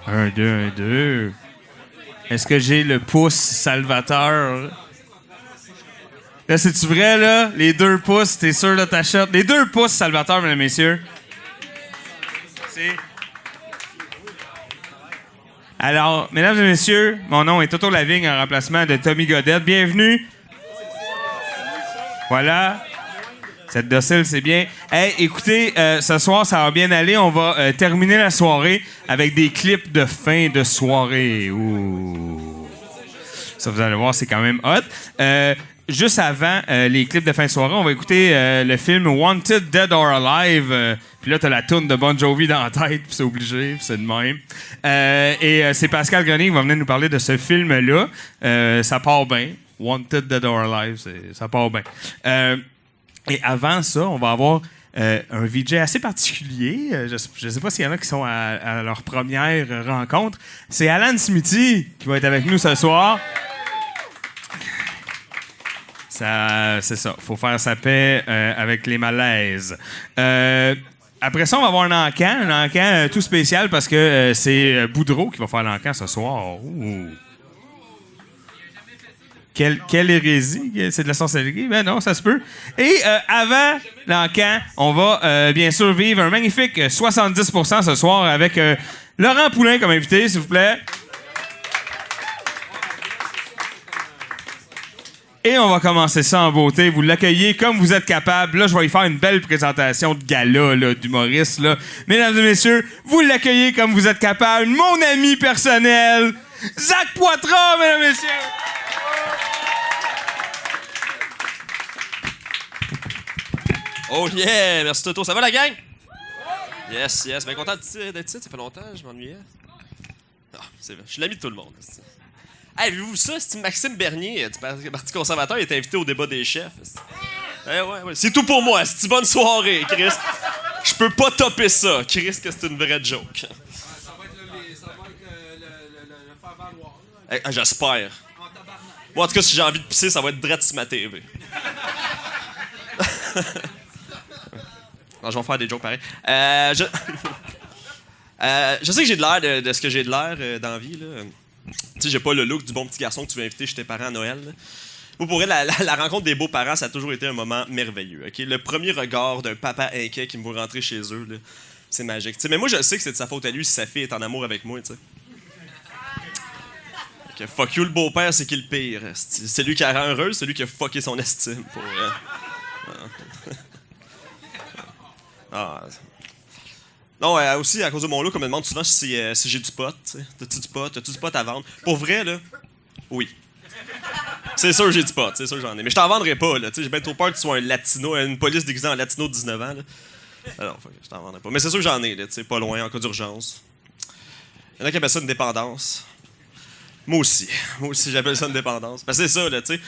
Un, deux, un, deux. Est-ce que j'ai le pouce Salvateur? Là, c'est-tu vrai, là? Les 2 pouces, t'es sûr de ta shot? Les 2 pouces Salvateur, mesdames et messieurs. C'est... Alors, mesdames et messieurs, mon nom est Toto Lavigne en remplacement de Tommy Godette. Bienvenue. Voilà. Cette docile, c'est bien. Hey, écoutez, ce soir, ça va bien aller. On va terminer la soirée avec des clips de fin de soirée. Ouh. Ça, vous allez voir, c'est quand même hot. Juste avant les clips de fin de soirée, on va écouter le film Wanted, Dead or Alive. Puis là, t'as la toune de Bon Jovi dans la tête, puis c'est obligé, puis c'est de même. C'est Pascal Grenier qui va venir nous parler de ce film-là. Ça part bien. Wanted, Dead or Alive, ça part bien. Et avant ça, on va avoir un VJ assez particulier. Je ne sais pas s'il y en a qui sont à leur première rencontre. C'est Alan Smithy qui va être avec nous ce soir. C'est ça. Il faut faire sa paix avec les malaises. Après ça, on va avoir un encan tout spécial parce que c'est Boudreau qui va faire l'encan ce soir. Ouh. Quelle hérésie? C'est de la sorcellerie? Ben non, ça se peut. Et avant l'encan, on va bien sûr vivre un magnifique 70% ce soir avec Laurent Poulain comme invité, s'il vous plaît. Et on va commencer ça en beauté. Vous l'accueillez comme vous êtes capable. Là, je vais y faire une belle présentation de gala, là, d'humoriste. Là. Mesdames et messieurs, vous l'accueillez comme vous êtes capable. Mon ami personnel, Zach Poitras, mesdames et messieurs. Oh yeah! Merci Toto. Ça va la gang? Yes, yes. Bien content d'être ici. Ça fait longtemps, je m'ennuyais. Ah, c'est vrai. Je suis l'ami de tout le monde. Hey, avez-vous vu ça? C'est Maxime Bernier, du Parti conservateur, il est invité au débat des chefs. Ouais. C'est tout pour moi. C'est une bonne soirée, Chris. Je peux pas topper ça. Chris, que c'est une vraie joke. Ça va être le faire-valoir. J'espère. Moi, en tout cas, si j'ai envie de pisser, ça va être direct sur ma TV. Non, je vais faire des jokes pareils. Je sais que j'ai de l'air de ce que j'ai de l'air dans la vie, là. Tu sais, j'ai pas le look du bon petit garçon que tu veux inviter chez tes parents à Noël. Là. Vous pourrez, la rencontre des beaux-parents, ça a toujours été un moment merveilleux. Okay? Le premier regard d'un papa inquiet qui me voit rentrer chez eux, là, c'est magique. T'sais, mais moi, je sais que c'est de sa faute à lui si sa fille est en amour avec moi. T'sais. Okay, fuck you, le beau-père, c'est qui le pire? C'est lui qui la rend heureuse, c'est lui qui a fucké son estime. Pour, Non, aussi, à cause de mon look, on me demande souvent si j'ai du pot. T'sais. T'as-tu du pot? T'as-tu du pot à vendre? Pour vrai, là, oui. C'est sûr que j'ai du pot, c'est sûr que j'en ai. Mais je t'en vendrai pas, là. T'sais, j'ai bien trop peur que tu sois un latino, une police déguisée en latino de 19 ans, là. Alors, je t'en vendrai pas. Mais c'est sûr que j'en ai, là, t'sais, pas loin, en cas d'urgence. Il y en a qui appellent ça une dépendance. Moi aussi, j'appelle ça une dépendance. Parce que c'est ça, là, tu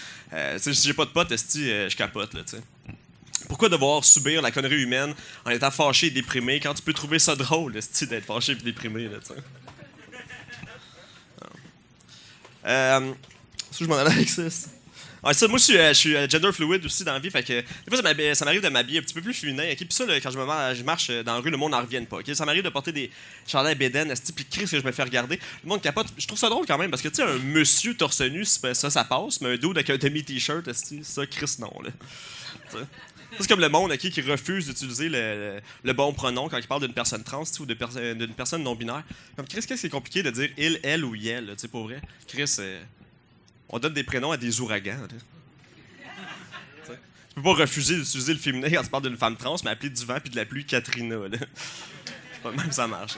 sais. Si j'ai pas de pot, je capote, là, tu sais. Pourquoi devoir subir la connerie humaine en étant fâché et déprimé quand tu peux trouver ça drôle, d'être fâché et déprimé, là, tu sais? Est-ce que je m'en allais avec ça? Ouais, ça, moi, je suis gender fluid aussi dans la vie, fait que des fois, ça m'arrive de m'habiller un petit peu plus féminin, ok? Puis ça, là, quand je marche dans la rue, le monde n'en revienne pas, ok? Ça m'arrive de porter des chandails bédaines, puis Chris que je me fais regarder. Le monde capote. Je trouve ça drôle quand même, parce que, tu sais, un monsieur torse nu, ça passe, mais un dude avec un demi-t-shirt, ça, Chris, non, là. T'sais. C'est comme le monde qui refuse d'utiliser le bon pronom quand il parle d'une personne trans ou d'une personne non-binaire. Comme Chris, qu'est-ce que c'est compliqué de dire il, elle ou yel, tu sais, pour vrai? Chris, on donne des prénoms à des ouragans. Tu peux pas refuser d'utiliser le féminin quand tu parles d'une femme trans, mais appeler du vent puis de la pluie Katrina. Là. C'est pas même ça marche.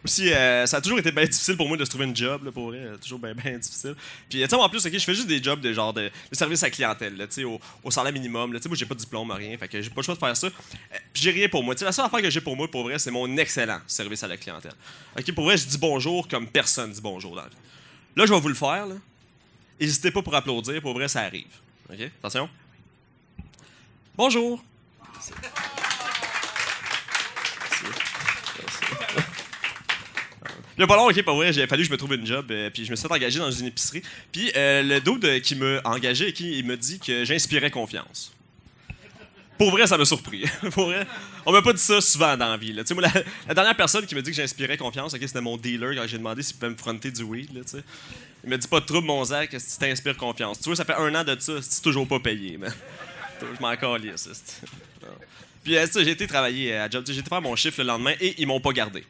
Aussi, ça a toujours été bien difficile pour moi de se trouver une job, là, pour vrai. Toujours bien difficile. Puis, tu sais, en plus, okay, je fais juste des jobs de genre de service à la clientèle, tu sais, au salaire minimum. Tu sais, moi, j'ai pas de diplôme, rien. Fait que j'ai pas le choix de faire ça. Puis, j'ai rien pour moi. Tu sais, la seule affaire que j'ai pour moi, pour vrai, c'est mon excellent service à la clientèle. OK, pour vrai, je dis bonjour comme personne dit bonjour dans la vie. Là, je vais vous le faire, là. N'hésitez pas pour applaudir. Pour vrai, ça arrive. OK? Attention. Bonjour. Il y a pas long, ok, pas vrai, il a fallu que je me trouve une job, puis je me suis fait engager dans une épicerie. Puis le dude qui m'a engagé, il me dit que j'inspirais confiance. Pour vrai, ça m'a surpris. Pour vrai, on m'a pas dit ça souvent dans la vie. Là. Moi, la dernière personne qui m'a dit que j'inspirais confiance, c'était mon dealer quand j'ai demandé s'il pouvait me fronter du weed. Là, il m'a dit pas de trouble, mon Zach, si tu t'inspires confiance. Tu vois, ça fait 1 an de ça, c'est toujours pas payé. Man. Je m'en calisse. Puis j'ai été travailler à job. J'ai été faire mon chiffre le lendemain et ils m'ont pas gardé.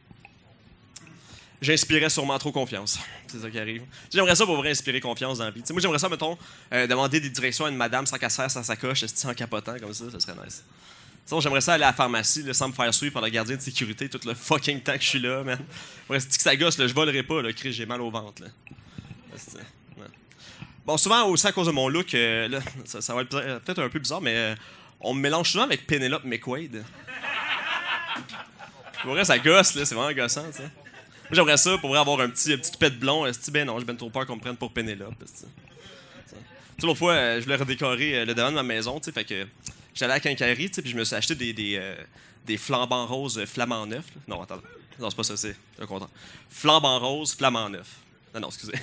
J'inspirais sûrement trop confiance. C'est ça qui arrive. J'aimerais ça pour vrai inspirer confiance dans la vie. Moi, j'aimerais ça, mettons, demander des directions à une madame sans qu'elle serre sa sacoche, en capotant comme ça serait nice. Sinon, j'aimerais ça aller à la pharmacie là, sans me faire suivre par le gardien de sécurité tout le fucking temps que je suis là, man. Ouais, c'est que ça gosse, là, je volerai pas, là, Chris, j'ai mal au ventre. Là. Ouais. Bon, souvent, aussi à cause de mon look, là, ça va être peut-être un peu bizarre, mais on me mélange souvent avec Penelope McQuaid. Pour vrai, ça gosse, là, c'est vraiment gossant, tu sais. Moi, j'aimerais ça pour avoir un petit toupette blond. Ben non, j'ai bien trop peur qu'on me prenne pour Pénélope. L'autre fois, je voulais redécorer le devant de ma maison, fait que j'allais à la quincaillerie, puis je me suis acheté des flambants roses flamants neufs. Non, attends. Non, c'est pas ça, c'est le contraire. Flambants roses flamants neufs. Non, excusez.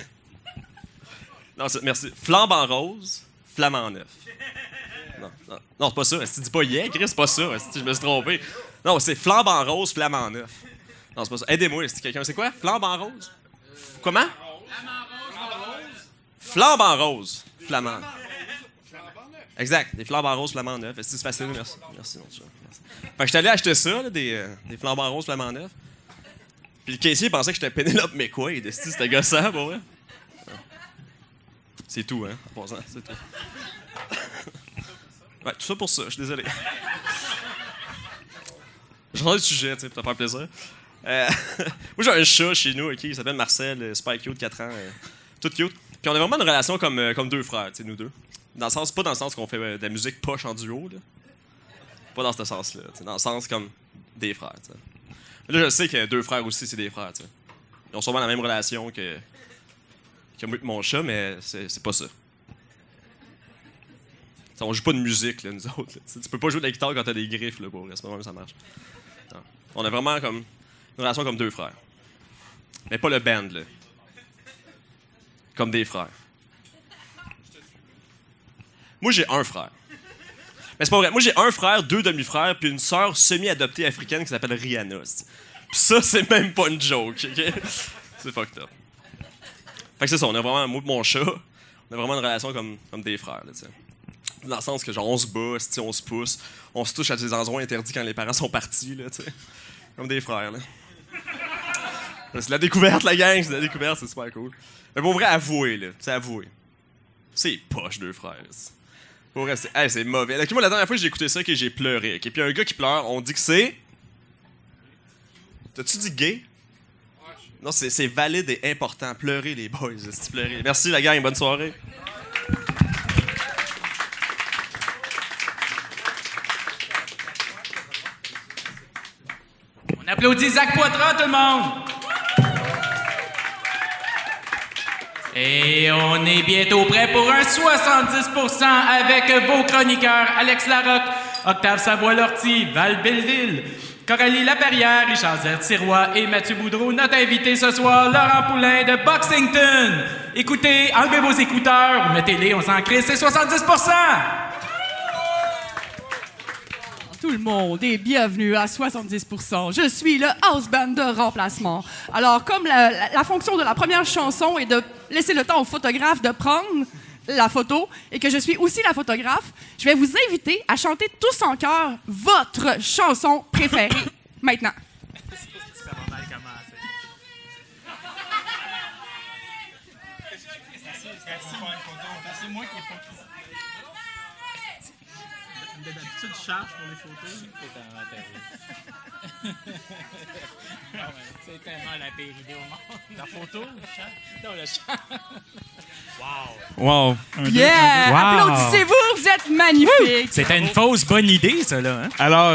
Non, merci. Flambants roses flamants neufs. Non, c'est pas ça. Si tu dis pas yeah, Chris, c'est pas ça. Je me suis trompé. Non, c'est flambants roses flamants neufs. Non, c'est pas ça. Aidez-moi, c'est quelqu'un. C'est quoi? Flambe en rose? Comment? Flambe en rose. Flamand. Exact. Des flambes en rose, flamand neuf. C'est facile, merci. Merci, non, merci. Fait que j'étais allé acheter ça, là, des flambes en rose, flamand neuf. Puis le caissier pensait que j'étais Penelope McQuaid. C'était gossant, pour vrai. C'est tout, hein, en passant. C'est tout. Ouais, tout ça pour ça, je suis désolé. Je rentre le sujet, tu sais, pour te faire plaisir. Moi, j'ai un chat chez nous, OK, il s'appelle Marcel, super cute, 4 ans, tout cute. Puis on a vraiment une relation comme deux frères, tu sais, nous deux. Pas dans le sens qu'on fait de la musique poche en duo, là. Pas dans ce sens-là, tu sais, dans le sens comme des frères, tu sais. Là, je sais que 2 frères aussi, c'est des frères, tu sais. Ils ont sûrement la même relation que mon chat, mais c'est pas ça. T'sais, on joue pas de musique, là, nous autres. Là. Tu peux pas jouer de la guitare quand t'as des griffes, là, pour vrai. C'est pas même ça marche. Non. On a vraiment comme une relation comme 2 frères. Mais pas le band, là. Comme des frères. Moi, j'ai un frère. Mais c'est pas vrai. Moi, j'ai un frère, 2 demi-frères, puis une sœur semi-adoptée africaine qui s'appelle Rihanna. Puis ça, c'est même pas une joke, OK? C'est fucked up. Fait que c'est ça, on a vraiment, moi et mon chat, on a vraiment une relation comme des frères, là, tu sais. Dans le sens que, genre, on se bat, on se pousse, on se touche à des endroits interdits quand les parents sont partis, là, tu sais. Comme des frères, là. C'est la découverte, la gang, c'est la découverte, c'est super cool. Mais pour vrai, avouer, là, c'est avouer. C'est poche, 2 frères. Pour vrai, c'est mauvais. Là, moi, la dernière fois que j'ai écouté ça, que j'ai pleuré. Okay? Puis un gars qui pleure, on dit que c'est... T'as-tu dit gay? Non, c'est valide et important. Pleurer, les boys, c'est pleurer. Merci, la gang, bonne soirée. On applaudit Zach Poitras, tout le monde! Et on est bientôt prêt pour un 70% avec vos chroniqueurs Alex Larocque, Octave Savoie-Lortie, Val Belleville, Coralie Laperrière, Richard Zert-Sirois et Mathieu Boudreau. Notre invité ce soir, Laurent Poulain de Boxington. Écoutez, enlevez vos écouteurs, mettez-les, on s'en crée, c'est 70%! Tout le monde est bienvenu à 70%. Je suis le house band de remplacement. Alors, comme la fonction de la première chanson est de laisser le temps au photographe de prendre la photo et que je suis aussi la photographe, je vais vous inviter à chanter tous en chœur votre chanson préférée maintenant. C'est moi qui ai fait. D'habitude, je charge pour les photos. C'est tellement terrible. C'est tellement la pire idée au monde. La photo, le chant? Non, le chant. Wow. Yeah! Wow. Applaudissez-vous, vous êtes magnifiques! C'était une fausse bonne idée, ça, là. Hein? Alors,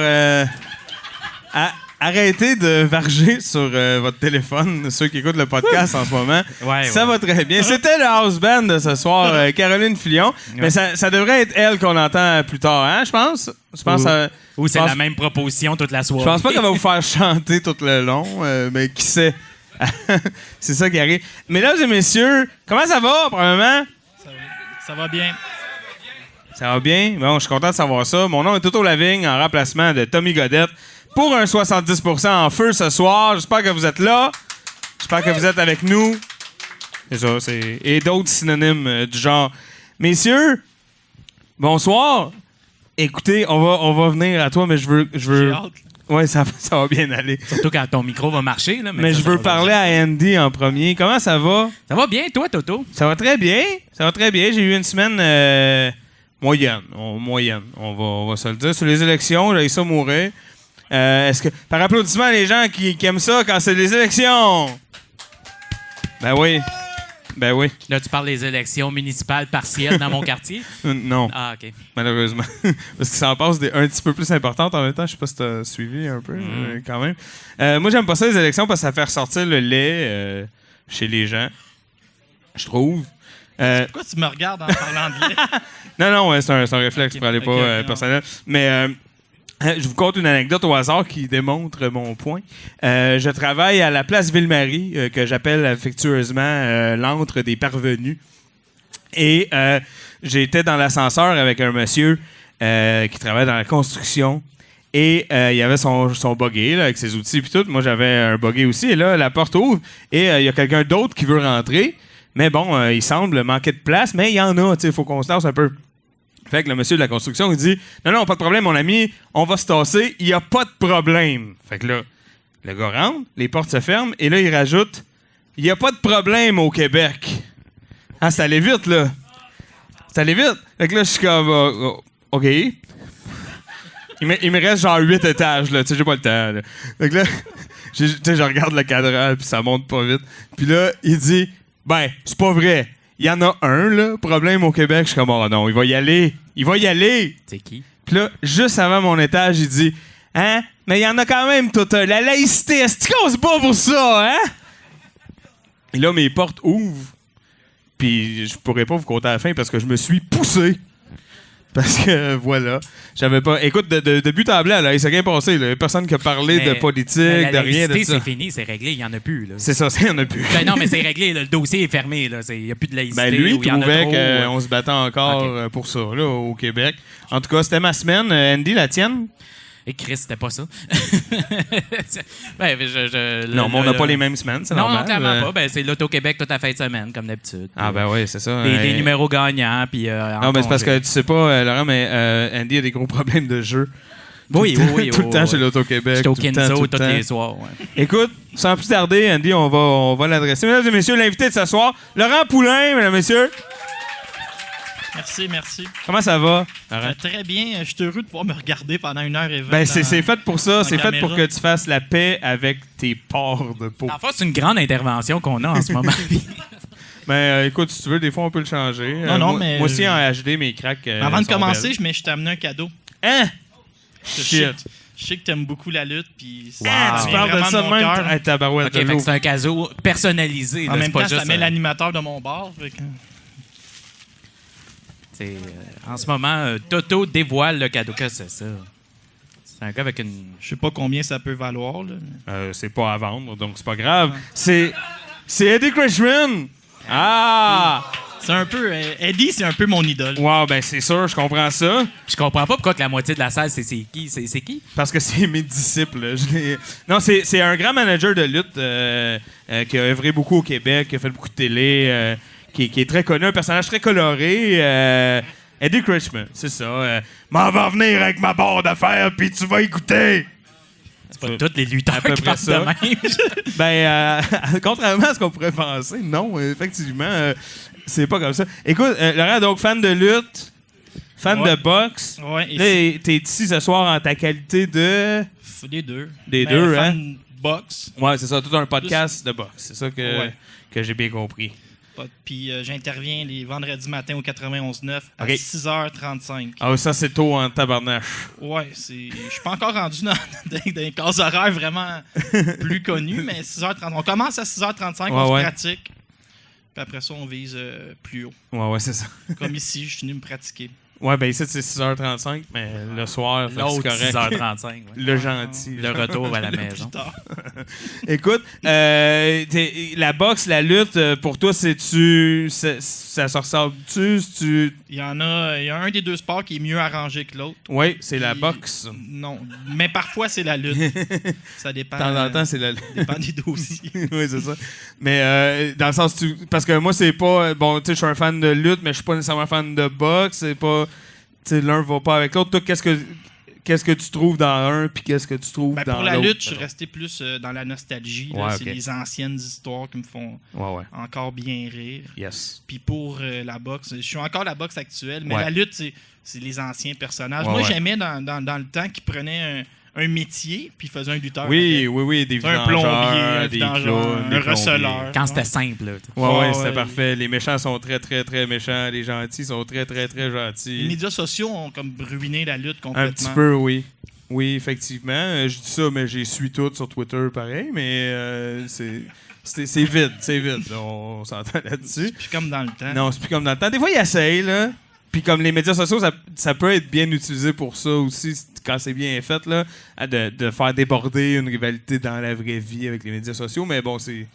arrêtez de varger sur votre téléphone, ceux qui écoutent le podcast en ce moment. Ça va très bien. C'était le house band de ce soir, Caroline Filion. Mais ça devrait être elle qu'on entend plus tard, hein, je pense? Ou c'est la même proposition toute la soirée. Je pense pas qu'elle va vous faire chanter tout le long, mais qui sait? C'est ça qui arrive. Mesdames et messieurs, comment ça va, premièrement? Ça va bien. Ça va bien? Bon, je suis content de savoir ça. Mon nom est Toto Lavigne, en remplacement de Tommy Godette, pour un 70% en feu ce soir. J'espère que vous êtes là. J'espère que vous êtes avec nous. C'est ça, et d'autres synonymes du genre. Messieurs, bonsoir. Écoutez, on va venir à toi, mais je veux... J'ai hâte. Ouais, ça va bien aller. Surtout quand ton micro va marcher. Là, Mais ça, je veux ça va parler à Andy en premier. Comment ça va? Ça va bien, toi, Toto? Ça va très bien. Ça va très bien. J'ai eu une semaine moyenne. On va se le dire. Sur les élections, j'ai ça mourir. Est-ce que. Par applaudissement, les gens qui aiment ça quand c'est les élections? Ben oui. Ben oui. Là, tu parles des élections municipales partielles dans mon quartier? Non, Ah, OK. malheureusement. Parce que ça en passe un petit peu plus importantes en même temps. Je sais pas si tu as suivi un peu, quand même. Moi, j'aime pas ça, les élections, parce que ça fait ressortir le lait chez les gens. Je trouve. Pourquoi tu me regardes en parlant de lait? Non, ouais, c'est un réflexe pour aller Ok, pas non. personnel. Mais je vous conte une anecdote au hasard qui démontre mon point. Je travaille à la place Ville-Marie, que j'appelle affectueusement l'antre des parvenus. Et j'étais dans l'ascenseur avec un monsieur qui travaille dans la construction. Et il y avait son buggy là, avec ses outils et tout. Moi, j'avais un buggy aussi. Et là, la porte ouvre et il y a quelqu'un d'autre qui veut rentrer. Mais bon, il semble manquer de place, mais il y en a. Il faut qu'on se tasse un peu. Fait que le monsieur de la construction, il dit « Non, pas de problème, mon ami, on va se tasser, il n'y a pas de problème. » Fait que là, le gars rentre, les portes se ferment, et là, il rajoute « Il n'y a pas de problème au Québec. » Ah, c'est allé vite, là. C'est allé vite. Fait que là, je suis comme OK. Il me reste genre 8 étages, là. Tu sais, j'ai pas le temps, là. Fait que là, je regarde le cadran, puis ça monte pas vite. Puis là, il dit « Ben, c'est pas vrai. Il y en a un, là, problème au Québec. » Je suis comme « Oh non, il va y aller. Il va y aller. » C'est qui? Puis là, juste avant mon étage, il dit « Hein? Mais il y en a quand même toute la laïcité. Est-ce qu'on se bat pour ça, hein? » Et là, mes portes ouvrent. Puis je pourrais pas vous compter à la fin parce que je me suis poussé. Parce que, voilà. J'avais pas... Écoute, de but en blanc, là, il s'est rien passé. Il y a personne qui a parlé de politique, mais de rien de ça. c'est fini, c'est réglé, il n'y en a plus. Là. C'est ça, il n'y en a plus. Ben non, mais c'est réglé, là, le dossier est fermé. Il n'y a plus de laïcité. Ben lui, ou il y en a trouvait trop, qu'on se battait encore pour ça, là, au Québec. En tout cas, c'était ma semaine. Andy, la tienne? Et Chris, c'était pas ça. Ben, Non, mais on n'a pas les mêmes semaines, c'est normal. Non, clairement pas. Ben, c'est l'Auto-Québec toute la fin de semaine, comme d'habitude. Ah, ben oui, c'est ça. Des numéros gagnants. Puis, non, mais c'est parce que tu sais pas, Laurent, mais Andy a des gros problèmes de jeu. Oui. Tout le temps chez l'Auto-Québec. J'étais au tout le temps, Kenzo tout le tous temps. les soirs. Ouais. Écoute, sans plus tarder, Andy, on va l'adresser. Mesdames et messieurs, l'invité de ce soir, Laurent Poulain, mesdames et messieurs. Merci. Comment ça va, Laurent? Très bien. Je suis heureux de pouvoir me regarder pendant 1h20. Ben, c'est fait pour ça. C'est fait caméra. pour que tu fasses la paix avec tes pores de peau. En fait, c'est une grande intervention qu'on a en ce moment. Mais écoute, si tu veux, des fois, on peut le changer. Non, mais... Moi aussi, en HD, mes cracks. Avant de sont commencer, belles. je t'ai amené un cadeau. Hein? Je sais que t'aimes beaucoup la lutte, puis Tu parles de ça de même? Hey, tabarouette, OK, fait de que l'eau. c'est un cadeau personnalisé. En là, même c'est pas temps, ça juste met un- l'animateur de mon bar. Fait que... c'est, en ce moment, Toto dévoile le cadeau. Qu'est-ce que c'est ça? C'est un gars avec une... Je sais pas combien ça peut valoir. Là. C'est pas à vendre, donc c'est pas grave. C'est Eddie Crashman! Ah! C'est un peu... Eddie, c'est un peu mon idole. Wow, ben c'est sûr, je comprends ça. Je comprends pas pourquoi que la moitié de la salle, c'est qui? C'est qui? Parce que c'est mes disciples. Non, c'est un grand manager de lutte qui a œuvré beaucoup au Québec, qui a fait beaucoup de télé, qui est très connu, un personnage très coloré. Eddie Crashman, c'est ça. M'en va venir avec ma barre d'affaires, puis tu vas écouter. C'est pas tous les lutteurs à peu qui près parlent ça. de même. Ben, contrairement à ce qu'on pourrait penser, non, effectivement, c'est pas comme ça. Écoute, Laurent, donc fan de lutte, fan Ouais. de boxe. Ouais, et Là, t'es ici ce soir en ta qualité de... les deux. Des Mais deux, fan hein? boxe. Ouais, c'est ça, tout un podcast de boxe. C'est ça Ouais. que j'ai bien compris. Puis j'interviens les vendredis matins au 91.9 à Ok. 6h35. Ah, ça, c'est tôt en tabarnache. Ouais, je suis pas encore rendu dans des cases horaires vraiment plus connues, mais 6h30. On commence à 6h35, on Ouais. se pratique. Puis après ça, on vise plus haut. Ouais, c'est ça. Comme ici, je suis venu me pratiquer. Ouais, ben ici, c'est 6h35, mais le soir, fait que c'est L'autre, correct. 6h35. ouais. Le gentil. Le retour à la maison. Plus tard. Écoute, la boxe, la lutte, pour toi, ça se ressemble-tu? Il y a un des deux sports qui est mieux arrangé que l'autre. Oui, c'est la Puis- boxe. Non, mais parfois c'est la lutte. Ça dépend. De temps en temps, c'est la dépend des dossiers. oui, c'est ça. Mais dans le sens, parce que moi, c'est pas. Bon, tu sais, je suis un fan de lutte, mais je suis pas nécessairement un fan de boxe. C'est pas. Tu sais, l'un va pas avec l'autre. Toi, qu'est-ce que tu trouves dans un, puis qu'est-ce que tu trouves dans l'autre? Pour la lutte, je suis resté plus dans la nostalgie. Là. Ouais, c'est ok. les anciennes histoires qui me font Ouais. encore bien rire. Yes. Puis pour la boxe, je suis encore la boxe actuelle, mais Ouais. la lutte, c'est les anciens personnages. Ouais, Moi, ouais. j'aimais dans le temps qu'ils prenaient un métier, puis ils faisaient un lutteur. Oui, avec. oui, des Un vidangeurs, plombier, un des vidangeur, clowns, un des plombiers. receleur. Quand c'était simple, là. Ouais, c'était Ouais. parfait. Les méchants sont très, très, très méchants. Les gentils sont très, très, très Les gentils. médias sociaux ont comme ruiné la lutte Un complètement. petit peu, oui. Oui, effectivement. Je dis ça, mais j'ai suis tout sur Twitter, pareil. Mais c'est vide, c'est vide. Là, on s'entend là-dessus. Puis comme dans le temps. Non, c'est plus comme dans le temps. Des fois, ils essayent, là. Puis comme les médias sociaux, ça peut être bien utilisé pour ça aussi, quand c'est bien fait, là, de faire déborder une rivalité dans la vraie vie avec les médias sociaux. Mais bon, c'est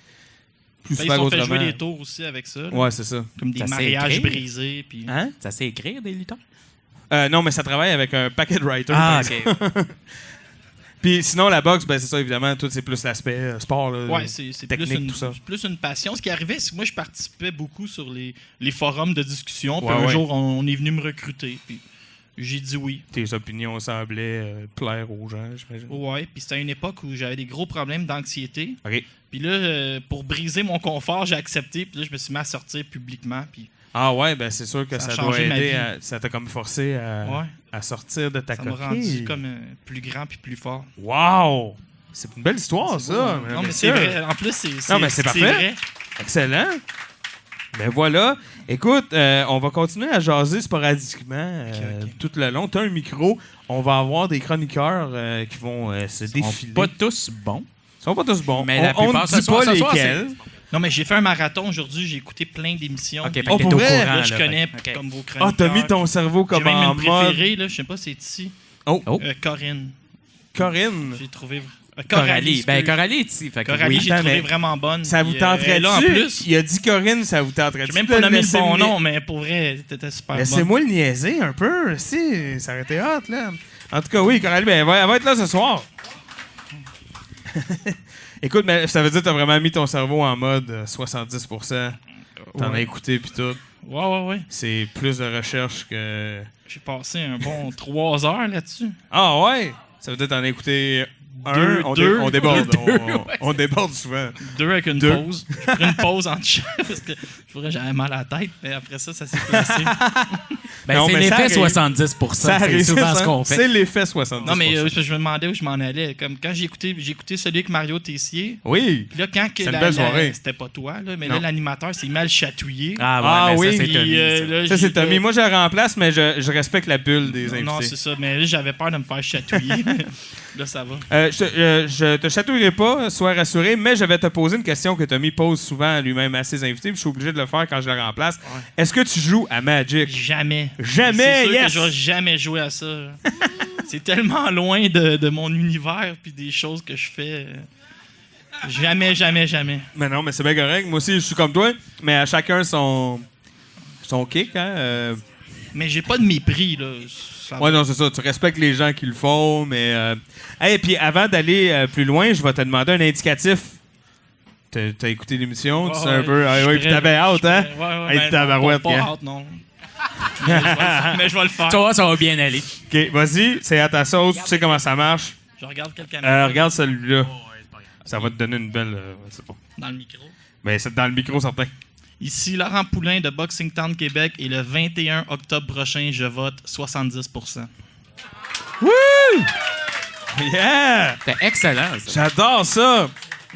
plus Ben, ils souvent se sont fait autrement. jouer des tours aussi avec ça. là. Ouais, c'est ça. Comme des Ça s'est mariages écrit. brisés. Puis... Hein? Ça sait écrire, des lutteurs? Non, mais ça travaille avec un packet writer. Ah, par exemple. OK. Puis sinon, la boxe, ben c'est ça, évidemment, tout c'est plus l'aspect sport. Là, Ouais, c'est technique, tout ça. plus une passion. Ce qui arrivait, c'est que moi, je participais beaucoup sur les forums de discussion. Puis Ouais, un ouais. jour, on est venu me recruter. Puis j'ai dit oui. Tes opinions semblaient plaire aux gens, j'imagine. Ouais, puis c'était à une époque où j'avais des gros problèmes d'anxiété. OK. Puis là, pour briser mon confort, j'ai accepté. Puis là, je me suis mis à sortir publiquement. Puis Ah ouais, ben c'est sûr que Ça a ça doit changé ma aider. vie. Ça t'a comme forcé ouais, à sortir de ta ça m'a coquille. rendu comme plus grand puis plus fort. Wow! C'est une belle histoire, ça. Non, mesdames, mais c'est messieurs. vrai. En plus, c'est Non, mais c'est parfait. vrai. Excellent. Ben voilà. Écoute, on va continuer à jaser sporadiquement Ok. tout le long. Tu as un micro. On va avoir des chroniqueurs qui vont se Ils sont défiler. pas tous bons. Ils sont pas tous bons. Mais la on plupart, ne ce dit soir- pas ce soir, lesquels. Non, mais j'ai fait un marathon aujourd'hui. J'ai écouté plein d'émissions. OK, Puis fait que t'es pour au vrai? courant. là, je là, connais fait que- OK. comme vos chroniqueurs. Ah, t'as mis ton cerveau J'ai comme même en une mode. préférée, là, je sais pas c'est ici. Oh, Oh. Corinne. Corinne. J'ai trouvé. Coralie. Ben, excuse. Coralie est ici. Fait que Coralie, oui. j'ai Attends, trouvé mais vraiment bonne. Ça vous Puis, tenterait là, en plus, Il a dit Corinne, ça vous tenterait j'ai même pas nommé le bon nom, mais pour vrai, t'étais super bonne. Laissez-moi le niaiser un peu. Si, ça aurait été hot, là. En tout cas, oui, Coralie, ben, elle va être là ce soir. Écoute, mais ça veut dire que t'as vraiment mis ton cerveau en mode 70%. T'en as Ouais. écouté puis tout. Ouais. C'est plus de recherche que... J'ai passé un bon 3 heures là-dessus. Ah ouais? Ça veut dire que t'en as écouté un. Deux, On, deux. on déborde. Deux, On déborde souvent. 2 avec une Deux. pause. J'ai pris une pause entre chaque parce que je vrai, j'avais mal à la tête, mais après ça s'est placé. Ben, Non, c'est mais ça l'effet arrive. 70%. Ça C'est arrive, souvent ça. ce qu'on fait. C'est l'effet 70%. Non, mais je me demandais où je m'en allais. Comme quand j'ai écouté celui avec Mario Tessier. Oui. Puis là, quand que C'est une belle soirée. c'était pas toi, là, mais Non. là, l'animateur s'est mal chatouillé. Ah, ouais, Ah ben, oui. ça, c'est Puis, Tommy, ça. là, Ça, c'est j'ai- Tommy. Moi, je le remplace, mais je respecte la bulle des invités. Non, c'est ça. Mais là, j'avais peur de me faire chatouiller. Là, ça va. Je te chatouillerai pas, sois rassuré, mais je vais te poser une question que Tommy pose souvent à lui-même à ses invités, puis je suis obligé de le faire quand je le remplace. Ouais. Est-ce que tu joues à Magic? Jamais. Jamais, C'est sûr yes! que je vais jamais jouer à ça. C'est tellement loin de mon univers puis des choses que je fais. Jamais. Mais non, mais c'est bien correct. Moi aussi, je suis comme toi, mais à chacun son kick, hein? Mais j'ai pas de mépris, là. Ça Ouais, va. non, c'est ça. Tu respectes les gens qui le font, mais... Hey, puis avant d'aller plus loin, je vais te demander un indicatif. T'as écouté l'émission? Tu sais un peu... Ah, je ouais, suis puis prêt. t'avais hâte, hein? Ouais, Hey, tabarouette, pas hein. hâte, non. Mais je vais le faire. Toi, ça va bien aller. OK, vas-y. C'est à ta sauce. Tu sais comment ça marche. Je regarde quelle caméra Regarde celui-là. Ça va te donner une belle... c'est bon. dans le micro. Mais c'est dans le micro, certain. Ici, Laurent Poulain de Boxing Town Québec et le 21 octobre prochain, je vote 70%. Yeah! C'était excellent, ça. J'adore ça!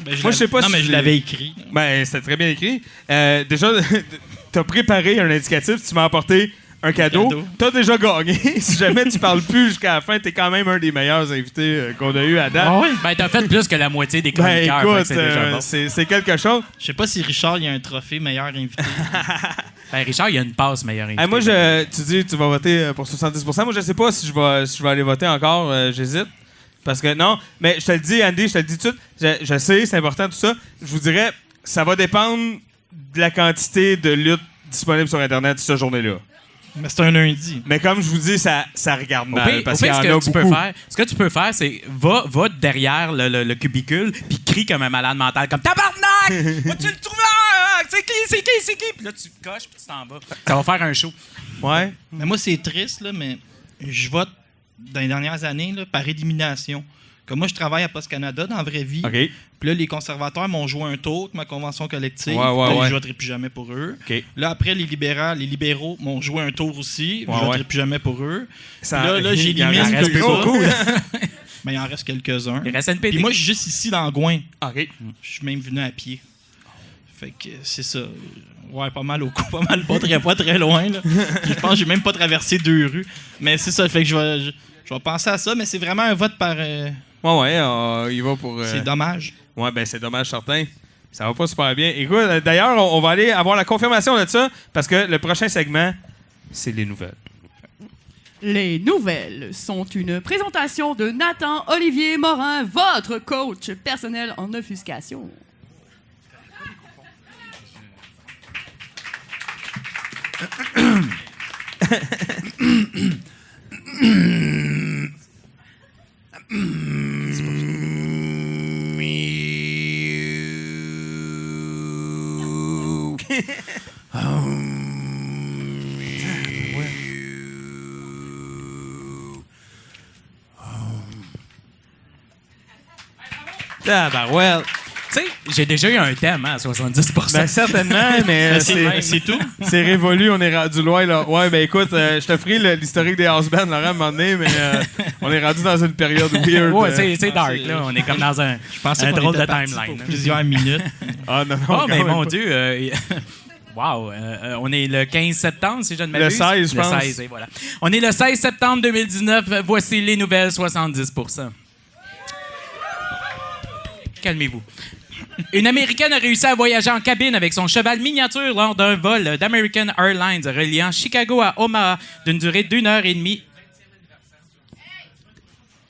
Ben, Moi, je sais pas non, si mais je je l'ai- l'avais écrit. Ben, c'était très bien écrit. Déjà, t'as préparé un indicatif, tu m'as apporté un cadeau. cadeau. T'as déjà gagné. Si jamais tu parles plus jusqu'à la fin, t'es quand même un des meilleurs invités qu'on a eu à date. Ah ouais? Ben, t'as fait plus que la moitié des Ben chroniqueurs. fait que écoute, c'est déjà bon. c'est quelque chose. Je sais pas si Richard il y a un trophée meilleur invité. Ben, Richard, il y a une passe meilleure invité. Moi, tu dis tu vas voter pour 70%. Moi, je sais pas si je vais aller voter encore. J'hésite. Parce que non, mais je te le dis, Andy, je te le dis tout de suite. Je sais, c'est important tout ça. Je vous dirais, ça va dépendre de la quantité de luttes disponibles sur Internet cette journée-là. Mais c'est un lundi. Mais comme je vous dis, ça regarde Au mal. pire, Parce qu'il y en a ce beaucoup. que tu peux faire, c'est va derrière le cubicule puis crie comme un malade mental, comme tabarnak! Vas-tu le trouver? C'est qui? Puis là, tu coches puis tu t'en vas. Ça va faire un show. Ouais. Mais moi, c'est triste, là, mais je vote dans les dernières années là, par élimination. Comme moi, je travaille à Post Canada dans la vraie vie. OK. Puis là, les conservateurs m'ont joué un tour avec ma convention collective. Ouais. Je ne voterai plus jamais pour eux. OK. Là, après, les libéraux m'ont joué un tour aussi. Je ne Ouais, voterai plus jamais pour eux. Ça- Là, j'élimine il en reste tout plus ça. beaucoup. Mais il en reste quelques-uns. Il reste NPD. Puis moi, je suis juste ici dans le Gouin. OK. Je suis même venu à pied. Fait que c'est ça. Ouais, pas mal au coup, pas très loin. Là. Je pense que j'ai même pas traversé 2 rues. Mais c'est ça, fait que je vais penser à ça, mais c'est vraiment un vote par... Il va pour... C'est dommage. Ouais, ben c'est dommage, certain. Ça va pas super bien. Écoute, d'ailleurs, on va aller avoir la confirmation de ça, parce que le prochain segment, c'est les nouvelles. Les nouvelles sont une présentation de Nathan Olivier Morin, votre coach personnel en offuscation. Tabarouette. Tu sais, j'ai déjà eu un thème à 70%. Ben certainement, mais C'est tout. c'est révolu, on est rendu loin là. Ouais, ben écoute, je te ferai l'historique des house bands, Laurent, à un moment donné, mais on est rendu dans une période weird. Ouais, c'est dark, là. On est comme dans un pensais qu'on drôle de était parti timeline. pour plusieurs minutes. Ah non, Oh, quand mais même mon pas. Dieu. Wow, on est le 15 septembre, si je ne Le m'abuse. 16, je pense. Le 16, et voilà. On est le 16 septembre 2019. Voici les nouvelles 70%. Calmez-vous. Une Américaine a réussi à voyager en cabine avec son cheval miniature lors d'un vol d'American Airlines reliant Chicago à Omaha d'une durée d'1h30.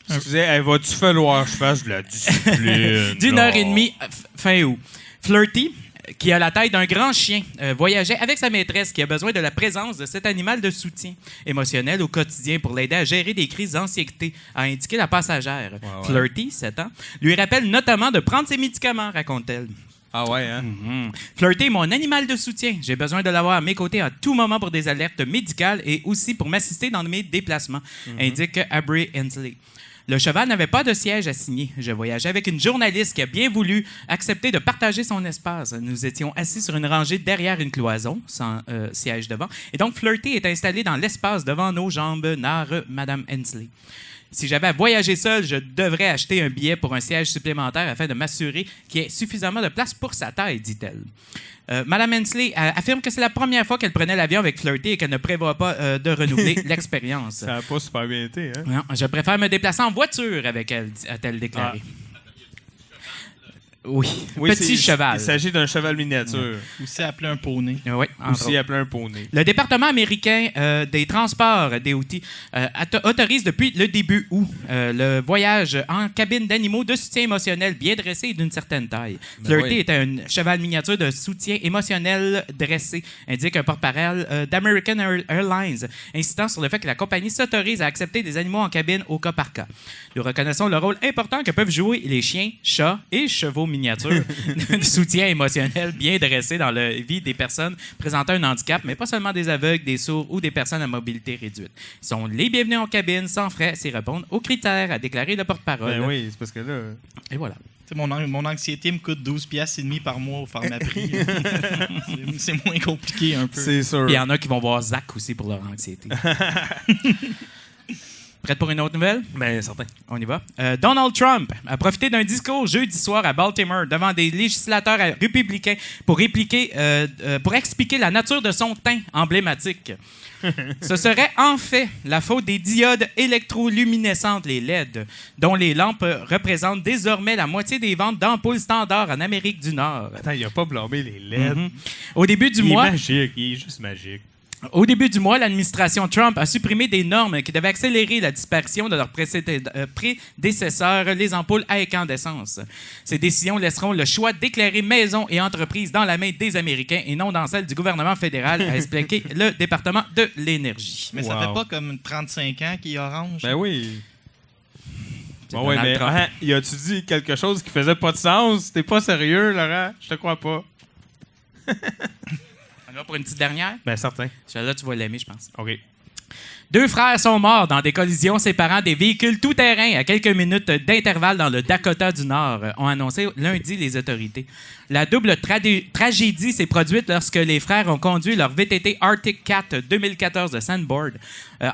Excusez, va-tu falloir que je fasse de la discipline? D'une là? heure et demie fin août. Flirty, qui a la taille d'un grand chien, voyageait avec sa maîtresse qui a besoin de la présence de cet animal de soutien émotionnel au quotidien pour l'aider à gérer des crises d'anxiété, a indiqué la passagère. Ouais. Flirty, 7 ans, lui rappelle notamment de prendre ses médicaments, raconte-t-elle. Ah ouais, hein? Flirty est mon animal de soutien. J'ai besoin de l'avoir à mes côtés à tout moment pour des alertes médicales et aussi pour m'assister dans mes déplacements, indique Aubrey Hensley. Le cheval n'avait pas de siège assigné. Je voyageais avec une journaliste qui a bien voulu accepter de partager son espace. Nous étions assis sur une rangée derrière une cloison, sans siège devant. Et donc, Flirty est installé dans l'espace devant nos jambes, narre Madame Hensley. Si j'avais à voyager seul, je devrais acheter un billet pour un siège supplémentaire afin de m'assurer qu'il y ait suffisamment de place pour sa taille, dit-elle. Madame Hensley affirme que c'est la première fois qu'elle prenait l'avion avec Flirty et qu'elle ne prévoit pas de renouveler l'expérience. Ça n'a pas super bien été, hein? Non, je préfère me déplacer en voiture avec elle, a-t-elle déclaré. Oui, petit cheval. Il s'agit d'un cheval miniature. Aussi appelé un poney. Oui, entre Aussi appelé un poney. Le département américain des transports DOT autorise depuis le début août le voyage en cabine d'animaux de soutien émotionnel bien dressés et d'une certaine taille. Flirty est un cheval miniature de soutien émotionnel dressé, indique un porte-parole d'American Airlines, insistant sur le fait que la compagnie s'autorise à accepter des animaux en cabine au cas par cas. Nous reconnaissons le rôle important que peuvent jouer les chiens, chats et chevaux miniatures de soutien émotionnel bien dressé dans la vie des personnes présentant un handicap, mais pas seulement des aveugles, des sourds ou des personnes à mobilité réduite. Ils sont les bienvenus en cabine sans frais s'ils répondent aux critères, a déclaré le porte-parole. Ben oui, c'est parce que là... Et voilà. Tu sais, mon anxiété me coûte 12,5$ par mois au pharmaprix. C'est moins compliqué un peu. C'est sûr. Puis il y en a qui vont voir Zach aussi pour leur anxiété. Prête pour une autre nouvelle? Ben, certain. On y va. Donald Trump a profité d'un discours jeudi soir à Baltimore devant des législateurs républicains pour expliquer la nature de son teint emblématique. Ce serait en fait la faute des diodes électroluminescentes, les LED, dont les lampes représentent désormais la moitié des ventes d'ampoules standards en Amérique du Nord. Attends, il a pas blâmé les LED. Au début du Il mois... est magique, il est juste magique. Au début du mois, l'administration Trump a supprimé des normes qui devaient accélérer la disparition de leurs prédécesseurs, les ampoules à incandescence. Ces décisions laisseront le choix d'éclairer maisons et entreprises dans la main des Américains et non dans celle du gouvernement fédéral, a expliqué le département de l'énergie. Mais ça fait pas comme 35 ans qu'il est orange. Ben oui. C'est Bon, ouais, Donald mais Trump. y a-tu dit quelque chose qui faisait pas de sens? T'es pas sérieux, Laurent? Je te crois pas. On va pour une petite dernière. Ben, certain. Celle-là, tu vas l'aimer, je pense. OK. 2 frères sont morts dans des collisions séparant des véhicules tout-terrain à quelques minutes d'intervalle dans le Dakota du Nord, ont annoncé lundi les autorités. La double tragédie s'est produite lorsque les frères ont conduit leur VTT Arctic Cat 2014 de Sandboard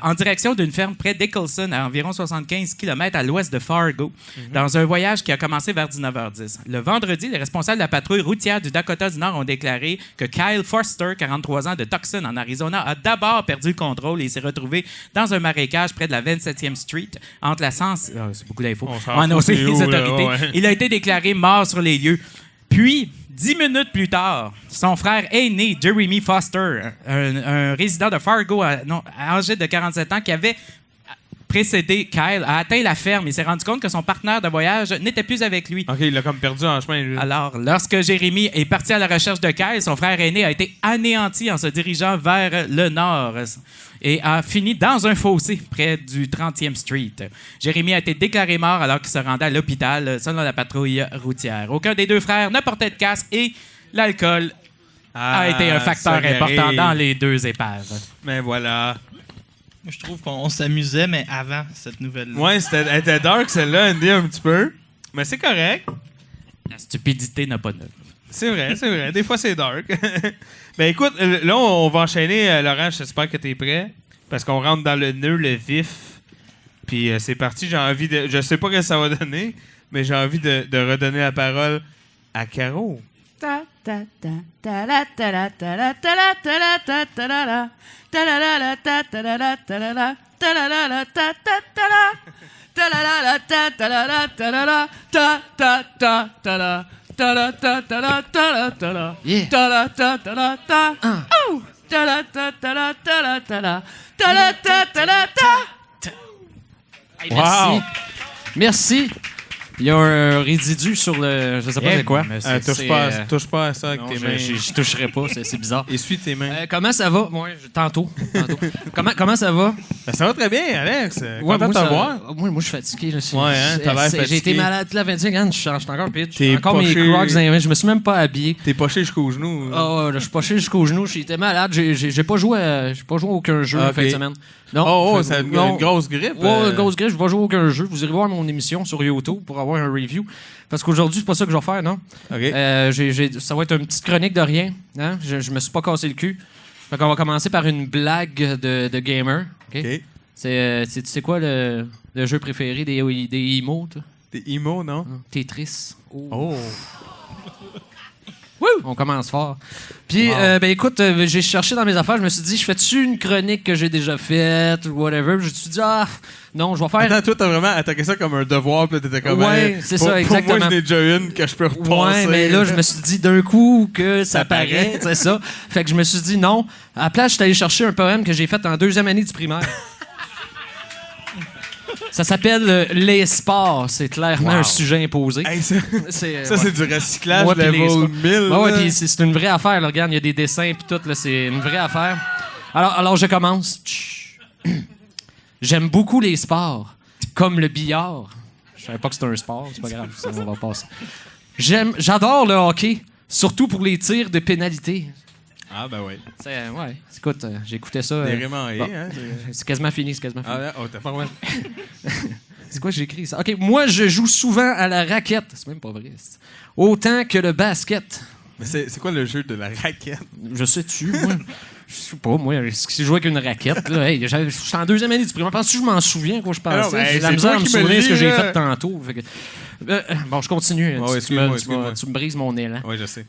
en direction d'une ferme près d'Eccleston, à environ 75 km à l'ouest de Fargo, dans un voyage qui a commencé vers 19h10. Le vendredi, les responsables de la patrouille routière du Dakota du Nord ont déclaré que Kyle Foster, 43 ans, de Tucson, en Arizona, a d'abord perdu le contrôle et s'est retrouvé dans un marécage près de la 27e Street, entre la Sens... c'est beaucoup d'infos. Ont annoncé les autorités. Ouais. Il a été déclaré mort sur les lieux. Puis, 10 minutes plus tard, son frère aîné, Jeremy Foster, un résident de Fargo, âgé de 47 ans, qui avait précédé Kyle, a atteint la ferme et s'est rendu compte que son partenaire de voyage n'était plus avec lui. OK, il l'a comme perdu en chemin. Lui. Alors, lorsque Jérémy est parti à la recherche de Kyle, son frère aîné a été anéanti en se dirigeant vers le nord et a fini dans un fossé près du 30e Street. Jérémy a été déclaré mort alors qu'il se rendait à l'hôpital, selon la patrouille routière. Aucun des 2 frères ne portait de casque et l'alcool a été un facteur important dans les 2 épaves. Mais voilà. Moi, je trouve qu'on s'amusait, mais avant cette nouvelle-là. Ouais, elle était dark, celle-là, Andy, un petit peu. Mais c'est correct. La stupidité n'a pas de... C'est vrai, c'est vrai. Des fois, c'est dark. Ben écoute, là, on va enchaîner. Laurent, j'espère que t'es prêt. Parce qu'on rentre dans le nœud, le vif. Puis c'est parti. J'ai envie de... Je sais pas ce que ça va donner, mais j'ai envie de redonner la parole à Caro. Hey, merci. Merci. Il y a un résidu sur le... Je sais pas c'est quoi. Touche pas à ça avec tes mains. Je toucherai pas, c'est bizarre. Essuie tes mains. Comment ça va? Moi, tantôt. Comment ça va? Ben, ça va très bien, Alex. Ouais, Content de te voir. Moi, je suis fatigué. Là. Ouais, hein, t'as l'air fatigué. J'ai été malade toute la 25 ans. Je suis encore pitch. T'es Encore mes poché. Crocs dans les mains. Je me suis même pas habillé. T'es poché jusqu'aux genoux. Oh, je suis poché jusqu'aux genoux. J'étais malade. J'ai pas joué à aucun jeu la fin de semaine. Non. C'est une grosse grippe. Ouais, une grosse grippe. Je vais pas jouer à aucun jeu. Vous irez voir mon émission sur YouTube pour avoir un review. Parce qu'aujourd'hui, c'est pas ça que je vais faire, non? OK. Ça va être une petite chronique de rien. Hein? Je me suis pas cassé le cul. Fait qu'on va commencer par une blague de gamer. OK? Tu sais quoi le jeu préféré des emo, toi? Des emo, non? Tetris. Oh. Wouh! On commence fort. Puis, écoute, j'ai cherché dans mes affaires, je me suis dit, je fais-tu une chronique que j'ai déjà faite ou whatever? Je me suis dit, non, je vais faire... Attends, toi, t'as vraiment attaqué ça comme un devoir, puis t'étais comme... Ouais, c'est ça, exactement. Pour moi, j'en ai déjà une que je peux repasser. Ouais, mais là, je me suis dit d'un coup que ça paraît, c'est ça. Fait que je me suis dit non. À la place, je suis allé chercher un poème que j'ai fait en 2e année du primaire. Ça s'appelle Les sports. C'est clairement un sujet imposé. Hey, ça, c'est du recyclage ouais, level 1000. Ouais, puis c'est une vraie affaire. Là. Regarde, il y a des dessins et tout. Là, c'est une vraie affaire. Alors je commence. J'aime beaucoup les sports, comme le billard. Je savais pas que c'était un sport. C'est pas grave, ça, on va passer. J'adore le hockey, surtout pour les tirs de pénalité. Ah, ben oui. Ouais, écoute, j'écoutais ça. C'est quasiment fini, c'est quasiment fini. T'as pas mal. C'est quoi j'ai écrit ça? OK, moi, je joue souvent à la raquette. C'est même pas vrai. Autant que le basket. Mais c'est quoi le jeu de la raquette? Je sais-tu, moi? Je sais pas, moi. Si je jouais avec une raquette, là, hey, je suis en 2e année du primaire. Penses-tu que je m'en souviens quand je pensais? J'ai la misère à me souvenir ce que j'ai fait tantôt. Fait que, bon, je continue. Tu me brises mon élan. Oui, je sais.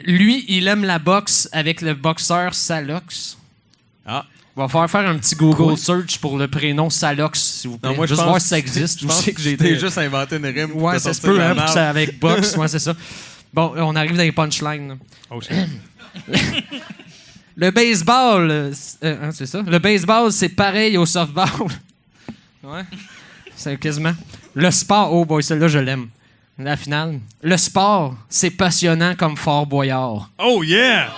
Lui, il aime la boxe avec le boxeur Salox. Ah. On va faire un petit Google search pour le prénom Salox, s'il vous plaît. Non, moi, juste voir si ça existe. Je pense que j'ai juste inventé une rime. Ouais, ça se peut, hein, pour ça, avec boxe. Ouais, c'est ça. Bon, on arrive dans les punchlines. Oh, shit. Le baseball, c'est ça? Le baseball, c'est pareil au softball. Ouais. C'est quasiment. Le sport, oh boy, celle-là, je l'aime. La finale. Le sport, c'est passionnant comme Fort Boyard. Oh yeah!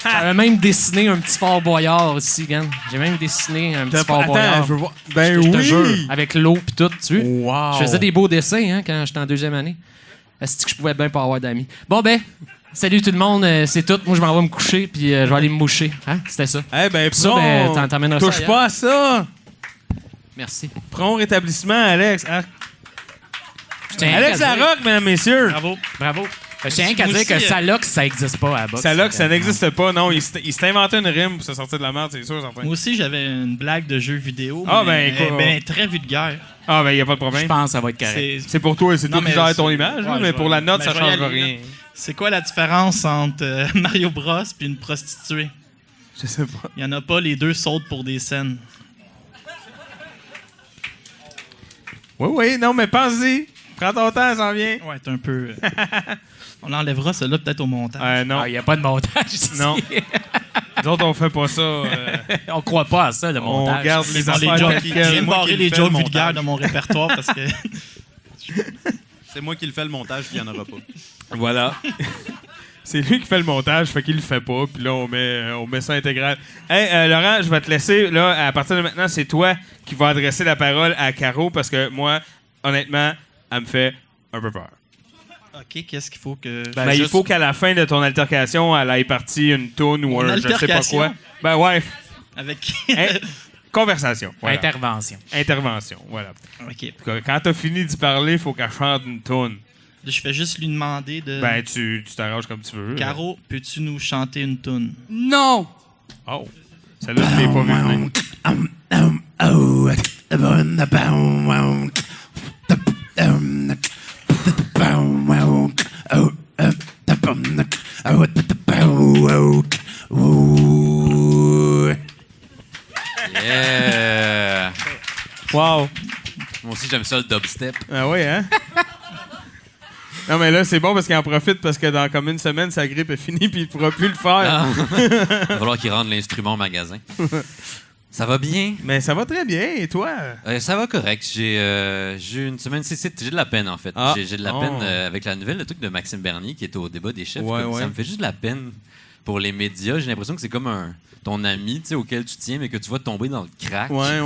J'avais même dessiné un petit Fort Boyard aussi, Gan. J'ai même dessiné un petit Fort Attends, Boyard. je veux voir. Ben Je te oui! jure, avec l'eau pis tout, tu sais. Wow! Je faisais des beaux dessins quand j'étais en 2e année. Est-ce que je pouvais bien pas avoir d'amis? Bon, ben, salut tout le monde, c'est tout. Moi, je m'en vais me coucher, puis je vais aller me moucher. Hein? C'était ça. Eh ben, Ça, prompt. ben, t'emmèneras ça Touche ailleurs. pas à ça! Merci. Prompt rétablissement, Alex. Ah. Je tiens Alex qu'à dire- Larocque, mesdames, messieurs. Bravo. Bravo. Je tiens qu'à Moi dire aussi, que Salox, ça existe pas à la boxe. Ça là que ça n'existe pas, non. Il s'est inventé une rime pour se sortir de la merde, c'est sûr, certain. Moi aussi, j'avais une blague de jeu vidéo. Ah, mais, ben, écoute. ben, très vulgaire. Ah, ben, y a pas de Je problème. pense que ça va être correct. C'est pour toi, c'est Non, toi qui mais gères ton c'est- image, ouais, mais je pour vais- la note, ben, ça je vais y changera aller, rien. C'est quoi la différence entre Mario Bros et une prostituée? Je sais pas. Il y en a pas, les deux sautent pour des scènes. Oui, non, mais pense-y. Prends ton temps, ça s'en vient. Ouais, c'est un peu... on enlèvera cela peut-être au montage. Non. Il n'y a pas de montage ici. Non. Nous autres, on fait pas ça. On croit pas à ça, le On montage. garde les Dans les affaires jokes, telles je quelles. viens de moi qui barrer le les fais, jokes le montage. vulgaires de mon répertoire parce que... C'est moi qui le fais le montage, puis il n'y en aura pas. Voilà. C'est lui qui fait le montage, fait qu'il le fait pas, puis là, on met ça intégral. Hey, Laurent, je vais te laisser. Là, à partir de maintenant, c'est toi qui vas adresser la parole à Caro, parce que moi, honnêtement, elle me fait un peu peur. OK, qu'est-ce qu'il faut que... Ben, il faut qu'à la fin de ton altercation, elle aille partir une toune ou Mon un je sais pas altercation? quoi. Ben ouais. Avec qui? Hein? Conversation. Voilà. Intervention. Intervention. Voilà. OK. Quand t'as fini d'y parler, il faut qu'elle chante une toune. Je fais juste lui demander de... Ben, tu t'arranges comme tu veux. Caro, peux-tu nous chanter une toune? Non! Oh. Celle-là, je l'ai pas vue venir. Yeah! Wow. Moi aussi, j'aime ça le dubstep. Ah oui, hein? Non, mais là, c'est bon parce qu'il en profite parce que dans comme une semaine, sa grippe est finie puis il pourra plus le faire. Ah. Il va falloir qu'il rende l'instrument au magasin. Ça va bien? Mais ça va très bien, et toi? Ça va correct. J'ai eu une semaine... J'ai de la peine, en fait. Ah. J'ai de la Oh. peine avec la nouvelle, le truc de Maxime Bernier qui est au débat des chefs. Ouais, Comme, ouais. Ça me fait juste de la peine pour les médias. J'ai l'impression que c'est comme ton ami, tu sais, auquel tu tiens, mais que tu vas tomber dans le crack. Ouais.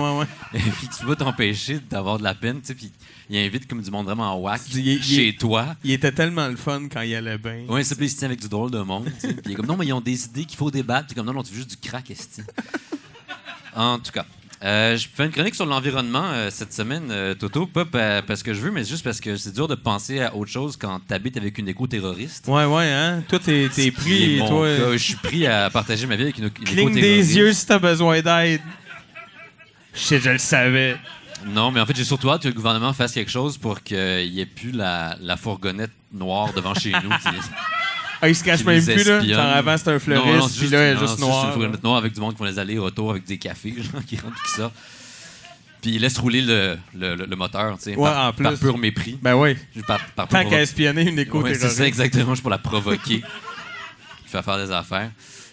Et puis tu vas t'empêcher d'avoir de la peine, tu sais. Puis il invite comme du monde vraiment whack Il- chez toi. Il était tellement le fun quand il allait bien. Ouais, ça, puis il se tient avec du drôle de monde. tu sais. Puis il est comme, non, mais ils ont des idées qu'il faut débattre. Puis comme, non, tu veux juste du crack, esti. En tout cas, je fais une chronique sur l'environnement cette semaine, Toto. Pas parce que je veux, mais juste parce que c'est dur de penser à autre chose quand t'habites avec une éco-terroriste. Ouais, hein? Toi, t'es C'est pris, mon toi. cas. Je suis pris à partager ma vie avec une Cligne éco-terroriste. des yeux si t'as besoin d'aide. Shit, je le savais. Non, mais en fait, j'ai surtout hâte que le gouvernement fasse quelque chose pour qu'il n'y ait plus la fourgonnette noire devant chez nous. tu sais. Ah, il se cache Qui même nous plus, là. espionne. Genre, avant, c'était un Non, fleuriste, c'est puis là, il est non, juste c'est noir. une fourgonnette noire avec du monde qui font les allers-retours avec des cafés, genre, qui rentrent qui sortent. Puis il laisse rouler le moteur, tu sais, Ouais, par, en plus. par pur mépris. Ben oui. Par Tant pur- qu'à espionner une Ouais, éco-terroriste. c'est ça, exactement. Je suis pour la provoquer. Il fait faire des affaires.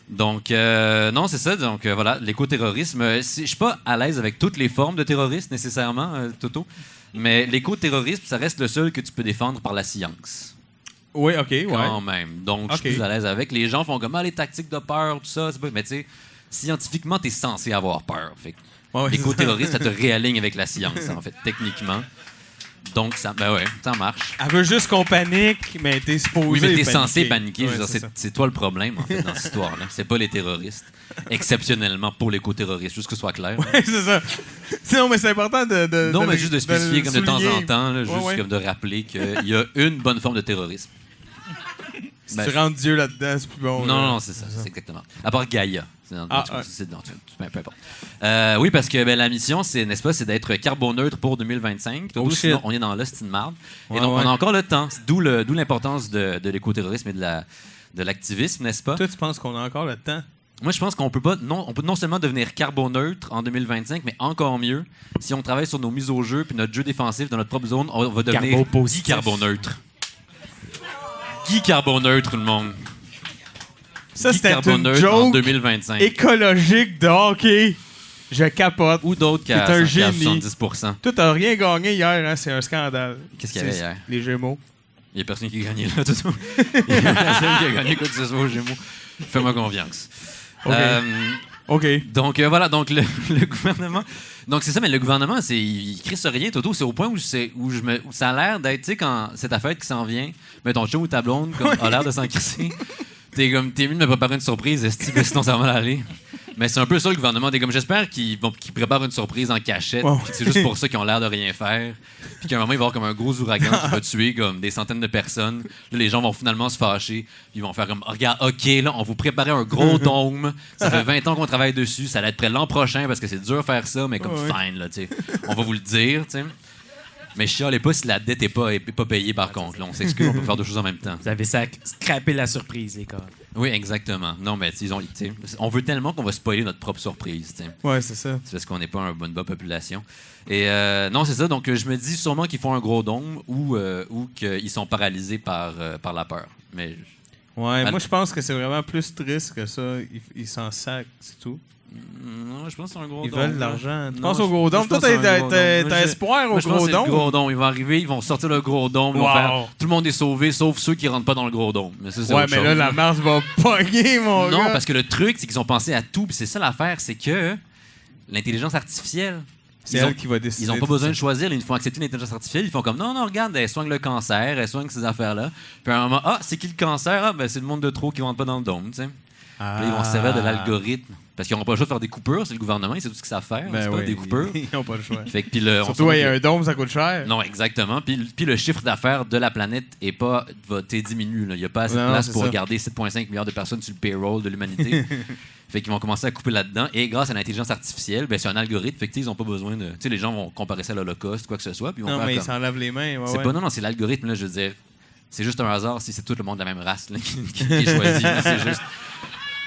Donc, non, c'est ça. Donc, voilà, l'éco-terrorisme. Je suis pas à l'aise avec toutes les formes de terrorisme, nécessairement, Toto. Mais l'éco-terrorisme, ça reste le seul que tu peux défendre par la science. Oui, OK, ouais. Quand même. Donc, je suis Ok. plus à l'aise avec. Les gens font comme, les tactiques de peur, tout ça. Mais tu sais, scientifiquement, tu es censé avoir peur. Fait que Ouais, l'éco-terrorisme, ça te réaligne avec la science, en fait, techniquement. Donc, ça marche. Elle veut juste qu'on panique, mais t'es supposé Oui, mais t'es paniquer. censé paniquer. Je veux Ouais, dire, c'est ça. c'est toi le problème, en fait, dans cette histoire-là. C'est pas les terroristes. Exceptionnellement pour l'éco-terroriste, juste que ce soit clair. Ouais, c'est ça. Non, mais c'est important de Non, de mais le- juste de le spécifier comme de temps souligner. en temps, là, juste ouais. comme de rappeler qu'il y a une bonne forme de terrorisme. Si Ben, tu rentres Dieu là-dedans, c'est plus bon. Non, là. non, c'est ça, c'est exactement. À part Gaïa. C'est dans, Ah, en tout cas, ouais. c'est dans- peu importe. Oui, parce que la mission, c'est, n'est-ce pas, c'est d'être carboneutre pour 2025. Oh, shit. Sinon, on est dans l'hostie de marde. Ouais, Et donc, ouais. on a encore le temps. D'où l'importance de l'écoterrorisme et de l'activisme, n'est-ce pas? Toi, tu penses qu'on a encore le temps? Moi, je pense qu'on peut pas. Non, on peut non seulement devenir carboneutre en 2025, mais encore mieux, si on travaille sur nos mises au jeu puis notre jeu défensif dans notre propre zone, on va devenir Carbo-positif. Guy Carboneutre. Guy Carboneutre, tout le monde. Ça, Guy c'était une Carboneutre en joke 2025. écologique de hockey. Je capote. Ou d'autres qui a C'est un 70%. Toi, t'as rien gagné hier, hein? C'est un scandale. Qu'est-ce qu'il y avait C'est- hier? Les Gémeaux. Il n'y a personne qui a gagné là, tout ça. Il n'y a personne qui a gagné quoi que ce soit aux Gémeaux. Fais-moi confiance. OK. OK. Donc voilà, donc le gouvernement. Donc c'est ça, mais le gouvernement, il crie sur rien, Toto. C'est au point où ça a l'air d'être, tu sais, quand c'est ta fête qui s'en vient, mais ton chum ou ta blonde a l'air de s'en crisser. T'es mieux de me préparer une surprise, sinon ça va mal aller. Mais c'est un peu ça le gouvernement. T'es comme, j'espère qu'ils préparent une surprise en cachette. Ouais. Puis que c'est juste pour ça qu'ils ont l'air de rien faire. Puis qu'à un moment, il va y avoir comme un gros ouragan qui va tuer comme des centaines de personnes. Là, les gens vont finalement se fâcher. Puis ils vont faire comme, oh, regarde, OK, là, on vous préparait un gros dôme. Ça fait 20 ans qu'on travaille dessus. Ça va être prêt l'an prochain parce que c'est dur de faire ça, mais comme fine, là, tu sais. On va vous le dire, tu sais. Mais chialez pas si la dette n'est pas payée, par contre. Là, on s'excuse, on peut faire deux choses en même temps. Vous avez scrappé la surprise, les gars. Oui, exactement. Non, mais on veut tellement qu'on va spoiler notre propre surprise. T'sais. Ouais, c'est ça. C'est parce qu'on n'est pas une bonne population. Et non, c'est ça. Donc, je me dis sûrement qu'ils font un gros dôme ou qu'ils sont paralysés par la peur. Mais Ouais, moi, je pense que c'est vraiment plus triste que ça. Ils s'en sacent, c'est tout. non, je pense que c'est un gros Ils dôme. veulent de là. l'argent. Tu Non, penses au gros dôme? je Toi, pense que c'est un gros dôme. t'as espoir Moi, au je pense gros que c'est le dôme? gros dôme. Ils vont arriver, ils vont sortir le gros dôme. Ils vont Wow. faire, tout le monde est sauvé, sauf ceux qui rentrent pas dans le gros dôme. Mais ça, c'est Ouais, autre mais chose. là, la marche va pogner, mon gars. Non, parce que le truc, c'est qu'ils ont pensé à tout. Puis c'est ça l'affaire, c'est que l'intelligence artificielle, C'est elle qui va décider. ils n'ont pas besoin de choisir. Ils font accepter l'intelligence artificielle. Ils font comme, non, regarde, elle soigne le cancer, elle soigne ces affaires-là. Puis à un moment, c'est qui le cancer? Ah, ben c'est le monde de trop qui ne rentre pas dans le dôme, tu sais. Puis là, ils vont se servir de l'algorithme. Parce qu'ils n'auront pas le choix de faire des coupures. C'est le gouvernement, c'est tout ce qu'ils savent faire. Ben c'est pas oui, des coupures. Ils n'ont pas le choix. Fait que, puis Surtout, il y a un dôme, ça coûte cher. Non, exactement. Puis le chiffre d'affaires de la planète diminue. Il n'y a pas assez de Non, place c'est pour ça. garder 7,5 milliards de personnes sur le payroll de l'humanité. Fait qu'ils vont commencer à couper là-dedans. Et grâce à l'intelligence artificielle, ben, c'est un algorithme. Fait que, ils n'ont pas besoin de. Tu sais, les gens vont comparer ça à l'Holocauste, quoi que ce soit. Puis ils vont Non, faire mais ils comme- s'en lavent les mains. Ouais, C'est ouais. pas, non, c'est l'algorithme, là, je veux dire. C'est juste un hasard si c'est tout le monde de la même race là, qui est choisi. là. C'est juste.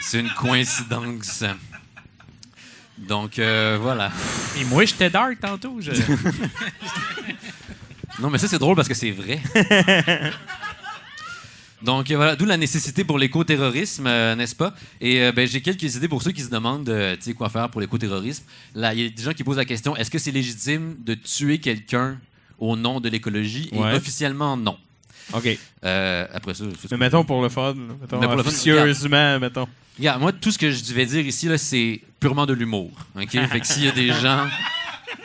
C'est une coïncidence. Donc, voilà. Et moi, j'étais dark tantôt. Non, mais ça, c'est drôle parce que c'est vrai. Donc, voilà, d'où la nécessité pour l'éco-terrorisme, n'est-ce pas? Et ben, j'ai quelques idées pour ceux qui se demandent tu sais, quoi faire pour l'éco-terrorisme. Là, il y a des gens qui posent la question, est-ce que c'est légitime de tuer quelqu'un au nom de l'écologie? Et Ouais. officiellement, non. OK. Après ça... Mais mettons pour le fun. Là. Mettons Mais pour le fun, officieusement, mettons. Regarde, moi, tout ce que je vais dire ici, là, c'est purement de l'humour. OK? Fait que s'il y a des gens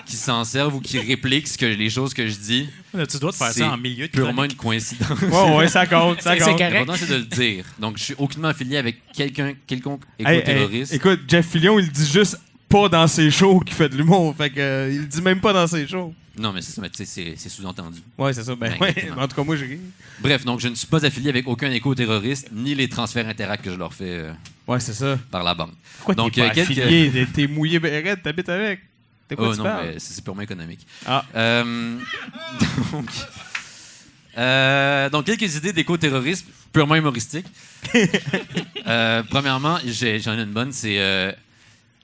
qui s'en servent ou qui répliquent les choses que je dis, Tu dois te faire c'est ça en milieu de purement chronique. une coïncidence. Ouais, ça compte. Ça C'est compte. correct. L'important, c'est de le dire. Donc, je suis aucunement affilié avec quelconque Hey, éco-terroriste. écoute, Jeff Fillion, il le dit juste pas dans ses shows qu'il fait de l'humour. Fait que il le dit même pas dans ses shows. Non, mais c'est ça, mais tu sais, c'est sous-entendu. Ouais, c'est ça. Ben, Ben, ouais. exactement. En tout cas, moi, j'ai ri. Bref, donc, je ne suis pas affilié avec aucun éco-terroriste, ni les transferts interacts que je leur fais Ouais, c'est ça. par la banque. Pourquoi Donc, t'es pas quelques- affilié? T'es mouillé bérette, t'habites avec. De quoi Oh tu non, parles? mais c'est purement économique. Ah. Donc, quelques idées d'éco-terrorisme purement humoristiques. Premièrement, j'en ai une bonne, c'est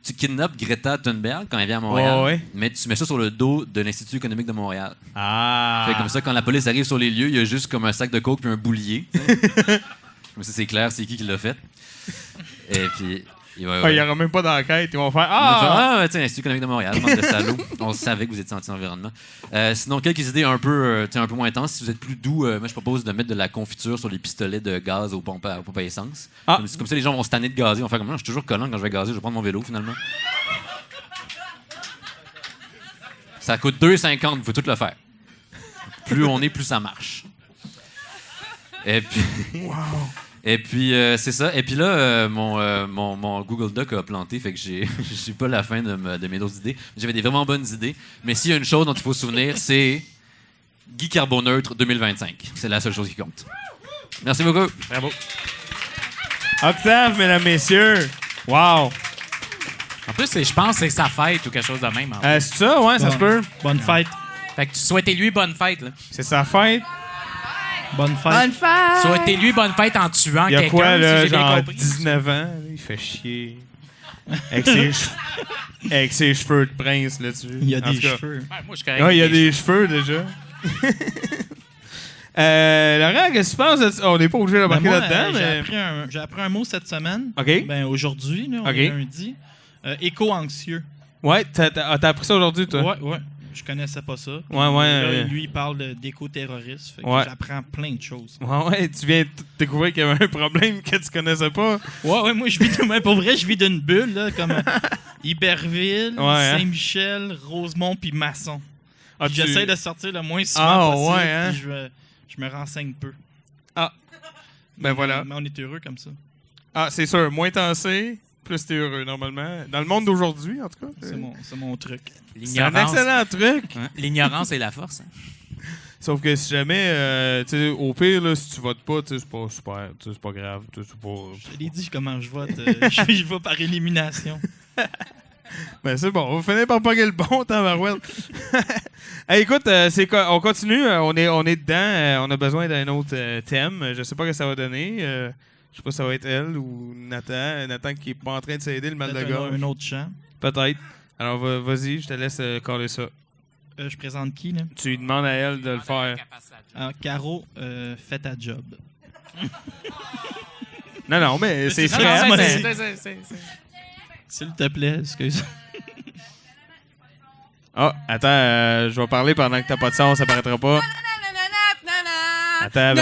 tu kidnappes Greta Thunberg quand elle vient à Montréal, Ouais. mais tu mets ça sur le dos de l'Institut économique de Montréal. Ah. Fait comme ça, quand la police arrive sur les lieux, il y a juste comme un sac de coke puis un boulier. Comme ça, c'est clair, c'est qui l'a fait. Et puis... Il n'y aura même pas d'enquête. Ils vont faire tiens, l'Institut économique de Montréal, bande de salauds. On savait que vous étiez anti-environnement. Sinon, quelques idées un peu moins intenses. Si vous êtes plus doux, moi, je propose de mettre de la confiture sur les pistolets de gaz aux pompes à essence. Ah. Comme ça, les gens vont se tanner de gazer. Ils vont faire comme moi, je suis toujours collant quand je vais gazer, je vais prendre mon vélo, finalement. Ça coûte 2,50, il faut tout le faire. Plus on est, plus ça marche. Et puis... Et puis, c'est ça. Et puis là, mon Google Doc a planté, fait que j'ai pas la fin de mes autres idées. J'avais des vraiment bonnes idées. Mais s'il y a une chose dont il faut se souvenir, c'est Guy Carboneutre 2025. C'est la seule chose qui compte. Merci beaucoup. Bravo. Octave, mesdames, messieurs. Wow. En plus, je pense que c'est sa fête ou quelque chose de même. en fait. C'est ça, ouais, ça se peut. Bonne fête. Fait que tu souhaites-lui bonne fête. Là. C'est sa fête. Bonne fête. Bonne fête! Souhaitez-lui bonne fête en tuant Il y a quelqu'un, quoi, là, si j'ai bien genre compris. 19 ans? là, il fait chier. Avec ses cheveux de prince là-dessus. Il y a En des tout cas. cheveux. Ouais, moi, je suis correct. Ouais, il y a avec des cheveux déjà. Laurent, qu'est-ce que tu penses de ça? On n'est pas obligé d'embarquer Ben moi, là-dedans, mais... j'ai appris un mot cette semaine. OK. Ben, aujourd'hui, là, on OK. est lundi. Éco-anxieux. Ouais, t'as appris ça aujourd'hui, toi? Ouais. Je connaissais pas ça. Puis Ouais. là, lui, il parle d'éco-terrorisme. Fait que Ouais. j'apprends plein de choses. Ouais, tu viens de découvrir qu'il y avait un problème que tu connaissais pas. Ouais, moi, pour vrai, je vis d'une bulle, là, comme Iberville, Ouais, hein? Saint-Michel, Rosemont, puis Masson. Ah, Puis j'essaie de sortir le moins souvent Ah, possible, ouais, hein? puis je me renseigne peu. Ben voilà. Mais on est heureux comme ça. Ah, c'est sûr. Moins t'en sais, plus t'es heureux, normalement. Dans le monde d'aujourd'hui, en tout cas. C'est mon truc. C'est un excellent truc. Hein? L'ignorance est la force. Hein? Sauf que si jamais, tu sais, au pire, là, si tu votes pas, tu sais, c'est pas super, tu sais, c'est pas grave. Tu sais, c'est pas... Je l'ai dit comment je vote. Je vais par élimination. Ben c'est bon, on va finir par pogner le bon temps, Marouette. Hey, écoute, c'est quoi? On continue, on est dedans, on a besoin d'un autre thème. Je sais pas ce que ça va donner. Je sais pas si ça va être elle ou Nathan. Nathan qui est pas en train de s'aider le mal de gorge. Un autre chant. Peut-être. Alors vas-y, je te laisse coller ça. Je présente qui, là? Tu lui demandes à elle de le faire. Alors, Caro, fais ta job. Non, mais c'est ça, vrai. S'il te plaît, excuse. Ah, attends, je vais parler pendant que t'as pas de son, ça paraîtra pas. Attends,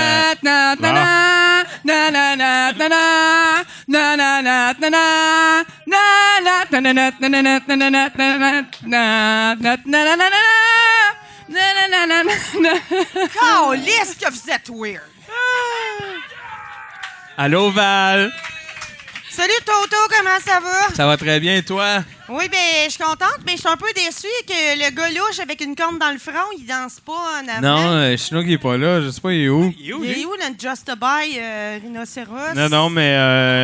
Calisse que vous êtes weird! Allô, Val? Salut Toto, comment ça va? Ça va très bien, toi? Oui, ben, je suis contente, mais je suis un peu déçue que le gars louche avec une corne dans le front, il danse pas en avant. Non, Chinois qui est pas là, je sais pas, il est où? Il est où, le Just a Buy rhinocéros? Non, mais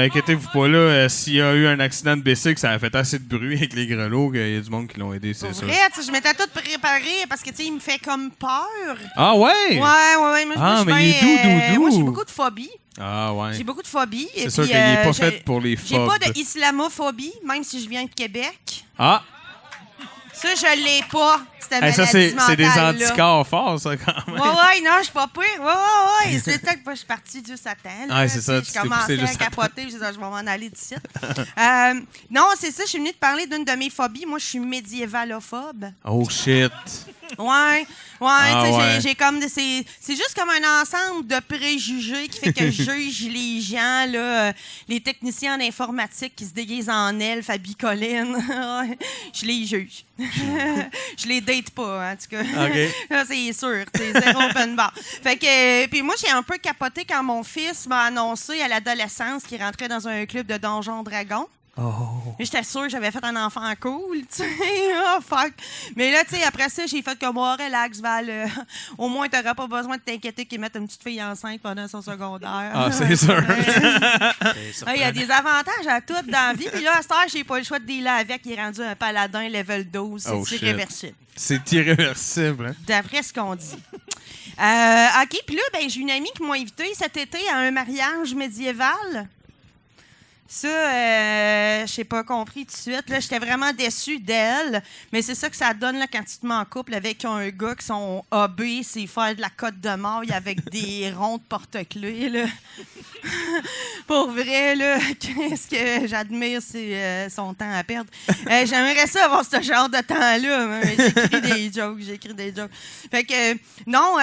inquiétez-vous pas, là, s'il y a eu un accident de bicycle, ça a fait assez de bruit avec les grelots qu'il y a du monde qui l'ont aidé, c'est Pour sûr. vrai, tu sais, je m'étais toute préparée parce que, tu sais, il me fait comme peur. Ah ouais? Ouais. Ah, moi, mais il est doux. Moi, j'ai beaucoup de phobies. Ah ouais. J'ai beaucoup de phobies. C'est sûr qu'il est pas fait pour les J'ai phobes. pas de islamophobie, même si je viens de Québec. Ah! Ça, je l'ai pas, cette maladie Ça, c'est des mentale-là. anticorps forts, ça, quand même. Ouais, non, je suis pas pire. Ouais. C'est peut-être que je suis partie du Satan. Ouais, c'est ça, tu Je t'es commençais poussé à juste à- capoter, je vais m'en aller d'ici. Non, c'est ça, je suis venue te parler d'une de mes phobies. Moi, je suis médiévalophobe. Oh shit. Ouais, Ah, tu sais, ouais. j'ai comme c'est juste comme un ensemble de préjugés qui fait que je juge les gens là, les techniciens en informatique qui se déguisent en elfes à bicoline. Je les juge. Je les date pas, en tout cas. OK. Là, c'est sûr, c'est zéro open bar. Fait que puis moi j'ai un peu capoté quand mon fils m'a annoncé à l'adolescence qu'il rentrait dans un club de Donjons Dragons. Oh. J'étais sûre que j'avais fait un enfant cool, tu sais. Oh, fuck. Mais là, tu sais, après ça, j'ai fait comme, oh, relax, Val. Au moins, t'auras pas besoin de t'inquiéter qu'ils mettent une petite fille enceinte pendant son secondaire. Ah, c'est sûr. Il y a des avantages à tout dans la vie. Puis là, à cette heure, j'ai pas le choix de dealer avec. Il est rendu un paladin level 12. Oh, C'est shit. irréversible. C'est irréversible, hein? D'après ce qu'on dit. OK, puis là, ben, j'ai une amie qui m'a invité cet été à un mariage médiéval. Ça, je n'ai pas compris tout de suite. Là, j'étais vraiment déçue d'elle. Mais c'est ça que ça donne là, quand tu te mets en couple avec un gars qui sont AB, c'est faire de la cote de maille avec des ronds de porte-clés. Là. Pour vrai, là, qu'est-ce que j'admire, c'est son temps à perdre. J'aimerais ça avoir ce genre de temps-là. Mais j'écris des jokes. Fait que, non,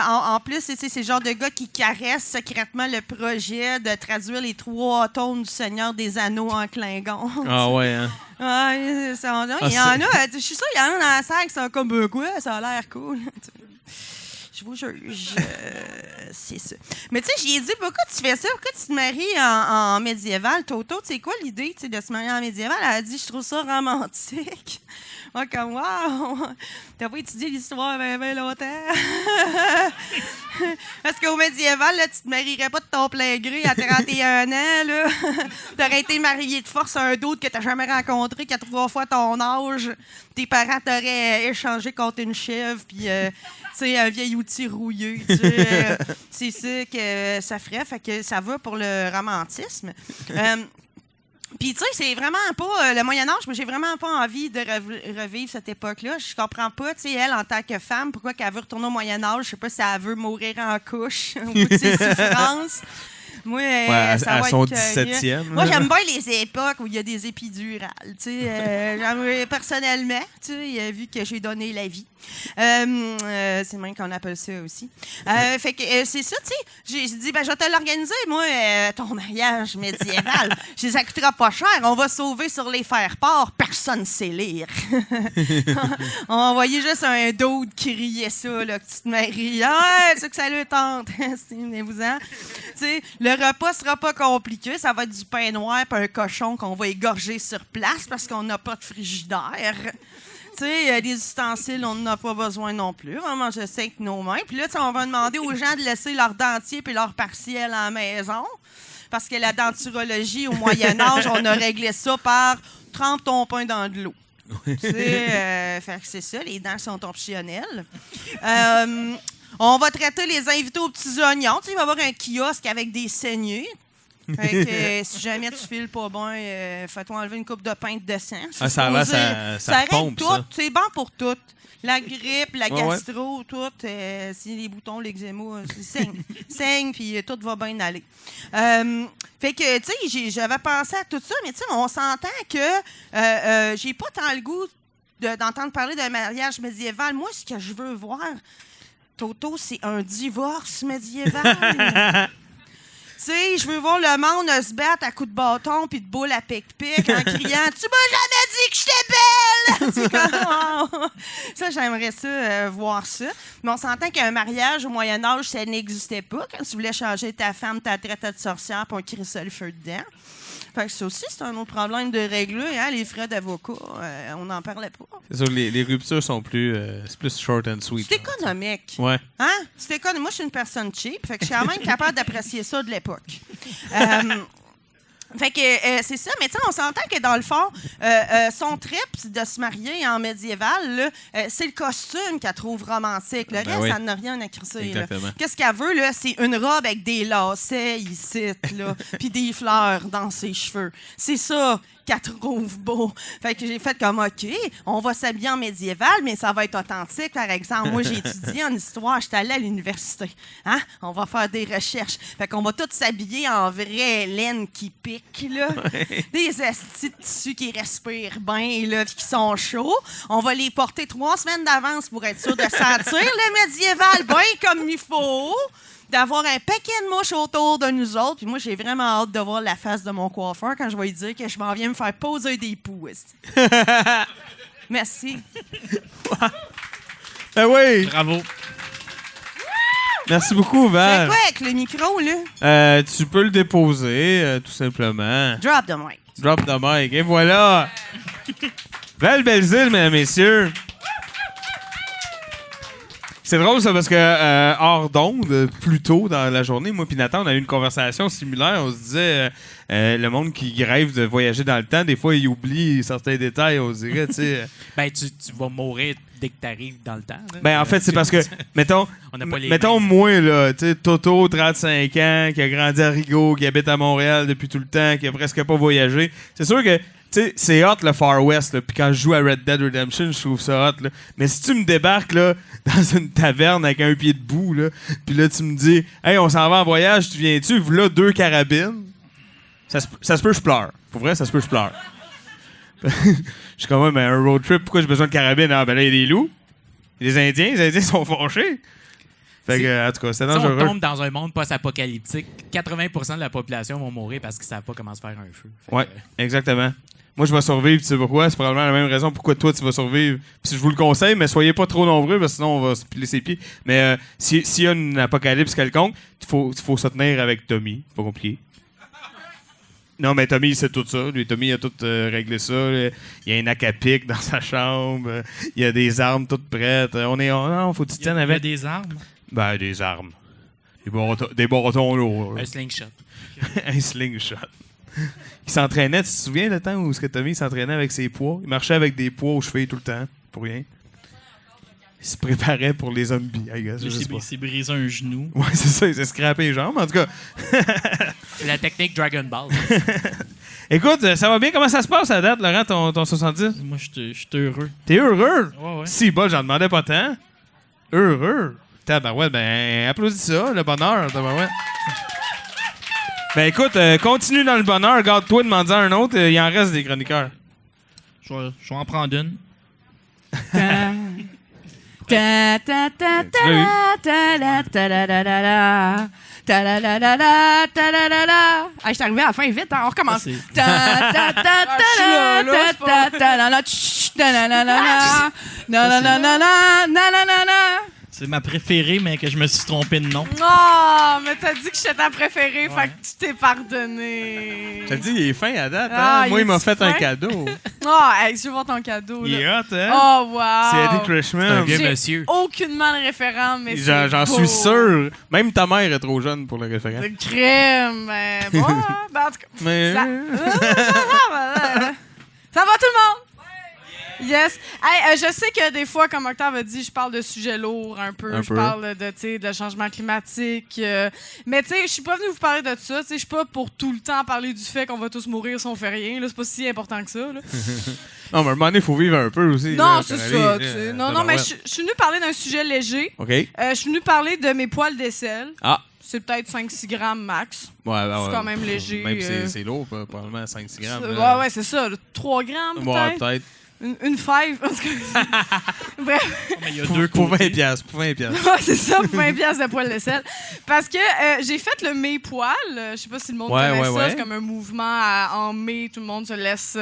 en plus, c'est le genre de gars qui caresse secrètement le projet de traduire les 3 tomes du Seigneur des Anneaux en Klingon. Ah ouais, hein? Ouais, il y en a, je suis sûre, il y en a dans la salle qui sont comme quoi, ça a l'air cool. Je vous juge. C'est ça. Mais tu sais, j'y ai dit, pourquoi tu fais ça? Pourquoi tu te maries en médiéval? Toto, tu sais quoi l'idée de se marier en médiéval? Elle a dit, je trouve ça romantique. Moi, comme, wow! T'as pas étudié l'histoire bien longtemps? Parce qu'au médiéval, là, tu te marierais pas de ton plein gré à 31 ans. Là. T'aurais été marié de force à un d'autre que t'as jamais rencontré, qui a 3 fois ton âge. Tes parents t'auraient échangé contre une chèvre, puis un vieil outil rouilleux. C'est ça que ça ferait. Fait que ça va pour le romantisme. Puis, tu sais, c'est vraiment pas le Moyen-Âge, mais j'ai vraiment pas envie de revivre cette époque-là. Je comprends pas, tu sais, elle, en tant que femme, pourquoi qu'elle veut retourner au Moyen-Âge. Je sais pas si elle veut mourir en couche au bout de ses souffrances. Moi, ça va son être 17e. Moi, j'aime bien les époques où il y a des épidurales. Tu sais, personnellement, tu sais, vu que j'ai donné la vie. C'est même qu'on appelle ça aussi. Fait que c'est ça, tu sais. J'ai dit, ben, je vais te l'organiser, moi, ton mariage médiéval. Ça coûtera pas cher. On va sauver sur les faire-part. Personne ne sait lire. On va envoyer juste un dude qui riait ça, là, que tu te maries. Ah, c'est que ça le tente. Venez-vous-en. Tu sais, le repas sera pas compliqué. Ça va être du pain noir et un cochon qu'on va égorger sur place parce qu'on n'a pas de frigidaire. Tu sais, des ustensiles, on n'en a pas besoin non plus. On va manger ça avec nos mains. Puis là, on va demander aux gens de laisser leur dentier puis leur partiel à la maison. Parce que la denturologie, au Moyen-Âge, on a réglé ça par trempe ton pain dans de l'eau. Tu sais, fait que c'est ça, les dents sont optionnelles. On va traiter les invités aux petits oignons. Tu sais, il va y avoir un kiosque avec des saignées. Fait que si jamais tu files pas bien, fais-toi enlever une coupe de pinte de sang. Ça règle pompe, tout. ça. C'est bon pour tout. La grippe, la gastro, tout. Si les boutons, l'eczéma, saigne, puis tout va bien aller. Fait que, tu sais, j'avais pensé à tout ça, mais tu sais, on s'entend que j'ai pas tant le goût d'entendre parler d'un mariage médiéval. Moi, ce que je veux voir, Toto, c'est un divorce médiéval. Tu sais, je veux voir le monde se battre à coups de bâton puis de boule à pic-pic en criant « Tu m'as jamais dit que j'étais belle! » Ça, j'aimerais ça, voir ça. Mais on s'entend qu'un mariage au Moyen-Âge, ça n'existait pas. Quand tu voulais changer ta femme, ta traitais de sorcière puis on crissait le feu dedans. Fait que ça aussi, c'est un autre problème de régler, hein, les frais d'avocat. On n'en parlait pas. C'est sûr que les ruptures sont plus... c'est plus short and sweet. C'est économique. Ouais. Hein? C'est économique. Moi, je suis une personne cheap, fait que je suis quand même capable d'apprécier ça de l'époque. Fait que c'est ça, mais tu sais, on s'entend que dans le fond, son trip de se marier en médiéval, là, c'est le costume qu'elle trouve romantique. Le reste, elle n'a rien à crisser. Qu'est-ce qu'elle veut, là? C'est une robe avec des lacets ici, là, puis des fleurs dans ses cheveux. C'est ça qu'elle trouve beau. Fait que j'ai fait comme, OK, on va s'habiller en médiéval, mais ça va être authentique, par exemple. Moi, j'ai étudié en histoire, j'étais allée à l'université. Hein? On va faire des recherches. Fait qu'on va tous s'habiller en vraie laine qui pique, là. Des astis de tissu qui respirent bien, là, puis qui sont chauds. On va les porter 3 semaines d'avance pour être sûr de sentir le médiéval bien comme il faut. D'avoir un paquet de mouches autour de nous autres. Puis moi, j'ai vraiment hâte de voir la face de mon coiffeur quand je vais lui dire que je m'en viens me faire poser des poux. Merci. Ben oui! Bravo. Merci beaucoup, Val. C'est quoi avec le micro, là? Tu peux le déposer, tout simplement. Drop the mic. Drop the mic. Et voilà! Val Belzile, mesdames et messieurs. C'est drôle, ça, parce que hors d'onde, plus tôt dans la journée, moi et Nathan, on a eu une conversation similaire. On se disait, le monde qui rêve de voyager dans le temps, des fois, il oublie certains détails, on dirait, tu sais. Ben, tu vas mourir dès que tu arrives dans le temps. Là. Ben, en fait, c'est parce que, mettons, moi, là, tu sais, Toto, 35 ans, qui a grandi à Rigaud, qui habite à Montréal depuis tout le temps, qui a presque pas voyagé. C'est sûr que, tu sais, c'est hot le Far West, là. Puis quand je joue à Red Dead Redemption, je trouve ça hot, là. Mais si tu me débarques, là, dans une taverne avec un pied debout, là, puis là, tu me dis, hey, on s'en va en voyage, tu viens-tu? Voilà 2 carabines. Ça se peut, je pleure. Pour vrai, ça se peut, je pleure. Je suis quand même un road trip, pourquoi j'ai besoin de carabines? Ah, ben là, il y a des loups. Les Indiens sont fâchés. Fait que, en tout cas, c'est dangereux. Si on tombe dans un monde post-apocalyptique, 80% de la population vont mourir parce qu'ils ne savent pas comment se faire un feu. Ouais, exactement. Moi, je vais survivre, tu sais pourquoi? C'est probablement la même raison pourquoi toi, tu vas survivre. Puis je vous le conseille, mais soyez pas trop nombreux, parce que sinon, on va se piler ses pieds. Mais s'il y a une apocalypse quelconque, il faut se tenir avec Tommy. Pas compliqué. Non, mais Tommy, il sait tout ça. Lui, Tommy, il a tout réglé ça. Il y a un acapic dans sa chambre. Il y a des armes toutes prêtes. Non, faut que tu te tiennes avec. Il y a des armes? Ben, des armes. Des bâtons lourds. Un slingshot. Un slingshot. Il s'entraînait, tu te souviens le temps où Tommy s'entraînait avec ses poids? Il marchait avec des poids aux chevilles tout le temps, pour rien. Il se préparait pour les zombies, I guess. Il s'est brisé un genou. Ouais, c'est ça, il s'est scrappé les jambes, en tout cas. La technique Dragon Ball. Écoute, ça va bien? Comment ça se passe à date, Laurent, ton 70? Moi, je suis heureux. T'es heureux? Ouais. Si, bon, j'en demandais pas tant. Heureux. Tabarouette, ben, applaudis ça, le bonheur, tabarouette. Ben, écoute, continue dans le bonheur, garde-toi, demande-en un autre, il en reste des chroniqueurs. Je vais en prendre une. Ta ta ta ta ta la ta la la la la. Ta la la la la ta la la la. Ah, je suis arrivé à la fin vite, hein, on recommence. Ta ta ta ta la ta ta ta la la ta la la la la. Na na na na na na na na. C'est ma préférée, mais que je me suis trompé de nom. Oh, mais t'as dit que j'étais ta préférée, fait que tu t'es pardonné. Je te dis, il est fin à date, hein? Ah, Moi, il m'a est-tu fait un fin? cadeau. Oh, hey, je veux voir ton cadeau. Il est Là. hot, hein? Oh, wow. C'est Eddie Krishman. Vieux monsieur. Aucunement le référent, mais J'en c'est suis beau. sûr. Même ta mère est trop jeune pour le référent. De crème. Bon, ben, en tout cas. Mais... Ça va tout le monde? Yes. Hey, je sais que des fois, comme Octave a dit, je parle de sujets lourds un peu. Je parle de changement climatique. Mais tu sais, je suis pas venue vous parler de ça. Je suis pas pour tout le temps parler du fait qu'on va tous mourir si on fait rien. C'est pas si important que ça. Là. Non, mais à un moment donné, il faut vivre un peu aussi. Non, là, c'est Coralie, ça. là, Tu sais. Non, mais je suis venue parler d'un sujet léger. OK. Je suis venue parler de mes poils d'aisselle. Ah. C'est peut-être 5-6 grammes max. Ouais, C'est quand même léger. Même c'est lourd, probablement 5-6 grammes. Ouais, c'est ça. 3 grammes, peut-être. Ouais, peut-être. Une five. Bref. Mais il y a deux Pour côtés. 20 piastres, pour 20 piastres. Ouais, c'est ça, pour 20 piastres de poils d'aisselle. Parce que j'ai fait le mai poil. Je sais pas si le monde connaît ça. C'est comme un mouvement en mai. Tout le monde se laisse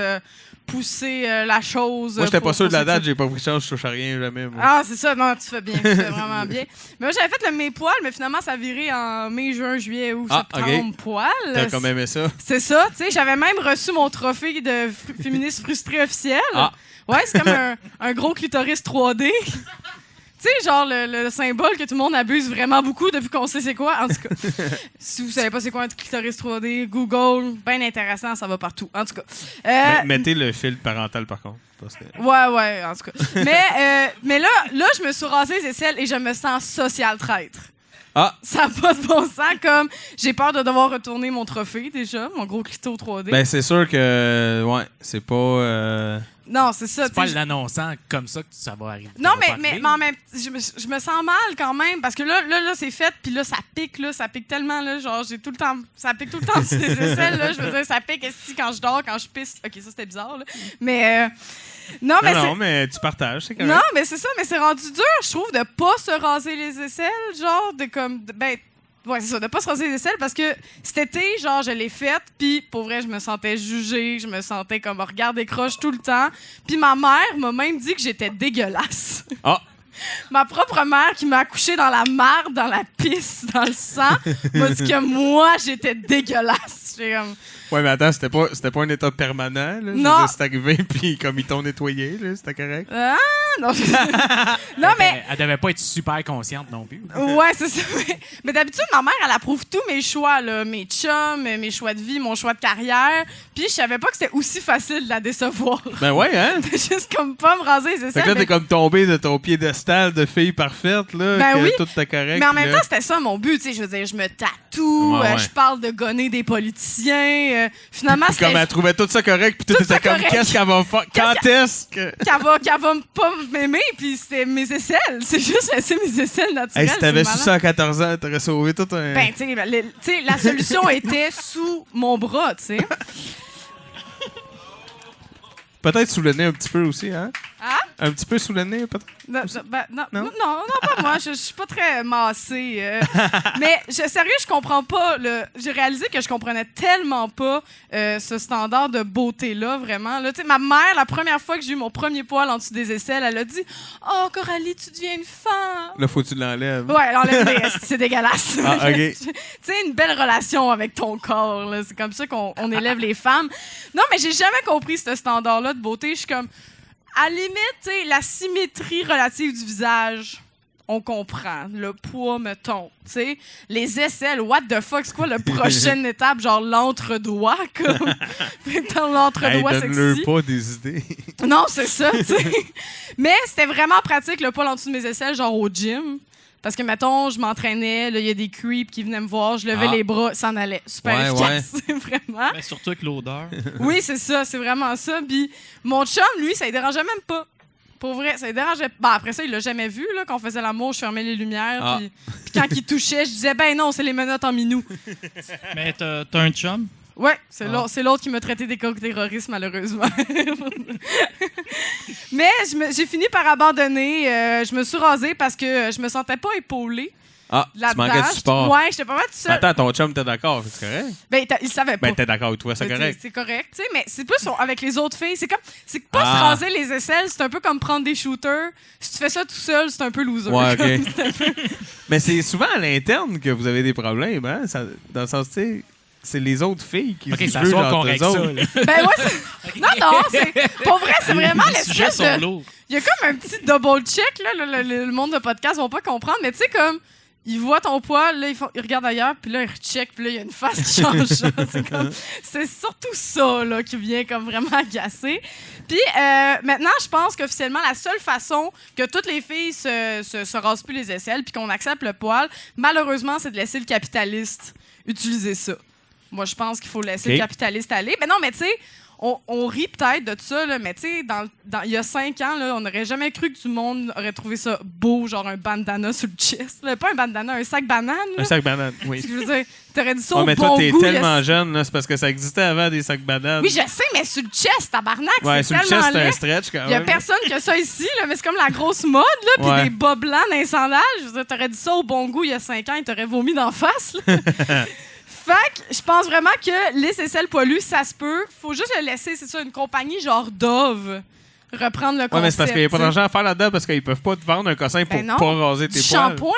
pousser la chose. Moi, j'étais pas sûr de la pour date. J'ai pas pris chance. Je touche à rien jamais. Moi. Ah, c'est ça. Non, tu fais bien. Tu fais vraiment bien. Mais moi, j'avais fait le mai poil, mais finalement, ça a viré en mai, juin, juillet, août, septembre poil. T'as quand même aimé ça? C'est ça. Tu sais, j'avais même reçu mon trophée de féministe frustrée officielle. Ah. Ouais, c'est comme un gros clitoris 3D. Tu sais, genre le symbole que tout le monde abuse vraiment beaucoup depuis qu'on sait c'est quoi. En tout cas, si vous savez pas c'est quoi un clitoris 3D, Google, bien intéressant, ça va partout. En tout cas. Mettez le fil parental, par contre. Parce que... Ouais, en tout cas. Mais là, je me suis rasé les aisselles et je me sens social traître. Ah! Ça n'a pas de bon sens, comme j'ai peur de devoir retourner mon trophée déjà, mon gros clito 3D. Ben, c'est sûr que, ouais, c'est pas... Non, c'est ça. C'est pas l'annonçant comme ça que ça va arriver. Non, mais en même je me sens mal quand même, parce que là c'est fait, puis là, ça pique tellement, là, genre, j'ai tout le temps, ça pique tout le temps sur des aisselles, là, je veux dire, ça pique quand je dors, quand je pisse. OK, ça, c'était bizarre, là. Mais... Non, mais tu partages, c'est correct. Non, mais c'est ça, mais c'est rendu dur, je trouve, de pas se raser les aisselles, genre, ouais, c'est ça, de pas se raser les aisselles, parce que cet été, genre, je l'ai faite, puis pour vrai, je me sentais jugée, je me sentais comme regard des croches tout le temps, puis ma mère m'a même dit que j'étais dégueulasse. Ah! Ma propre mère qui m'a accouchée dans la marde, dans la pisse, dans le sang, m'a dit que moi, j'étais dégueulasse. J'ai comme... Ouais, mais attends, c'était pas un état permanent, là. Non. C'est arrivé, puis comme ils t'ont nettoyé, là, c'était correct. Ah, non. Non, mais... Elle devait pas être super consciente non plus. Ouais, c'est ça. Mais d'habitude, ma mère, elle approuve tous mes choix, là. Mes chums, mes choix de vie, mon choix de carrière. Puis je savais pas que c'était aussi facile de la décevoir. Ben ouais, hein? T'es juste comme pas me raser les aisselles. Fait que là, t'es comme tombé de ton piédestal de fille parfaite, là, Ben que oui. tout était correct. Mais en même là. temps, c'était ça mon but, tu sais. Je veux dire, je me tatoue, Ouais. je parle de gonner des politiciens. Finalement, Puis c'était... comme elle trouvait tout ça correct, puis tout était ça comme, correct. qu'est-ce qu'elle va faire? Quand est-ce que... qu'elle va pas m'aimer, puis c'était mes aisselles. C'est juste laisser mes aisselles naturelles. Hey, si t'avais c'est su malin. ça à 14 ans, t'aurais sauvé tout un... Ben, tu sais, la solution était sous mon bras, tu sais. Peut-être sous le nez un petit peu aussi, hein? Hein? Un petit peu sous le nez, peut-être? Non, pas moi. Je suis pas très massée. Mais sérieux, je comprends pas. J'ai réalisé que je comprenais tellement pas ce standard de beauté-là, vraiment. Là, ma mère, la première fois que j'ai eu mon premier poil en dessous des aisselles, elle a dit « Oh, Coralie, tu deviens une femme! » Là, faut que tu l'enlèves. Ouais, l'enlève, c'est dégueulasse. Ah, OK. Tu sais, une belle relation avec ton corps. Là. C'est comme ça qu'on élève les femmes. Non, mais j'ai jamais compris ce standard-là de beauté. Je suis comme... À la limite, tu sais, la symétrie relative du visage, on comprend. Le poids, mettons. Tu sais, les aisselles, what the fuck, c'est quoi la prochaine étape? Genre l'entre-doigt, comme. Dans l'entre-doigt Hey, donne-leur sexy. pas des idées. Non, c'est ça, tu sais. Mais c'était vraiment pratique, le poil en dessous de mes aisselles, genre au gym. Parce que, mettons, je m'entraînais, là, il y a des creeps qui venaient me voir, je levais Ah. les bras, s'en allait. Super efficace, vraiment. Mais surtout avec l'odeur. Oui, c'est ça, c'est vraiment ça. Puis mon chum, lui, ça ne dérangeait même pas. Pour vrai, ça ne dérangeait pas. Après ça, il l'a jamais vu, là, quand on faisait l'amour, je fermais les lumières. Ah. Puis quand il touchait, je disais, ben non, c'est les menottes en minou. Mais t'as un chum? Ouais, c'est l'autre qui m'a traité d'éco-terroriste, malheureusement. Mais j'ai fini par abandonner. Je me suis rasée parce que je me sentais pas épaulée. Ah, tu Là-dedans, manquais de support. Ouais, j'étais pas mal toute seule. Attends, ton chum, t'es d'accord? C'est correct? Ben, il savait pas. Ben, t'es d'accord avec toi, c'est Ben, correct. C'est correct, tu sais, mais c'est plus avec les autres filles. C'est pas se Ah. raser les aisselles, c'est un peu comme prendre des shooters. Si tu fais ça tout seul, c'est un peu loser. Ouais, OK. Comme, c'est un peu- Mais c'est souvent à l'interne que vous avez des problèmes, hein? Dans le sens, tu sais, c'est les autres filles qui OK, se ça jugent soit qu'on entre eux règle ça. autres. là. Ben ouais, non, c'est pour vrai, c'est vraiment Les sujets l'espèce sont de. lourds. Il y a comme un petit double check là, le monde de podcast vont pas comprendre, mais tu sais comme ils voient ton poids, là ils regardent ailleurs, puis là ils recheckent, puis là il y a une face qui change. C'est surtout ça là qui vient comme vraiment agacer. Puis maintenant, je pense qu'officiellement la seule façon que toutes les filles se rasent plus les aisselles puis qu'on accepte le poil, malheureusement, c'est de laisser le capitaliste utiliser ça. Moi, je pense qu'il faut laisser le capitaliste aller. Mais non, mais tu sais, on rit peut-être de ça, là, mais tu sais, il y a 5 ans, là, on n'aurait jamais cru que tout le monde aurait trouvé ça beau, genre un bandana sur le chest. Là. Pas un bandana, un sac banane. Là. Un sac banane, oui. Je veux dire, t'aurais dit ça Ouais, au mais bon toi, t'es goût. tellement jeune, là, c'est parce que ça existait avant des sacs bananes. Oui, je sais, mais sur le chest, tabarnak, Ouais, c'est sur le tellement chest, c'est un laid. stretch quand Il y a même. personne qui a ça ici, là, mais c'est comme la grosse mode, là, puis Ouais. des bas blancs dans les sandales. Je veux dire, t'aurais dit ça au bon goût il y a 5 ans, il t'aurait vomi d'en face, là. Fait que je pense vraiment que les aisselles poilues, ça se peut. Faut juste le laisser, c'est ça, une compagnie genre Dove reprendre le concept. Ouais, mais c'est parce qu'il n'y a pas t'sais. d'argent à faire là-dedans parce qu'ils peuvent pas te vendre un cossin pour Ben non. pas raser tes Du poils. shampoing.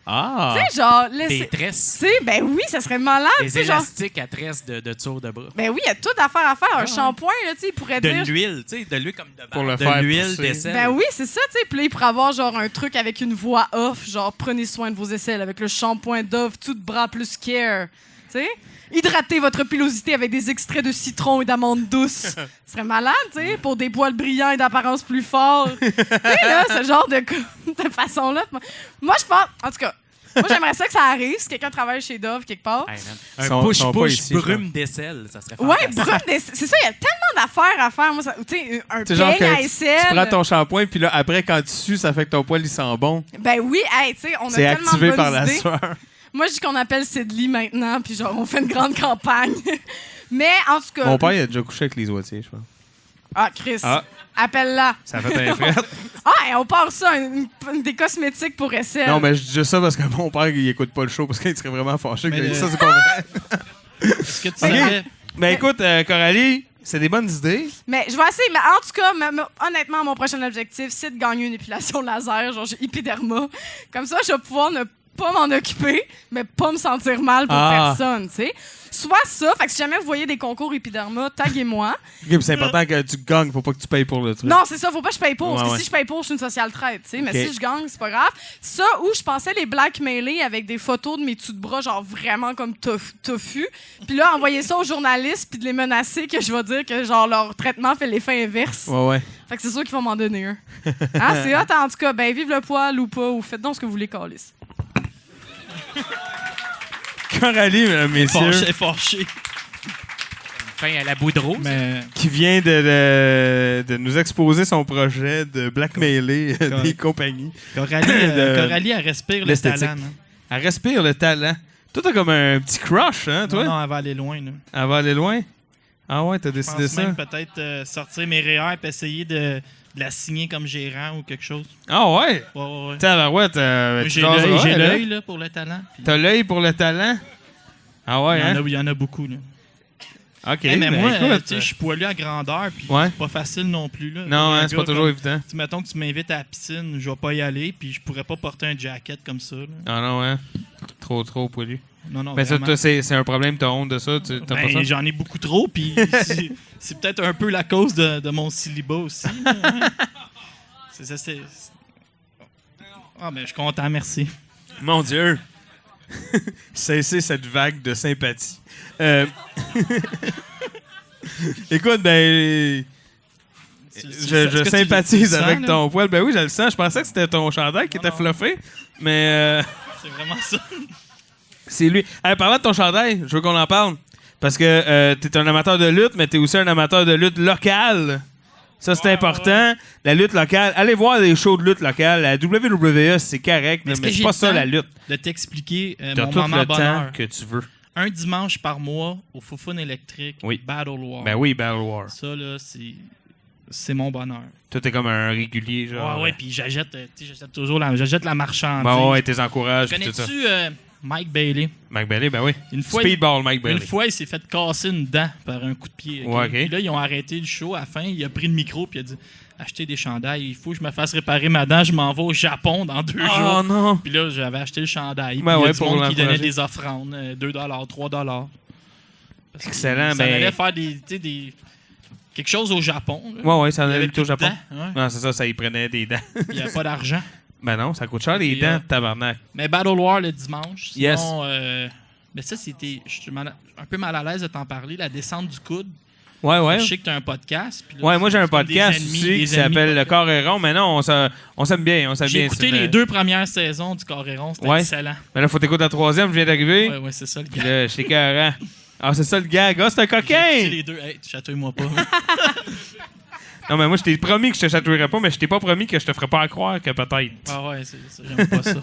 Ah! Tu sais, genre, Des laisser. tresses. Tu sais, ben oui, ça serait malade. tu Des sais, genre. élastiques à tresses de tour de bras. Ben oui, il y a tout à faire. Un shampoing, là, tu sais, il pourrait De dire. l'huile, tu sais, de l'huile comme de Pour barbe, le faire de l'huile pousser. d'aisselle. Ben oui, c'est ça, tu sais. Puis là, il pourrait avoir genre un truc avec une voix off, genre prenez soin de vos aisselles avec le shampoing Dove tout de bras plus care. Tu sais? Hydratez votre pilosité avec des extraits de citron et d'amandes douces. Ce serait malade, tu sais, pour des poils brillants et d'apparence plus fort. Tu sais, là, ce genre de façon-là. Moi, je pense. En tout cas, moi, j'aimerais ça que ça arrive si quelqu'un travaille chez Dove quelque part. Hey, man. Ils Un sont pas push-push ici, je brume d'aisselle, ça serait Ouais, fantastique. brun, c'est ça, il y a tellement d'affaires à faire. Moi, tu sais, un C'est genre peigne à que aisselle. tu prends ton shampoing, puis là, après, quand tu sues, ça fait que ton poil, il sent bon. Ben oui, hey, tu sais, on a C'est tellement activé de par bonnes la idées. sueur. Moi, je dis qu'on appelle Sidley maintenant, puis genre, on fait une grande campagne. Mais en tout cas. Mon père, il a déjà couché avec les oitiers, je pense. Ah, Chris, Ah. appelle-la. Ça a fait un fret. Ah, et on part ça, des cosmétiques pour aisselle. Non, mais je dis juste ça parce que mon père, il écoute pas le show parce qu'il serait vraiment fâché. Mais qu'il ait dit le- ça, c'est pas vrai. Est-ce que tu savais... Mais écoute, Coralie, c'est des bonnes idées. Mais je vais essayer. Mais en tout cas, honnêtement, mon prochain objectif, c'est de gagner une épilation laser. Genre, j'ai hypoderma. Comme ça, je vais pouvoir ne pas m'en occuper, mais pas me sentir mal pour personne, tu sais. Soit ça, fait que si jamais vous voyez des concours épiderma, taguez-moi. Ok, puis c'est important que tu gagnes, faut pas que tu payes pour le truc. Non, c'est ça, faut pas que je paye pour. Parce que Ouais, si je paye pour, je suis une sociale traite, tu sais. Mais Ok. si je gagne, c'est pas grave. Ça, ou je pensais les blackmailer avec des photos de mes dessous de bras, genre vraiment comme tofu. Puis là, envoyer ça aux journalistes, puis de les menacer que je vais dire que genre leur traitement fait l'effet inverse. Ouais. Fait que c'est sûr qu'ils vont m'en donner un. Hein, c'est hot, en tout cas. Ben, vive le poil ou pas, ou faites donc ce que vous voulez, câlisse. Coralie, mesdames, messieurs, Fâché. Fin à la boudreau. Mais qui vient de nous exposer son projet de blackmailer des compagnies. Coralie, Coralie, elle respire le l'esthétique. talent. Hein. Elle respire le talent. Toi, t'as comme un petit crush, hein, toi? Non, elle va aller loin. Là. Elle va aller loin? Ah ouais, t'as Je décidé pense ça? même peut-être sortir mes REER et essayer de la signer comme gérant ou quelque chose. Ah ouais? Ouais. Tabarouette, Moi, tu j'ai jaseras, là. l'œil là, pour le talent. Puis T'as l'œil pour le talent? Ah ouais, hein? il y en a beaucoup. Là. OK, Hey, mais ben moi, écoute, tu sais, je suis poilu à grandeur, puis Ouais. c'est pas facile non plus. Là. non, Un hein, c'est gars pas toujours comme- évident. Tu sais, mettons que tu m'invites à la piscine, je vais pas y aller, puis je pourrais pas porter un jacket comme ça. Là. Ah non, hein? Trop poilu. Non, Mais ça, vraiment. toi, c'est un problème, t'as honte de ça? T'as pas Ben, ça? j'en ai beaucoup trop, puis c'est peut-être un peu la cause de mon célibat aussi. là, hein. c'est... Ah, ben, je suis content, merci. Mon Dieu! Cessez cette vague de sympathie. Écoute, ben... Je sympathise avec ton poil. Ben oui, je le sens. Je pensais que c'était ton chandail qui était fluffé, mais... C'est vraiment ça. C'est lui. Hey, parlant de ton chandail, je veux qu'on en parle. Parce que t'es un amateur de lutte, mais t'es aussi un amateur de lutte locale. Ça, c'est important. La lutte locale. Allez voir des shows de lutte locale. La WWE, c'est correct, mais c'est pas ça, la lutte. De t'expliquer T'as mon tout moment le bonheur. temps que tu veux. Un dimanche par mois au Foufoune électrique, Battle War. Ben oui, Battle War. Ça, là, c'est mon bonheur. Toi, t'es comme un régulier, genre. Ouais, puis j'achète toujours la marchandise. Ben ouais, t'es encourages. Connais-tu Mike Bailey? Mike Bailey, ben oui. Speedball Mike Bailey. Une fois, il s'est fait casser une dent par un coup de pied. Ouais, OK. Puis là, ils ont arrêté le show. À la fin, il a pris le micro puis il a dit acheter des chandails. Il faut que je me fasse réparer ma dent. Je m'en vais au Japon dans 2 jours. Oh non! Puis là, j'avais acheté le chandail. Ben puis il y a ouais, du pour monde qui donnait l'encourager. des offrandes. $2, $3. Excellent. Ça allait faire quelque chose au Japon. Là. Ouais, ça Il y allait avait tout au plus de Japon. dents, ouais. Non, c'est ça, ça y prenait des dents. Il n'y avait pas d'argent. Ben non, ça coûte cher les Et, dents, tabarnak. Mais Battle War le dimanche. Yes. Sinon, mais ça, c'était. Je suis un peu mal à l'aise de t'en parler. La descente du coude. Ouais. Je sais que tu as un podcast. Puis là, Ouais, moi j'ai un c'est comme podcast des ennemis, aussi des qui s'appelle ennemis Le Corps est rond, mais non, on s'aime bien. J'ai écouté les 2 premières saisons du Corps et rond, c'était excellent. Mais là, faut t'écouter la 3e, je viens d'arriver. Ouais, c'est ça le Puis gars. là, j'étais écœurant. Ah, c'est ça le gag. Ah, c'est un J'ai écouté coquin! les 2. Hey, chatouille-moi pas. Non, mais moi, je t'ai promis que je te chatouillerais pas, mais je t'ai pas promis que je te ferais pas croire que peut-être. Ah ouais, c'est ça, j'aime pas ça.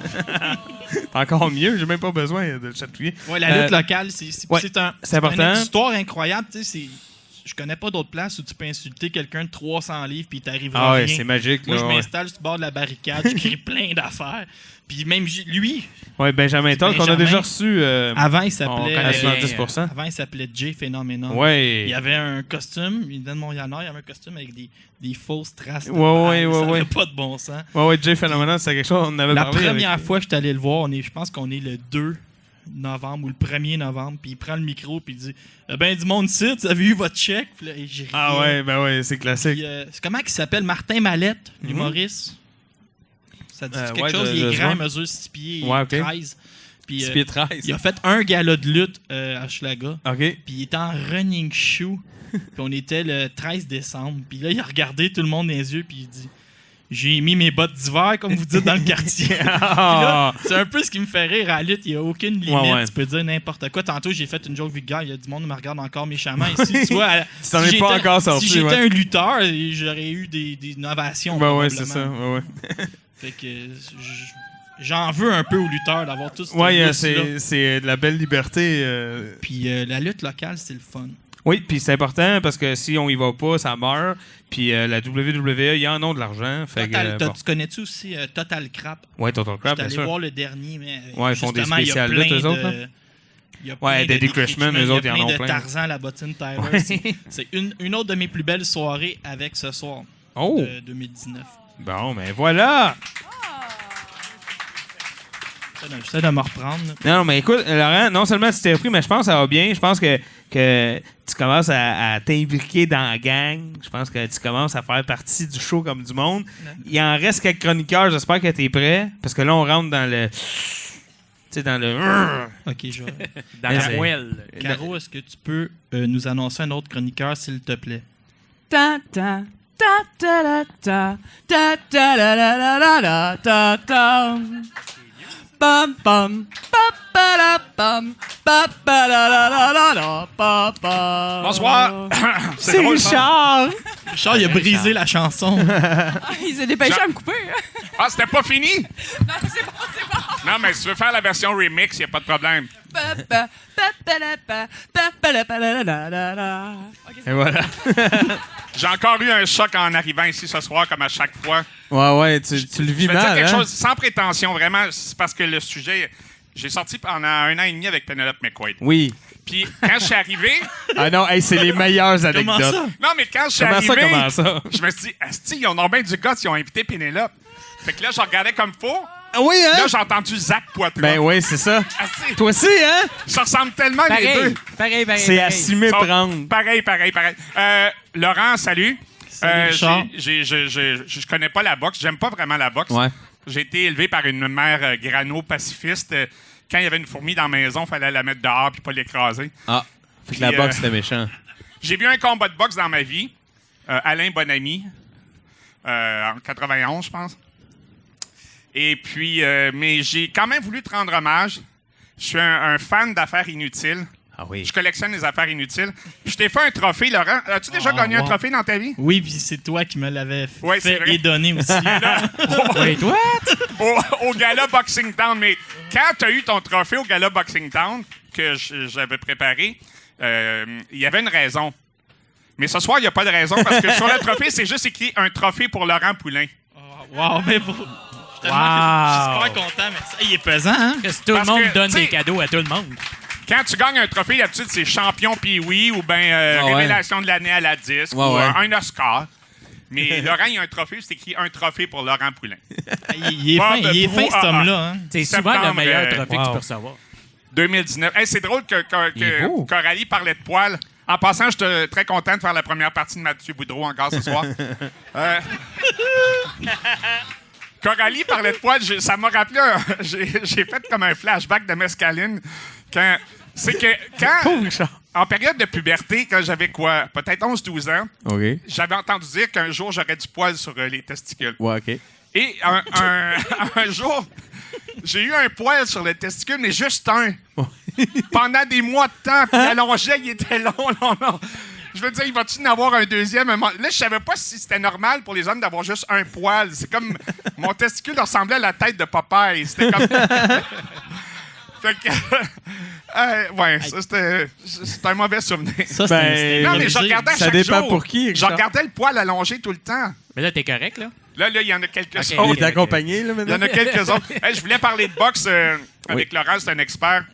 Encore mieux, j'ai même pas besoin de le chatouiller. Ouais, la lutte locale, c'est important. une histoire incroyable. Tu sais, je connais pas d'autres places où tu peux insulter quelqu'un de 300 livres puis il t'arrivera rien. Ah ouais, c'est magique. Moi, là, je m'installe sur le bord de la barricade, je crie plein d'affaires. Puis même lui... Ouais, Benjamin Todd, qu'on a déjà reçu. Avant, il on s'appelait... connaît 70%. Avant, il s'appelait Jay Phenomenon. Ouais. Il y avait un costume, il venait de Montréal-Nord, il y avait un costume avec des fausses traces de Ouais, balles. Ça ouais. avait pas de bon sens. Ouais, Jay Phenomenon, c'est quelque chose, on en avait La parlé. première fois que je suis allé le voir, je pense qu'on est le 2 novembre ou le 1er novembre, puis il prend le micro puis il dit ben du monde ici, vous avez eu votre chèque? Puis là, j'ai ri. Ah ouais, ben ouais, c'est classique. Puis, c'est comment il s'appelle? Martin Mallette, l'humoriste. Ça dit quelque chose, il est grand, il mesure 6 pieds ouais, okay. 13. Puis, 6 pieds 13. Il a fait un gala de lutte à Hochelaga. OK. Puis il était en running shoe. Puis on était le 13 décembre. Puis là, il a regardé tout le monde dans les yeux, puis il dit j'ai mis mes bottes d'hiver, comme vous dites dans le quartier. Puis là, c'est un peu ce qui me fait rire à la lutte. Il n'y a aucune limite. Ouais. Tu peux dire n'importe quoi. Tantôt, j'ai fait une joke vulgaire. Il y a du monde qui me regarde encore méchamment. Ici, tu vois, tu t'en es pas encore sorti. Si j'étais un lutteur, j'aurais eu des innovations. Ben ouais, c'est ça. Ouais. Fait que j'en veux un peu aux lutteurs d'avoir tout ce ouais, c'est de la belle liberté. Puis la lutte locale, c'est le fun. Oui, puis c'est important parce que si on y va pas, ça meurt. Puis la WWE, ils en ont de l'argent. Tu connais-tu aussi Total Crap? Oui, Total Crap, bien sûr. J'étais allé voir le dernier, mais ouais, ils font des spéciales là, eux autres. Ouais, Eddie Christman, eux autres, ils en ont plein. Il y a plein de Tarzan, la bottine Tyler. Ouais. C'est une autre de mes plus belles soirées avec ce soir de 2019. Bon, ben voilà! J'essaie de me reprendre. Non, mais écoute, Laurent, non seulement tu t'es repris, mais je pense que ça va bien. Je pense que tu commences à t'impliquer dans la gang. Je pense que tu commences à faire partie du show comme du monde. Il en reste quelques chroniqueurs. J'espère que tu es prêt. Parce que là, on rentre dans le... Tu sais, dans le... OK, je vais... Dans la moelle. Caro, est-ce que tu peux nous annoncer un autre chroniqueur, s'il te plaît? Ta-ta. Ta-ta-la-ta. Ta-ta-la-la-la-la-la-ta-ta. Pam pam pa-pa-la-pam pa-pa-la-la-la-la-la-pa-pa. Bonsoir. C'est Richard. Richard, il a brisé la chanson. Il s'est dépêché à me couper. Ah, c'était pas fini? Non, c'est bon. Non, mais si tu veux faire la version remix, il n'y a pas de problème. Et voilà. J'ai encore eu un choc en arrivant ici ce soir, comme à chaque fois. Ouais, tu le vis Je vais dire mal, quelque hein? chose sans prétention, vraiment. C'est parce que le sujet... J'ai sorti pendant 1 an et demi avec Penelope McQuaid. Oui. Puis quand je suis arrivé... Ah non, hey, c'est les meilleures anecdotes. Comment ça? Non, mais quand je suis arrivé... Comment ça? Je me suis dit, asti, ils ont bien du gars s'ils ont invité Penelope. Fait que là, je regardais comme faux. Oui, hein? Là, j'ai entendu Zach Poitras. Ben oui, c'est ça. Asti, Toi aussi, hein? ça ressemble tellement les deux. Pareil. C'est à s'y méprendre. Pareil. Laurent, salut. Richard. Je connais pas la boxe. J'aime pas vraiment la boxe. Ouais. J'ai été élevé par une mère grano-pacifiste. Quand il y avait une fourmi dans la maison, il fallait la mettre dehors puis pas l'écraser. Ah, fait que Puis, la boxe, c'était méchant. J'ai vu un combat de boxe dans ma vie. Alain Bonamy, en 91, je pense. Et puis, mais j'ai quand même voulu te rendre hommage. Je suis un fan d'affaires inutiles. Ah oui. Je collectionne les affaires inutiles. Puis je t'ai fait un trophée, Laurent. As-tu déjà gagné un trophée dans ta vie? Oui, puis c'est toi qui me l'avais Ouais, c'est fait vrai. et donné aussi. Wait, what? Au Gala Boxing Town. Mais quand tu as eu ton trophée au Gala Boxing Town, que j'avais préparé, il y avait une raison. Mais ce soir, il n'y a pas de raison parce que sur le trophée, c'est juste écrit un trophée pour Laurent Poulain. Wow, mais bon. Je suis super content, mais ça, il est pesant, hein? Parce que tout le Parce monde que, donne t'sais, des cadeaux à tout le monde. Quand tu gagnes un trophée, d'habitude, c'est champion Pee-Wee ou bien révélation de l'année à la disque ou un Oscar. Mais Laurent, il y a un trophée, c'est écrit un trophée pour Laurent Poulain. Il est fin, cet homme-là. Hein? C'est souvent le Septembre, meilleur trophée que tu peux recevoir. 2019. Hey, c'est drôle que Coralie parlait de poils. En passant, je suis très content de faire la première partie de Mathieu Boudreau encore ce soir. Coralie parlait de poils. Ça m'a rappelé... J'ai fait comme un flashback de mescaline. En période de puberté, quand j'avais quoi? Peut-être 11-12 ans, j'avais entendu dire qu'un jour, j'aurais du poil sur les testicules. Ouais, OK. Et un jour, j'ai eu un poil sur le testicule, mais juste un. Pendant des mois de temps, puis il allongeait, il était long. Je veux dire, il va-tu en avoir un deuxième? Là, je savais pas si c'était normal pour les hommes d'avoir juste un poil. C'est comme... Mon testicule ressemblait à la tête de Popeye. C'était comme... Fait que... ouais, ça, c'était un mauvais souvenir. Ça, c'était non, mais je regardais à chaque jour. Ça dépend pour qui, Je regardais le poil allongé tout le temps. Mais là, t'es correct, là? Là, il y en a quelques-uns. Il est accompagné, là, maintenant? Il y en a quelques autres. Hey, je voulais parler de boxe avec Laurent, c'est un expert.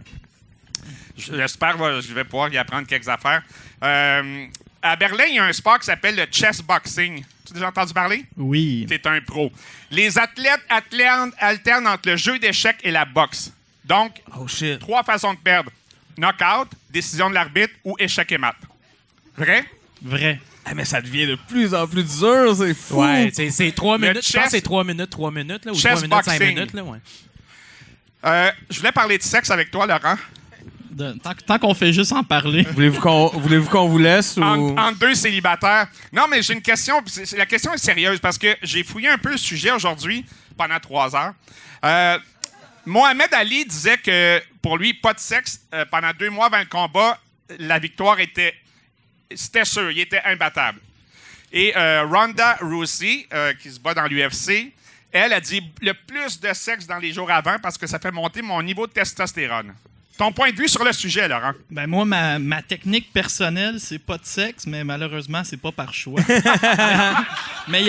J'espère que je vais pouvoir y apprendre quelques affaires. À Berlin, il y a un sport qui s'appelle le chess boxing. Tu as déjà entendu parler? Oui. T'es un pro. Les athlètes alternent entre le jeu d'échecs et la boxe. Donc, 3 façons de perdre. Knockout, décision de l'arbitre ou échec et mat. Vrai? Vrai. Ah, mais ça devient de plus en plus dur, c'est fou. Ouais, c'est 3 minutes. Je pense chess- que c'est 3 minutes, là, ou 3 chess minutes, 5 boxing. minutes, là, ouais. Je voulais parler de sexe avec toi, Laurent. Tant qu'on fait juste en parler. Voulez-vous qu'on vous laisse ou... Entre deux célibataires. Non, mais j'ai une question. La question est sérieuse parce que j'ai fouillé un peu le sujet aujourd'hui pendant 3 heures. Mohamed Ali disait que pour lui, pas de sexe. Pendant 2 mois avant le combat, la victoire c'était sûr, il était imbattable. Et Ronda Rousey, qui se bat dans l'UFC, elle a dit le plus de sexe dans les jours avant parce que ça fait monter mon niveau de testostérone. Ton point de vue sur le sujet, Laurent? Ben moi, ma technique personnelle, c'est pas de sexe, mais malheureusement, c'est pas par choix. Mais il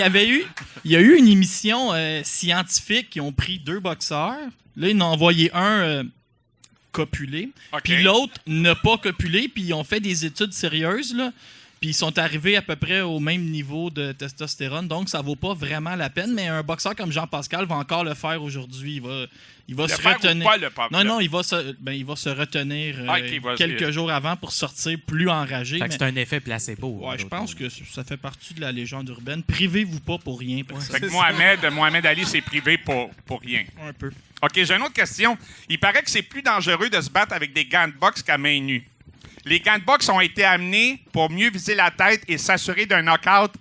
y a eu une émission scientifique qui ont pris 2 boxeurs. Là, ils en ont envoyé un copuler, puis l'autre n'a pas copulé, puis ils ont fait des études sérieuses, là, puis ils sont arrivés à peu près au même niveau de testostérone, donc ça vaut pas vraiment la peine, mais un boxeur comme Jean-Pascal va encore le faire aujourd'hui. Il va se retenir. Non, il va se retenir quelques jours avant pour sortir plus enragé. Fait que c'est un effet placebo. Ouais, je pense que ça fait partie de la légende urbaine. Privez-vous pas pour rien. Fait que Mohamed Ali s'est privé pour rien. Un peu. OK, j'ai une autre question. Il paraît que c'est plus dangereux de se battre avec des gants de boxe qu'à main nue. Les gants de boxe ont été amenés pour mieux viser la tête et s'assurer d'un knockout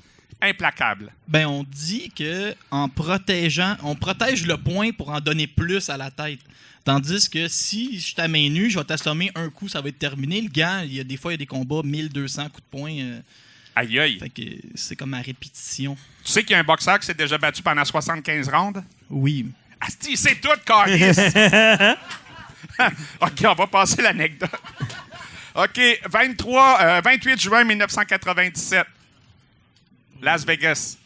implacable. Ben, on dit que en protégeant, on protège le poing pour en donner plus à la tête. Tandis que si je suis à main nue, je vais t'assommer un coup, ça va être terminé. Le gant, des fois, il y a des combats 1200 coups de poing. Aïe aïe. Fait que c'est comme à répétition. Tu sais qu'il y a un boxeur qui s'est déjà battu pendant 75 rounds? Oui. Asti, c'est tout, Carlis! OK, on va passer l'anecdote. OK, 28 juin 1997. Las Vegas.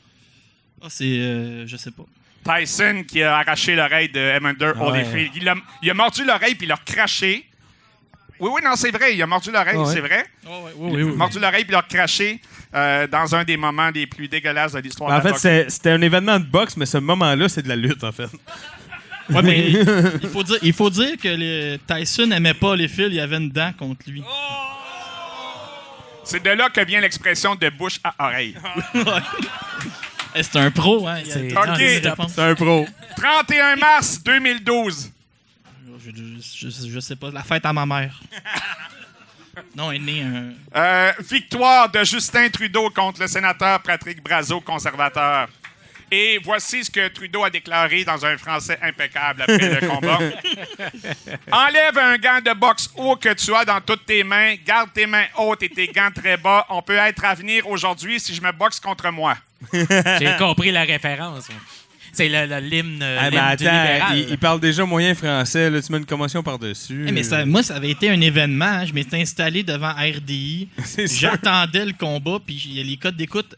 Ah, c'est... je sais pas. Tyson qui a arraché l'oreille de Evander Holyfield. Il a mordu l'oreille puis il l'a craché. Oui, non, c'est vrai. Il a mordu l'oreille, c'est vrai. Oui. Il a mordu l'oreille puis il l'a craché dans un des moments les plus dégueulasses de l'histoire de la boxe. En fait, c'était un événement de boxe, mais ce moment-là, c'est de la lutte, en fait. Ouais, mais il faut dire que Tyson n'aimait pas Holyfield. Il y avait une dent contre lui. C'est de là que vient l'expression de bouche à oreille. C'est un pro, hein? C'est un pro. 31 mars 2012. Je sais pas. La fête à ma mère. Non, est né un... Victoire de Justin Trudeau contre le sénateur Patrick Brazeau, conservateur. Et voici ce que Trudeau a déclaré dans un français impeccable après le combat. Enlève un gant de boxe haut que tu as dans toutes tes mains, garde tes mains hautes et tes gants très bas. On peut être à venir aujourd'hui si je me boxe contre moi. J'ai compris la référence. C'est l'hymne Ah, mais l'hymne du libéral. attends, il parle déjà moyen français. Là, tu mets une commotion par-dessus. Mais moi, ça avait été un événement. Hein. Je m'étais installé devant RDI. J'attendais le combat, puis il y a les codes d'écoute.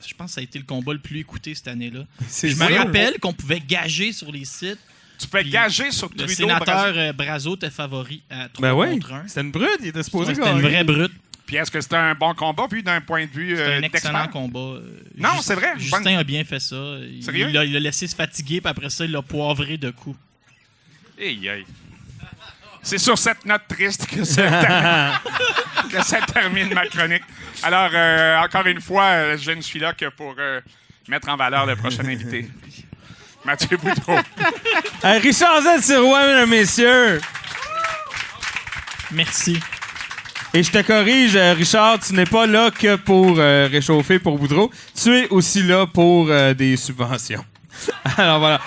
Je pense que ça a été le combat le plus écouté cette année-là. Je me rappelle qu'on pouvait gager sur les sites. Tu peux gager sur Trudeau. Le sénateur Brazeau était favori à 3 contre 1. C'était une brute, il était supposé C'était une vraie brute. Puis est-ce que c'était un bon combat, puis d'un point de vue C'était un excellent d'expert? combat. Non, c'est vrai. Justin a bien fait ça. Sérieux? Il l'a laissé se fatiguer, puis après ça, il l'a poivré de coups. Aïe, aïe. C'est sur cette note triste que ça termine ma chronique. Alors, encore une fois, je ne suis là que pour mettre en valeur le prochain invité. Mathieu Boudreau. Richard Z. Sirois, mesdames et messieurs. Merci. Et je te corrige, Richard, tu n'es pas là que pour réchauffer pour Boudreau. Tu es aussi là pour des subventions. Alors voilà.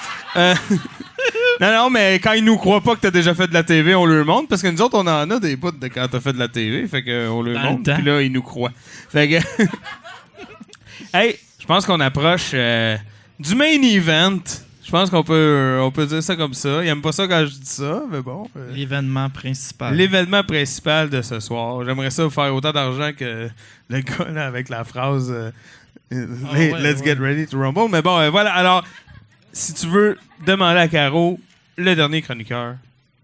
Non, mais quand ils nous croient pas que t'as déjà fait de la TV, on leur montre, parce que nous autres, on en a des bouts de quand t'as fait de la TV, fait qu'on leur montre, puis là, ils nous croient. Fait que... Hey, je pense qu'on approche du main event. Je pense qu'on peut dire ça comme ça. Ils aiment pas ça quand je dis ça, mais bon. L'événement principal. L'événement principal de ce soir. J'aimerais ça faire autant d'argent que le gars là, avec la phrase Let's get ready to rumble. Mais bon, voilà. Alors, si tu veux demander à Caro, le dernier chroniqueur.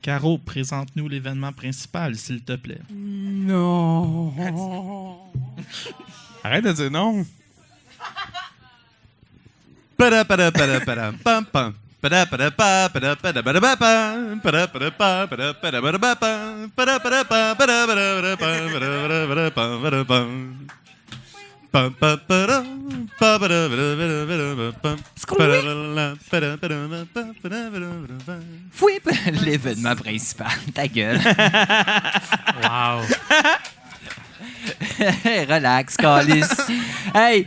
Caro, présente-nous l'événement principal, s'il te plaît. Non. Arrête de dire non. L'événement principal. Ta gueule. Wow. Relax, Calis. Hey,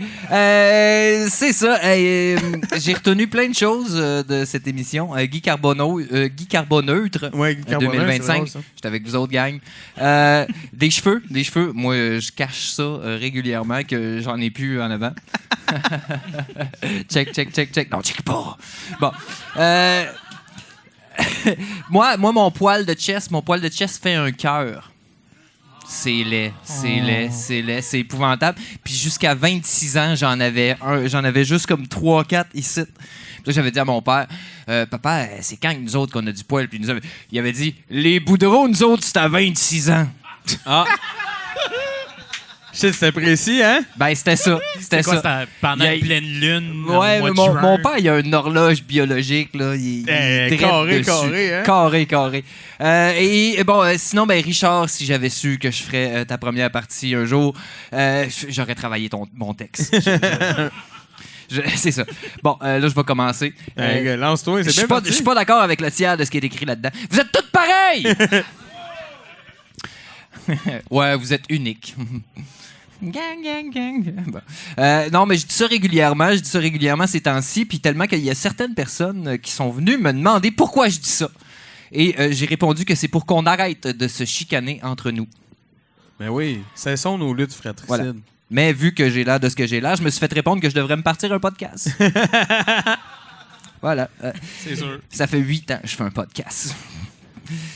c'est ça. Hey, j'ai retenu plein de choses de cette émission. Guy Carboneutre. Ouais, Guy Carboneutre, 2025. c'est drôle, J'étais avec vous autres, gang. Des cheveux. Moi, je cache ça régulièrement que j'en ai plus en avant. Check. Non, check pas. Bon. Moi, mon poil de chest fait un cœur. C'est laid, c'est épouvantable. Puis jusqu'à 26 ans, j'en avais juste comme 3-4 ici. Puis là, j'avais dit à mon père, papa, c'est quand nous autres qu'on a du poil? Puis il avait dit, les Boudreaux, nous autres, c'est à 26 ans. Ah! C'était précis, hein? Ben, c'était ça. C'était pendant une pleine lune. Ouais, mais mon père, il a une horloge biologique, là. Il est carré, hein? Carré. Et bon, sinon, ben, Richard, si j'avais su que je ferais ta première partie un jour, j'aurais travaillé mon texte. C'est ça. Bon, là, je vais commencer. Lance-toi, c'est bien parti. Je suis pas d'accord avec le tiers de ce qui est écrit là-dedans. Vous êtes tous pareils! Ouais, vous êtes uniques. Gang. Bon. Non, mais je dis ça régulièrement ces temps-ci, puis tellement qu'il y a certaines personnes qui sont venues me demander pourquoi je dis ça. Et j'ai répondu que c'est pour qu'on arrête de se chicaner entre nous. Mais oui, cessons nos luttes fratricides. Voilà. Mais vu que j'ai l'air de ce que j'ai l'air, je me suis fait répondre que je devrais me partir un podcast. Voilà. C'est sûr. Ça fait 8 ans que je fais un podcast.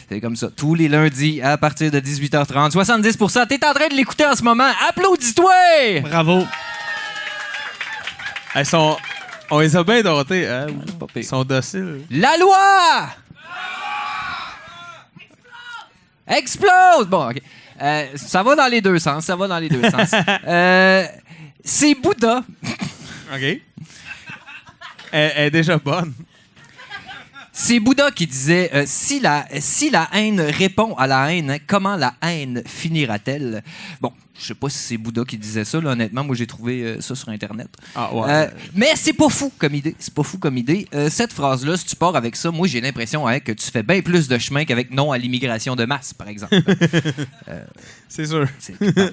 C'est comme ça. Tous les lundis, à partir de 18h30. 70%. T'es en train de l'écouter en ce moment. Applaudis-toi! Bravo. On les a bien dotés, hein? Ils sont dociles. La loi! Explose! Bon, OK. Ça va dans les deux sens. C'est Bouddha. OK. Elle est déjà bonne. C'est Bouddha qui disait si la haine répond à la haine, comment la haine finira-t-elle? Bon, je sais pas si c'est Bouddha qui disait ça, là, honnêtement. Moi, j'ai trouvé ça sur Internet. Ah, ouais. Mais c'est pas fou comme idée. C'est pas fou comme idée. Cette phrase-là, si tu pars avec ça, moi, j'ai l'impression que tu fais bien plus de chemin qu'avec non à l'immigration de masse, par exemple. C'est sûr.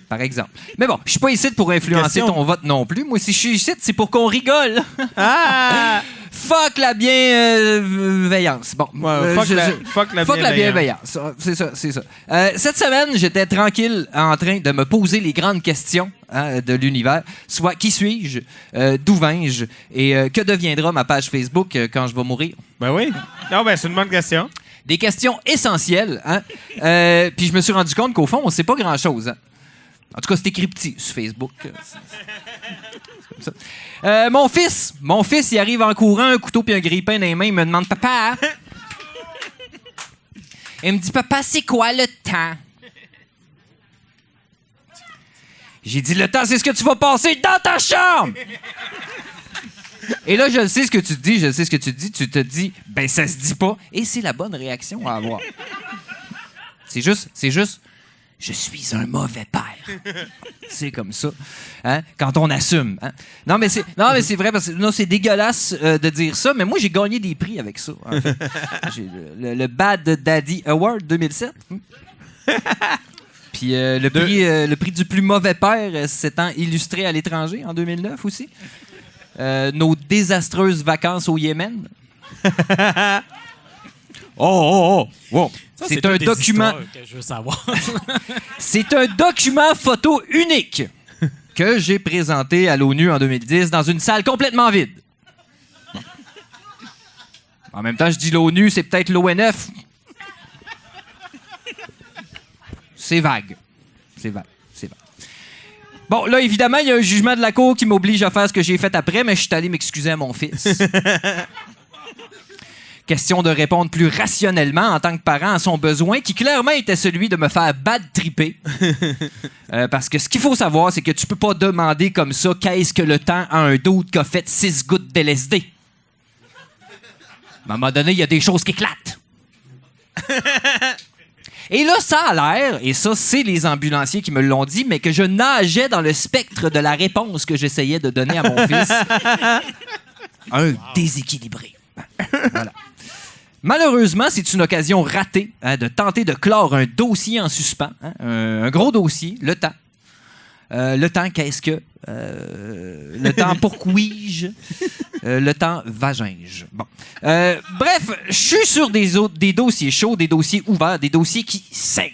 Par exemple. Mais bon, je suis pas ici pour influencer ton vote non plus. Moi, si je suis ici, c'est pour qu'on rigole. Ah! Fuck la bienveillance. Bon, fuck la bienveillance. C'est ça. Cette semaine, j'étais tranquille en train de me poser les grandes questions de l'univers. Soit, qui suis-je? D'où viens-je? Et que deviendra ma page Facebook quand je vais mourir? Ben oui. Non, ben c'est une bonne question. Des questions essentielles. Puis je me suis rendu compte qu'au fond, on sait pas grand-chose. En tout cas, c'est écrit petit sur Facebook. C'est comme ça. Mon fils, il arrive en courant, un couteau puis un grille-pain dans les mains, il me demande « Papa! » Il me dit « Papa, c'est quoi le temps? » J'ai dit « Le temps, c'est ce que tu vas passer dans ta chambre! » Et là, je sais ce que tu te dis. Tu te dis « Ben, ça se dit pas. » Et c'est la bonne réaction à avoir. C'est juste... Je suis un mauvais père. C'est comme ça. Quand on assume. Non, mais c'est vrai, parce que c'est dégueulasse de dire ça, mais moi, j'ai gagné des prix avec ça. En fait. J'ai le Bad Daddy Award 2007. Puis le prix du plus mauvais père s'étant illustré à l'étranger en 2009 aussi. Nos désastreuses vacances au Yémen. Wow. Ça, c'est un document. Que je veux savoir. C'est un document photo unique que j'ai présenté à l'ONU en 2010 dans une salle complètement vide. En même temps, je dis l'ONU, c'est peut-être l'ONF. C'est vague. Bon, là, évidemment, il y a un jugement de la cour qui m'oblige à faire ce que j'ai fait après, mais je suis allé m'excuser à mon fils. Question de répondre plus rationnellement en tant que parent à son besoin, qui clairement était celui de me faire bad tripper. Parce que ce qu'il faut savoir, c'est que tu peux pas demander comme ça qu'est-ce que le temps à un dude qui a fait 6 gouttes d'LSD. À un moment donné, il y a des choses qui éclatent. Et là, ça a l'air, et ça, c'est les ambulanciers qui me l'ont dit, mais que je nageais dans le spectre de la réponse que j'essayais de donner à mon fils. Un déséquilibré. Voilà. Malheureusement, c'est une occasion ratée de tenter de clore un dossier en suspens. Un gros dossier, le temps. Le temps, qu'est-ce que? Le temps, pourquoi-je? Le temps, vagin-je. Bon. Bref, je suis sur des dossiers chauds, des dossiers ouverts, des dossiers qui saignent.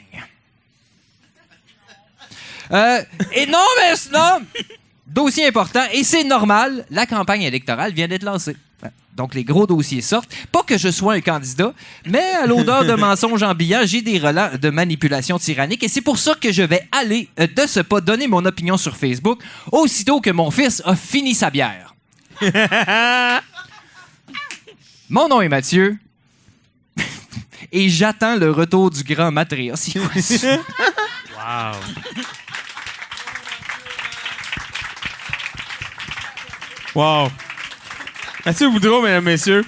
Et non, dossier important, et c'est normal, la campagne électorale vient d'être lancée. Donc, les gros dossiers sortent. Pas que je sois un candidat, mais à l'odeur de mensonges ambillants, j'ai des relents de manipulation tyrannique. Et c'est pour ça que je vais aller de ce pas donner mon opinion sur Facebook aussitôt que mon fils a fini sa bière. Mon nom est Mathieu. Et j'attends le retour du grand Matrios. Wow. Wow. Mathieu Boudreau, mesdames, messieurs.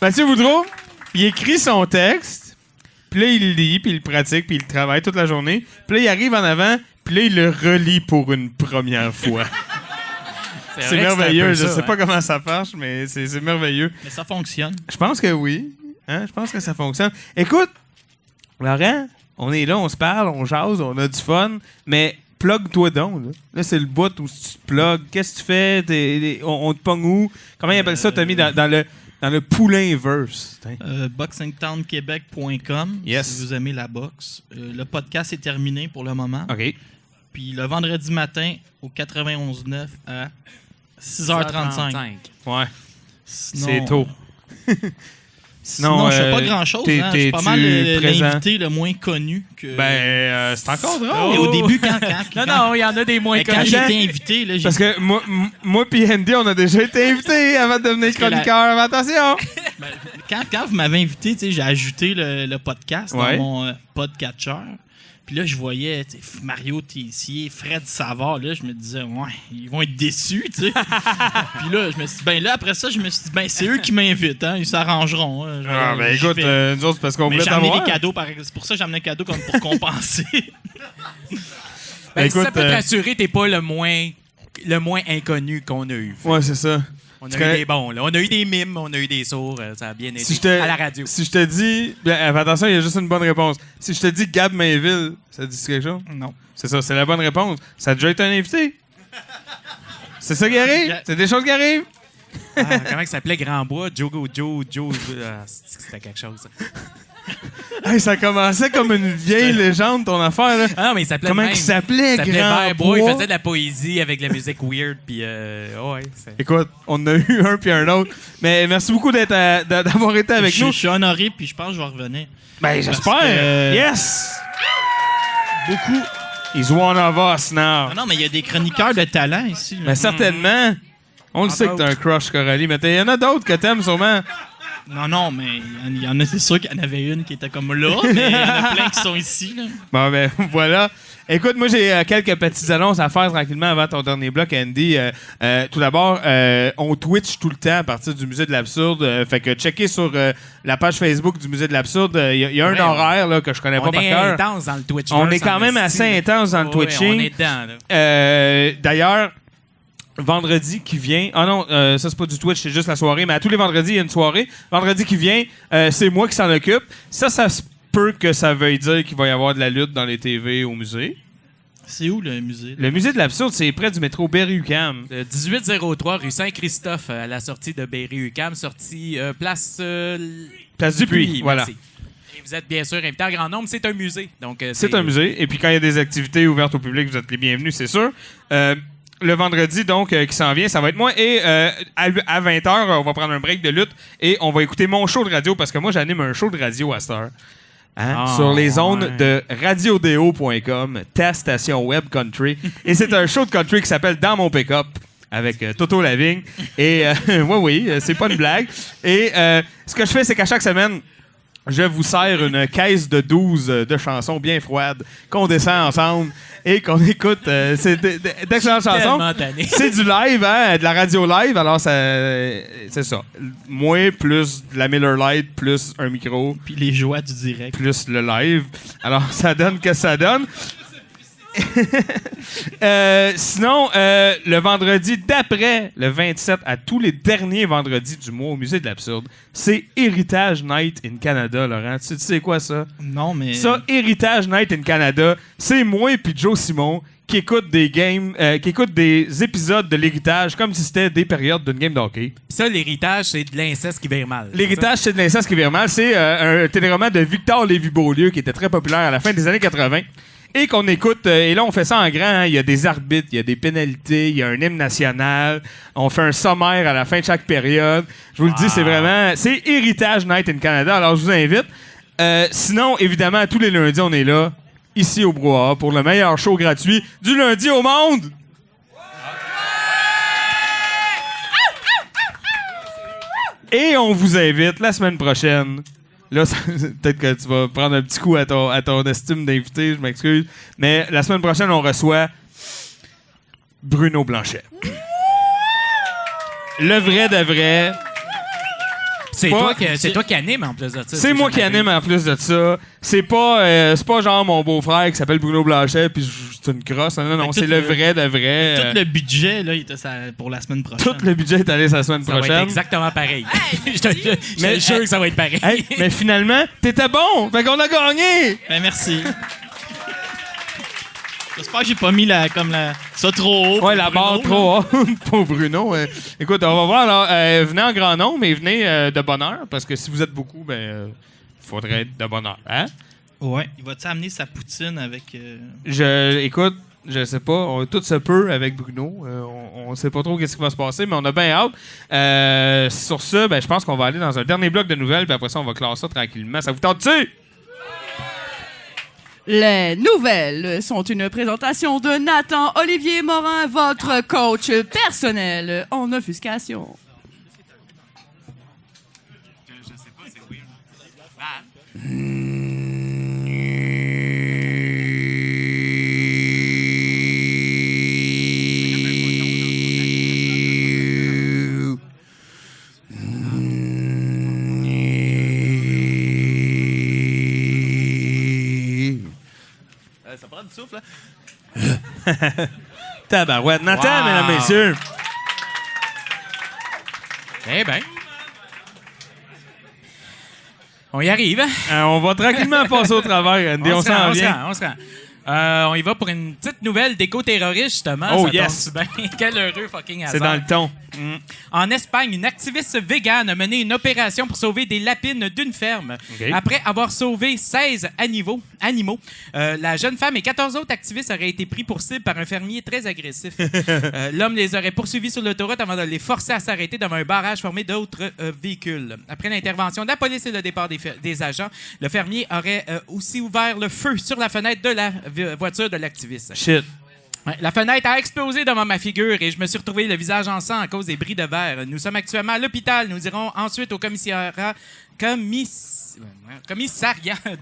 Mathieu Boudreau, il écrit son texte, puis là, il le lit, puis il le pratique, puis il le travaille toute la journée. Puis là, il arrive en avant, puis là, il le relit pour une première fois. C'est merveilleux. Je sais pas comment ça marche, mais c'est merveilleux. Mais ça fonctionne. Je pense que oui. Je pense que ça fonctionne. Écoute, Laurent, on est là, on se parle, on jase, on a du fun, mais... Plug-toi donc. Là, c'est le bout où tu te plugues. Qu'est-ce que tu fais? On te pogne où? Comment ils appellent ça, Tommy, dans le poulain-verse? boxingtownquebec.com si vous aimez la boxe. Le podcast est terminé pour le moment. OK. Puis le vendredi matin, au 91.9 à 6h35. Ouais. Sinon, c'est tôt. Sinon, je fais pas grand-chose. Je suis pas mal l'invité le moins connu. Que... c'est encore drôle. Et au début, quand non, il y en a des moins connus. Quand j'ai été invité... Là, parce que moi puis Andy, on a déjà été invités avant de devenir chroniqueur. Attention! Quand vous m'avez invité, j'ai ajouté le podcast dans mon podcatcher. Puis là, je voyais Mario Tessier, Fred Savard. Là, je me disais, ouais, ils vont être déçus, tu sais. Puis là, je me suis dit, ben là, après ça, je me suis dit, ben c'est eux qui m'invitent, hein, ils s'arrangeront. Hein. Ben écoute, nous autres, parce qu'on voulait j'ai amené t'avoir. des cadeaux, c'est pour ça que j'ai amené un cadeau comme pour compenser. Ben, Écoute, ça peut te rassurer, t'es pas le moins inconnu qu'on a eu. Ouais, c'est ça. On a eu des bons, là. On a eu des mimes, on a eu des sourds, ça a bien été à la radio. Si je te dis... Bien, attention, il y a juste une bonne réponse. Si je te dis Gab Mainville, ça te dit quelque chose? Non. C'est ça, c'est la bonne réponse. Ça a déjà été un invité. C'est ça qui arrive. C'est des choses qui arrivent. Comment il s'appelait Grandbois? Joe. C'était quelque chose. Hey, ça commençait comme une vieille légende, ton affaire. Là. Ah non, mais il s'appelait Comment il s'appelait, Grandbois? Il faisait de la poésie avec de la musique weird. Puis, Écoute, on a eu un puis un autre. Mais merci beaucoup d'avoir été avec nous. Je suis honoré, puis je pense que je vais revenir. Ben, j'espère. Yes! Beaucoup. He's one of us now. Non, mais il y a des chroniqueurs de talent ici. Là. Mais certainement. On le sait que t'as un crush, Coralie, mais il y en a d'autres que t'aimes sûrement. Non, mais il y en a, c'est sûr qu'il y en avait une qui était comme là, mais il y en a plein qui sont ici. Là. Bon, ben voilà. Écoute, moi, j'ai quelques petites annonces à faire tranquillement avant ton dernier bloc, Andy. Tout d'abord, on Twitch tout le temps à partir du Musée de l'Absurde. Fait que checkez sur la page Facebook du Musée de l'Absurde. Il y a un horaire là, que je connais pas par cœur. On est intense dans le Twitch. On est quand même assez intense dans le Twitching. On est dedans. Là. D'ailleurs, vendredi qui vient... Ah non, ça c'est pas du Twitch, c'est juste la soirée. Mais à tous les vendredis, il y a une soirée. Vendredi qui vient, c'est moi qui s'en occupe. Ça se peut que ça veuille dire qu'il va y avoir de la lutte dans les TV au musée. C'est où le musée? Le musée de l'Absurde, c'est près du métro Berry-UQAM. 1803 rue Saint-Christophe, à la sortie de Berry-UQAM, sortie place... Place du Puy, voilà. Merci. Et vous êtes bien sûr invité en grand nombre, c'est un musée. Donc, c'est un musée. Et puis quand il y a des activités ouvertes au public, vous êtes les bienvenus, c'est sûr. Le vendredi, donc, qui s'en vient, ça va être moi. Et à 20h, on va prendre un break de lutte et on va écouter mon show de radio parce que moi, j'anime un show de radio à cette heure. Hein? Sur les ondes de radiodéo.com, ta station web country. Et c'est un show de country qui s'appelle Dans mon pick-up avec Toto Lavigne. Et oui, c'est pas une blague. Et ce que je fais, c'est qu'à chaque semaine, je vous sers une caisse de 12 de chansons bien froides qu'on descend ensemble et qu'on écoute. C'est d'excellentes chansons. C'est du live, hein, de la radio live. Alors, c'est ça. Moi, plus de la Miller Lite, plus un micro. Puis les joies du direct. Plus le live. Alors, ça donne que ça donne. Sinon, le vendredi d'après, le 27, à tous les derniers vendredis du mois au Musée de l'Absurde, c'est Héritage Night in Canada, Laurent. Tu sais quoi, ça? Non, mais... Ça, Héritage Night in Canada, c'est moi et puis Joe Simon qui écoutent des games, qui écoutent des épisodes de l'Héritage comme si c'était des périodes d'une game d'hockey. Ça, l'Héritage, c'est de l'inceste qui vire mal. L'Héritage, c'est de l'inceste qui vire mal. C'est un téléroman de Victor Lévy-Beaulieu qui était très populaire à la fin des années 80. Et qu'on écoute, et là on fait ça en grand, hein. Il y a des arbitres, il y a des pénalités, il y a un hymne national, on fait un sommaire à la fin de chaque période. Je vous le dis, c'est Héritage Night in Canada, alors je vous invite. Sinon, évidemment, tous les lundis, on est là, ici au Brouhaha, pour le meilleur show gratuit du lundi au monde! Et on vous invite la semaine prochaine. Là, peut-être que tu vas prendre un petit coup à ton estime d'invité, je m'excuse. Mais la semaine prochaine, on reçoit Bruno Blanchet. Le vrai de vrai. C'est toi qui anime en plus de ça. C'est moi qui anime en plus de ça. C'est pas genre mon beau-frère qui s'appelle Bruno Blanchet puis c'est une crosse. Non, c'est le vrai de vrai. Tout le budget, là, il était pour la semaine prochaine. Tout le budget est allé la semaine prochaine. Ça va être exactement pareil. Je te jure que ça va être pareil. Hey, mais finalement, t'étais bon. Fait qu'on a gagné. Ben, merci. J'espère que j'ai pas mis ça trop haut. Ouais, la barre trop haut pour Bruno. Écoute, on va voir. Alors, venez en grand nombre, mais venez de bonne heure, parce que si vous êtes beaucoup, il faudrait être de bonne heure. Hein? Ouais. Il va-tu amener sa poutine avec... Écoute, je sais pas. Tout se peut avec Bruno. On sait pas trop qu'est-ce qui va se passer, mais on a bien hâte. Sur ça, je pense qu'on va aller dans un dernier bloc de nouvelles, puis après ça, on va classer ça tranquillement. Ça vous tente-tu? Les nouvelles sont une présentation de Nathan Olivier Morin, votre coach personnel en offuscation. Je sais pas, c'est weird. Nouvelles. Tabarouette. Nathan, Wow. mesdames, messieurs. Eh bien. On y arrive. On va tranquillement passer au travers, Andy. On s'en vient. On se rend. On y va pour une petite nouvelle d'éco-terroriste, justement. Oh, Ça yes. tombe bien. Quel heureux fucking hasard. C'est dans le ton. En Espagne, une activiste végane a mené une opération pour sauver des lapines d'une ferme. OK. Après avoir sauvé 16 animaux, la jeune femme et 14 autres activistes auraient été pris pour cible par un fermier très agressif. L'homme les aurait poursuivis sur l'autoroute avant de les forcer à s'arrêter devant un barrage formé d'autres véhicules. Après l'intervention de la police et le départ des agents, le fermier aurait aussi ouvert le feu sur la fenêtre de la voiture de l'activiste. Shit. Ouais, la fenêtre a explosé devant ma figure et je me suis retrouvé le visage en sang à cause des bris de verre. Nous sommes actuellement à l'hôpital. Nous irons ensuite au commissariat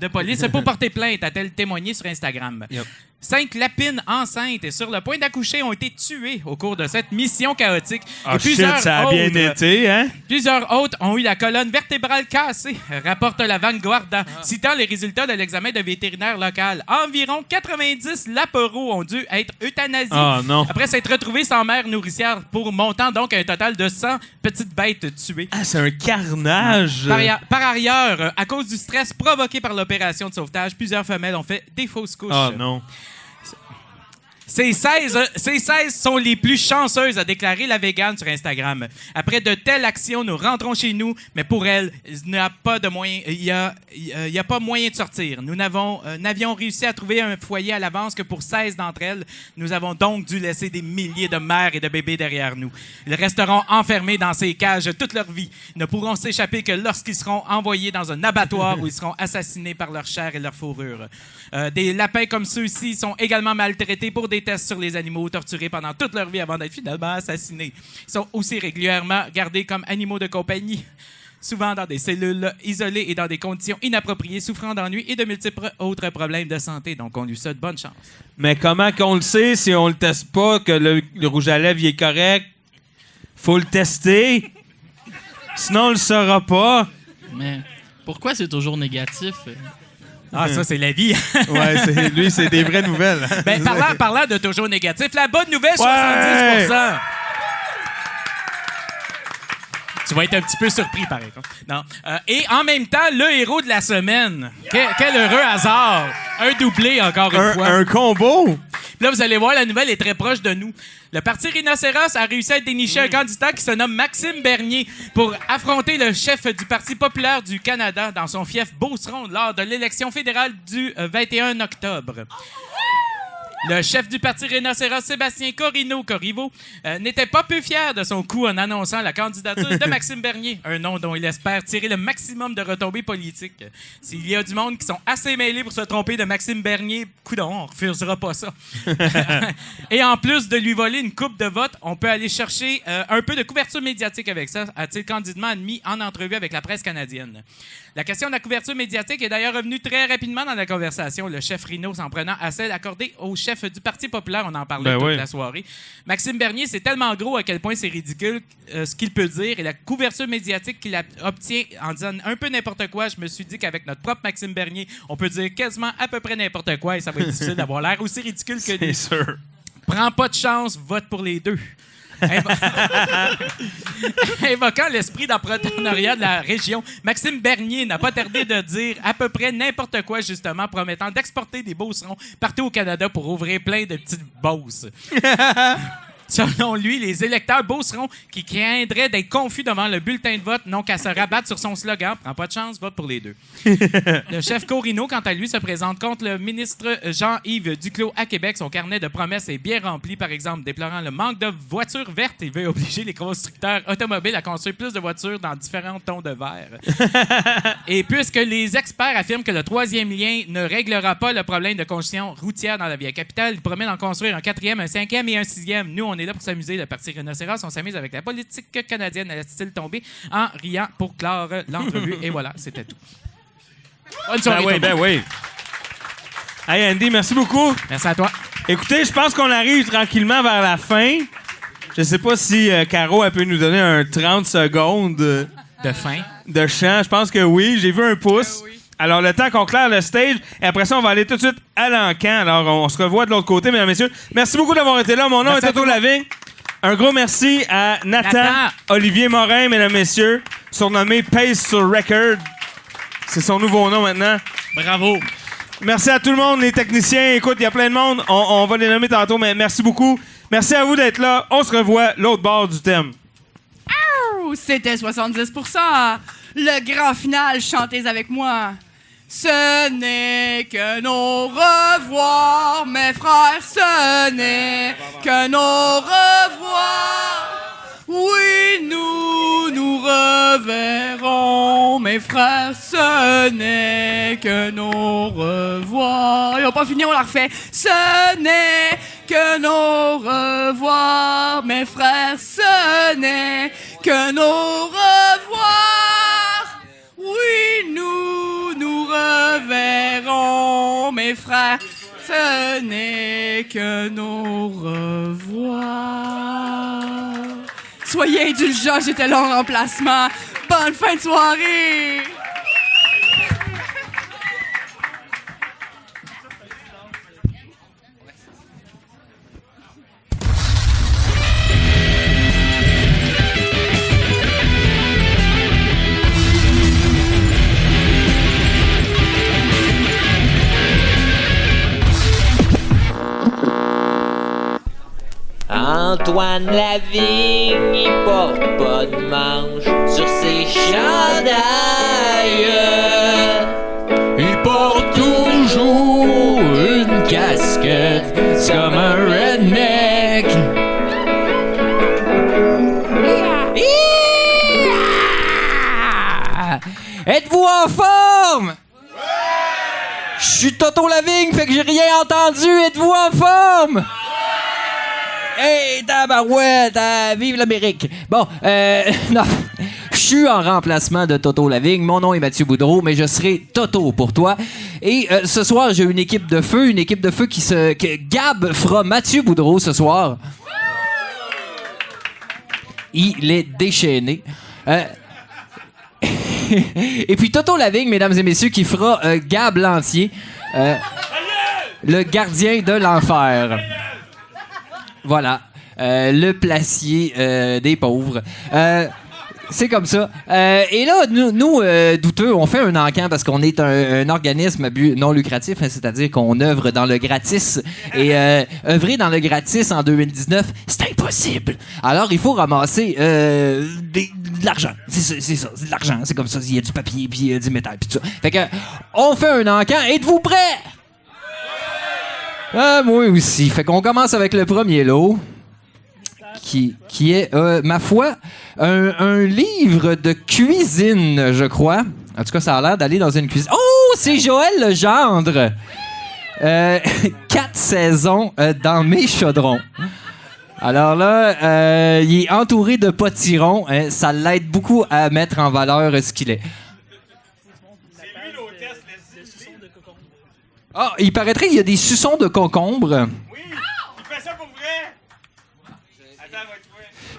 de police pour porter plainte, a-t-elle témoigné sur Instagram. Yep. 5 lapines enceintes et sur le point d'accoucher ont été tuées au cours de cette mission chaotique. Ah, Et shit, plusieurs ça a bien autres- été, hein? Plusieurs autres ont eu la colonne vertébrale cassée, rapporte la Vanguardia, citant les résultats de l'examen de vétérinaire local. Environ 90 lapereaux ont dû être euthanasiés Oh, non. après s'être retrouvés sans mère nourricière pour montant donc un total de 100 petites bêtes tuées. Ah, c'est un carnage. Par ailleurs, à cause du stress provoqué par l'opération de sauvetage, plusieurs femelles ont fait des fausses couches. Oh non. Ces 16 sont les plus chanceuses, a déclaré la végane sur Instagram. Après de telles actions, nous rentrons chez nous, mais pour elle, il n'y a pas de moyen, il y a pas moyen de sortir. Nous n'avions réussi à trouver un foyer à l'avance que pour 16 d'entre elles. Nous avons donc dû laisser des milliers de mères et de bébés derrière nous. Ils resteront enfermés dans ces cages toute leur vie. Ils ne pourront s'échapper que lorsqu'ils seront envoyés dans un abattoir où ils seront assassinés par leur chair et leur fourrure. Des lapins comme ceux-ci sont également maltraités pour des tests sur les animaux, torturés pendant toute leur vie avant d'être finalement assassinés. Ils sont aussi régulièrement gardés comme animaux de compagnie, souvent dans des cellules isolées et dans des conditions inappropriées, souffrant d'ennuis et de multiples autres problèmes de santé. Donc, on lui souhaite bonne chance. Mais comment qu'on le sait si on le teste pas que le rouge à lèvres il est correct? Faut le tester. Sinon, on le saura pas. Mais pourquoi c'est toujours négatif? Ah, ça, c'est la vie. Ouais, lui, c'est des vraies nouvelles. Ben, parlant de toujours négatif, la bonne nouvelle, 70%. Tu vas être un petit peu surpris, par exemple. Non. Et en même temps, le héros de la semaine. Quel heureux hasard. Un doublé, encore une fois. Un combo. Puis là, vous allez voir, la nouvelle est très proche de nous. Le Parti Rhinocéros a réussi à dénicher un candidat qui se nomme Maxime Bernier pour affronter le chef du Parti populaire du Canada dans son fief Beauceron lors de l'élection fédérale du 21 octobre. Le chef du Parti Rhinocéros, Sébastien Corriveau, n'était pas peu fier de son coup en annonçant la candidature de Maxime Bernier, un nom dont il espère tirer le maximum de retombées politiques. S'il y a du monde qui sont assez mêlés pour se tromper de Maxime Bernier, coudonc, on refusera pas ça. Et en plus de lui voler une coupe de vote, on peut aller chercher un peu de couverture médiatique avec ça, a-t-il candidement admis en entrevue avec la presse canadienne. La question de la couverture médiatique est d'ailleurs revenue très rapidement dans la conversation, le chef Rhino s'en prenant à celle accordée au chef du Parti populaire. On en parlait toute la soirée. Maxime Bernier, c'est tellement gros à quel point c'est ridicule ce qu'il peut dire et la couverture médiatique qu'il obtient en disant un peu n'importe quoi. Je me suis dit qu'avec notre propre Maxime Bernier, on peut dire quasiment à peu près n'importe quoi et ça va être difficile d'avoir l'air aussi ridicule que lui. C'est sûr. Prends pas de chance, vote pour les deux. Invoquant l'esprit d'entrepreneuriat de la région, Maxime Bernier n'a pas tardé de dire à peu près n'importe quoi, justement, promettant d'exporter des beaucerons partout au Canada pour ouvrir plein de petites bosses. Selon lui, les électeurs beaucerons qui craindraient d'être confus devant le bulletin de vote n'ont qu'à se rabattre sur son slogan « Prends pas de chance, vote pour les deux ». Le chef Corriveau, quant à lui, se présente contre le ministre Jean-Yves Duclos à Québec. Son carnet de promesses est bien rempli, par exemple, déplorant le manque de voitures vertes. Il veut obliger les constructeurs automobiles à construire plus de voitures dans différents tons de vert. Et puisque les experts affirment que le troisième lien ne réglera pas le problème de congestion routière dans la vieille capitale, il promet d'en construire un quatrième, un cinquième et un sixième. Nous, on est là pour s'amuser. Le Parti Rhinocéros, on s'amuse avec la politique canadienne. Laisse-t-il tomber en riant pour clore l'entrevue. Et voilà, c'était tout. Bonne soirée. Ben oui. Hey Andy, merci beaucoup. Merci à toi. Écoutez, je pense qu'on arrive tranquillement vers la fin. Je sais pas si Caro elle peut nous donner un 30 secondes de fin. De chant. Je pense que oui. J'ai vu un pouce. Alors, le temps qu'on claire le stage, et après ça, on va aller tout de suite à l'encan. Alors, on se revoit de l'autre côté, mesdames et messieurs. Merci beaucoup d'avoir été là. Mon nom est Toto Lavigne. Un gros merci à Nathan. Olivier Morin, mesdames et messieurs, surnommé Pace sur Record. C'est son nouveau nom maintenant. Bravo. Merci à tout le monde, les techniciens. Écoute, il y a plein de monde. On va les nommer tantôt, mais merci beaucoup. Merci à vous d'être là. On se revoit l'autre bord du thème. C'était 70%. Le grand final, chantez avec moi. Ce n'est que nos revoirs, mes frères, ce n'est que nos revoirs. Oui, nous reverrons, mes frères, ce n'est que nos revoirs. Ils n'ont pas fini, on la refait. Ce n'est que nos revoirs, mes frères, ce n'est que nos revoirs. Oui, nous reverrons, mes frères, ce n'est que nos revoirs. Soyez indulgents, j'étais là en remplacement. Bonne fin de soirée! Antoine Lavigne, il porte pas de manche sur ses chandails. Il porte toujours une casquette, c'est comme un redneck. Êtes-vous en forme? Je suis Toto Lavigne, fait que j'ai rien entendu. Êtes-vous en forme? Hey, tabarouette, vive l'Amérique! Bon, non, je suis en remplacement de Toto Lavigne. Mon nom est Mathieu Boudreau, mais je serai Toto pour toi. Et ce soir, j'ai une équipe de feu que Gab fera Mathieu Boudreau ce soir. Il est déchaîné. Et puis Toto Lavigne, mesdames et messieurs, qui fera Gab Lantier, le gardien de l'enfer. Voilà, le placier des pauvres. C'est comme ça. Et là, nous douteux, on fait un encan parce qu'on est un organisme à but non lucratif, hein, c'est-à-dire qu'on œuvre dans le gratis. Et œuvrer dans le gratis en 2019, c'est impossible. Alors, il faut ramasser de l'argent. C'est ça, c'est de l'argent. C'est comme ça, il y a du papier, puis du métal, puis tout ça. Fait que, on fait un encan. Êtes-vous prêts? Moi aussi. Fait qu'on commence avec le premier lot, qui est, ma foi, un livre de cuisine, je crois. En tout cas, ça a l'air d'aller dans une cuisine. Oh, c'est Joël Legendre! 4 saisons dans mes chaudrons. Alors là, il est entouré de potirons. Ça l'aide beaucoup à mettre en valeur ce qu'il est. Ah, il paraîtrait qu'il y a des suçons de concombre. Oui, il fait ça pour vrai. Attends,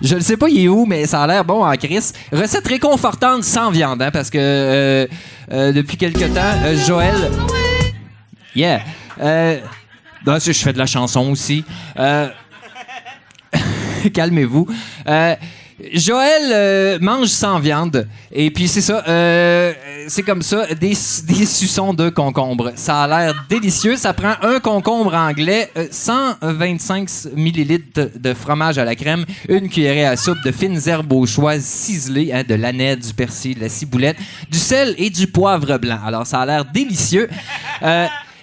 Je ne sais pas il est où, mais ça a l'air bon en crise. Recette réconfortante sans viande, hein, parce que depuis quelque temps, Joël... Yeah. Non, je fais de la chanson aussi. Calmez-vous. Joël mange sans viande. Et puis, c'est ça. C'est comme ça, des suçons de concombre. Ça a l'air délicieux. Ça prend un concombre anglais, 125 millilitres de fromage à la crème, une cuillerée à soupe de fines herbes au choix ciselées, hein, de l'aneth, du persil, de la ciboulette, du sel et du poivre blanc. Alors, ça a l'air délicieux.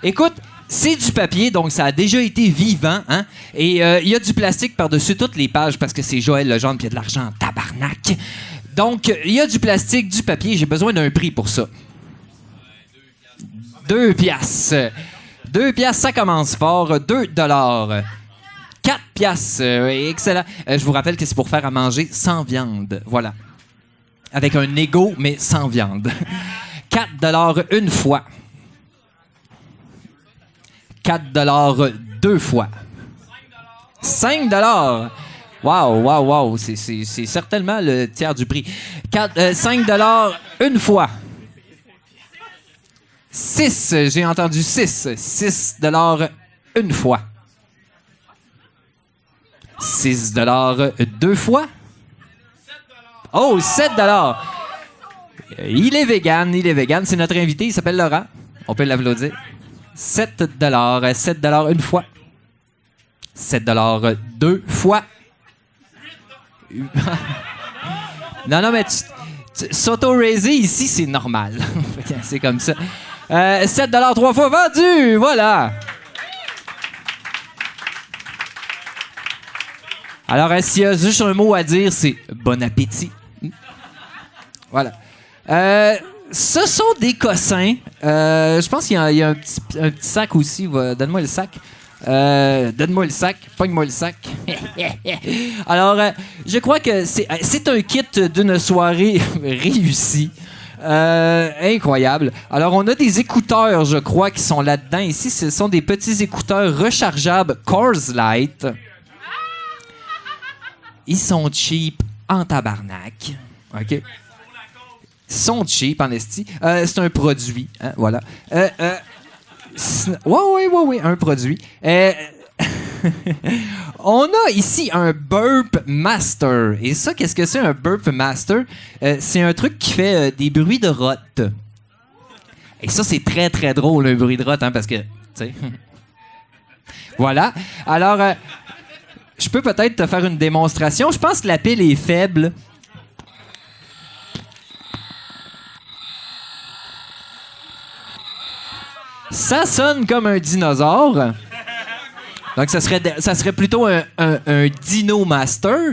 Écoute, c'est du papier, donc ça a déjà été vivant, hein? Et il y a du plastique par-dessus toutes les pages parce que c'est Joël Legendre puis il y a de l'argent en tabarnak. Donc, il y a du plastique, du papier. J'ai besoin d'un prix pour ça. 2 piastres. 2 piastres, ça commence fort. 2 $. 4 piastres. Excellent. Je vous rappelle que c'est pour faire à manger sans viande. Voilà. Avec un égo, mais sans viande. 4 $ une fois. 4 $ 2 fois. 5 $. Wow. C'est certainement le tiers du prix. 5 $ une fois. 6, j'ai entendu 6. 6 $, une fois. 6 $, deux fois. Oh, 7 $. Il est vegan. C'est notre invité, il s'appelle Laurent. On peut l'applaudir. 7 $, 7 $ une fois. 7 $ deux fois. Non, mais s'auto-raiser ici, c'est normal. C'est comme ça. 7 $ trois fois vendu, voilà. Alors, s'il y a juste un mot à dire, c'est bon appétit. Voilà. Ce sont des cossins. Je pense qu'il y a un petit sac aussi. Donne-moi le sac. Donne-moi le sac. Pogne-moi le sac. Alors, je crois que c'est un kit d'une soirée réussie. Incroyable. Alors, on a des écouteurs, je crois, qui sont là-dedans. Ici, ce sont des petits écouteurs rechargeables Coors Light. Ils sont cheap en tabarnak. OK? Ils sont cheap en esti. C'est un produit. Hein, voilà. Oui, un produit. On a ici un Burp Master. Et ça, qu'est-ce que c'est un Burp Master? C'est un truc qui fait des bruits de rotte. Et ça, c'est très, très drôle, un bruit de rotte, hein, parce que, tu sais... Voilà. Alors, je peux peut-être te faire une démonstration. Je pense que la pile est faible. Ça sonne comme un dinosaure. Donc, ça serait plutôt un Dino Master.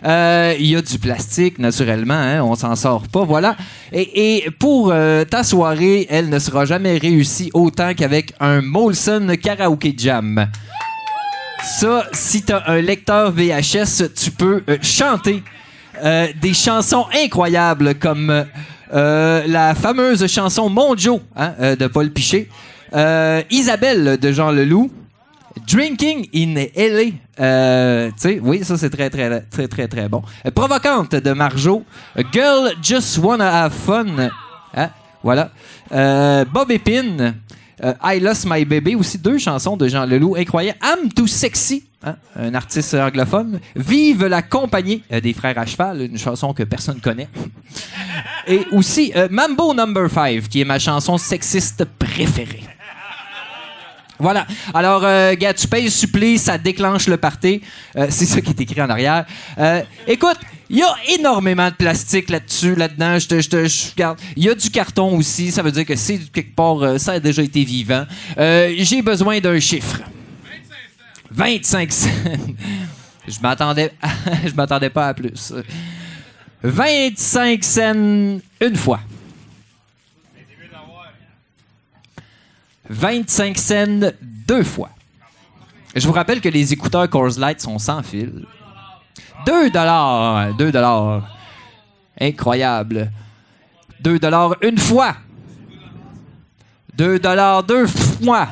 Il y a du plastique, naturellement. Hein, on s'en sort pas, voilà. Et pour ta soirée, elle ne sera jamais réussie autant qu'avavec un Molson Karaoke Jam. Ça, si t'as un lecteur VHS, tu peux chanter des chansons incroyables comme la fameuse chanson Mon Joe de Paul Piché, Isabelle de Jean Leloup, Drinking in L.A. Oui, ça c'est très, très, très, très, très bon. Provocante de Marjo, Girl Just Wanna Have Fun, voilà. Bob Épine, I Lost My Baby, aussi 2 chansons de Jean Leloup, incroyable. I'm Too Sexy, un artiste anglophone. Vive la compagnie des frères à cheval, une chanson que personne connaît. Et aussi Mambo No. 5, qui est ma chanson sexiste préférée. Voilà. Alors, gars, tu payes supplé, ça déclenche le party. C'est ça qui est écrit en arrière. Écoute, il y a énormément de plastique là-dedans. Je regarde. Il y a du carton aussi. Ça veut dire que c'est quelque part, ça a déjà été vivant. J'ai besoin d'un chiffre. 25 cents. Je m'attendais pas à plus. 25 cents une fois. 25 cents deux fois. Je vous rappelle que les écouteurs Coors Light sont sans fil. 2 $. 2 $. Incroyable. 2 $ une fois. 2 $ deux fois.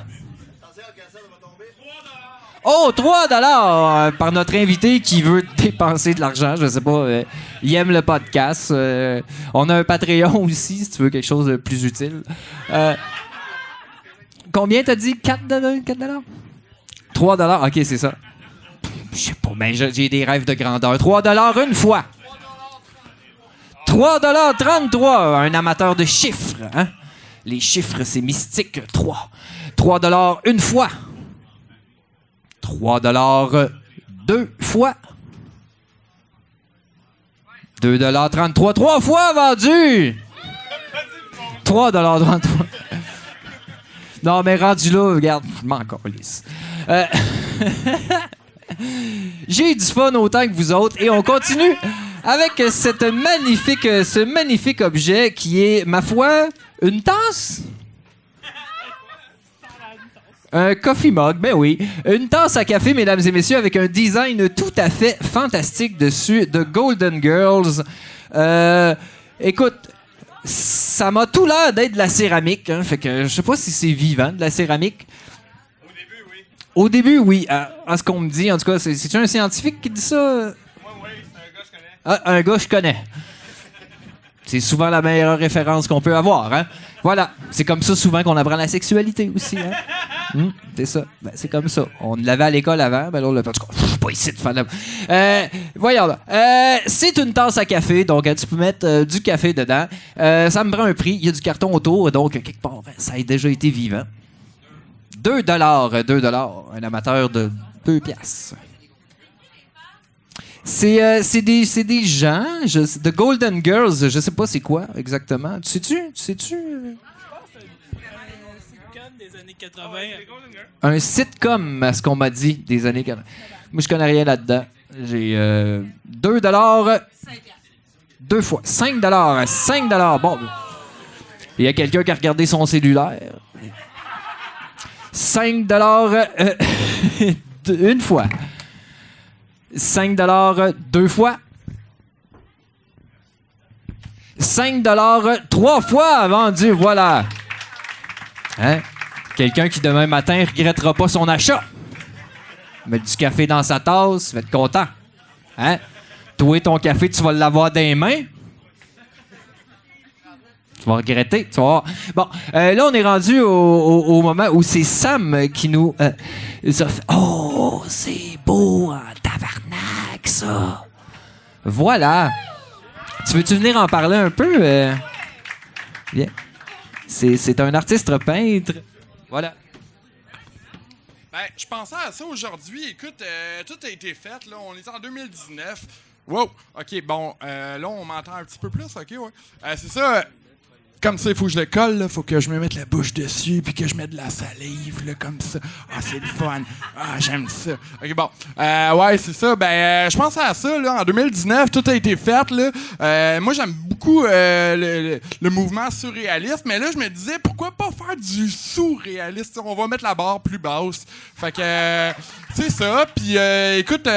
Oh, 3 $ par notre invité qui veut dépenser de l'argent. Je sais pas. Il aime le podcast. On a un Patreon aussi, si tu veux quelque chose de plus utile. Combien t'as dit? 4 $? 3 $? OK, c'est ça. Je sais pas, mais j'ai des rêves de grandeur. 3 $ une fois. 3 $ 33. Un amateur de chiffres, hein? Les chiffres, c'est mystique. 3 $ une fois. 3 $ deux fois. 2 $ 33. 3 fois vendu. 3 $ 33. Non, mais rendu là, regarde, je m'en calisse. J'ai eu du fun autant que vous autres et on continue avec ce magnifique objet qui est, ma foi, une tasse. Un coffee mug, ben oui. Une tasse à café, mesdames et messieurs, avec un design tout à fait fantastique dessus, de Golden Girls. Écoute, ça m'a tout l'air d'être de la céramique, hein, fait que je sais pas si c'est vivant, de la céramique. Au début, oui. À ce qu'on me dit, en tout cas, c'est-tu un scientifique qui dit ça? Oui, c'est un gars que je connais. Ah, un gars que je connais. C'est souvent la meilleure référence qu'on peut avoir, hein? Voilà. C'est comme ça souvent qu'on apprend la sexualité aussi, hein? C'est ça. Ben, c'est comme ça. On l'avait à l'école avant, ben là, on l'a fait. En tout cas, je suis pas ici de faire de... voyons là. C'est une tasse à café, donc tu peux mettre du café dedans. Ça me prend un prix. Il y a du carton autour, donc quelque part, ça a déjà été vivant. 2 $. Un amateur de 2 piastres. C'est des gens, The Golden Girls, je sais pas c'est quoi exactement. Tu sais-tu? Sitcom des années 80. Un sitcom, à ce qu'on m'a dit, des années 80. Moi, je connais rien là-dedans. J'ai 2 $, 2 fois. 5 $, 5 $. Bon, il y a quelqu'un qui a regardé son cellulaire. 5 $, une fois. 5 $ 2 fois. 5 $ 3 fois vendu, voilà. Hein? Quelqu'un qui demain matin regrettera pas son achat. Mettre du café dans sa tasse, va être content. Hein? Toi, ton café, tu vas l'avoir dans les mains. Tu vas regretter, tu vas voir. Bon, là, on est rendu au moment où c'est Sam qui nous a fait « Oh, c'est beau en tabarnak, ça! » Voilà. Tu veux-tu venir en parler un peu? Bien. C'est un artiste peintre. Voilà. Ben, je pensais à ça aujourd'hui. Écoute, tout a été fait, là. On est en 2019. Wow! OK, bon, là, on m'entend un petit peu plus, OK, ouais. C'est ça... Comme ça, il faut que je le colle, il faut que je me mette la bouche dessus, puis que je mette de la salive, là, comme ça. Ah, c'est le fun. Ah, j'aime ça. OK, bon. Ouais, c'est ça. Ben, je pensais à ça, là. En 2019, tout a été fait, là. Moi, j'aime beaucoup le mouvement surréaliste, mais là, je me disais, pourquoi pas faire du sous-réaliste? On va mettre la barre plus basse. Fait que, c'est ça. Puis, écoute...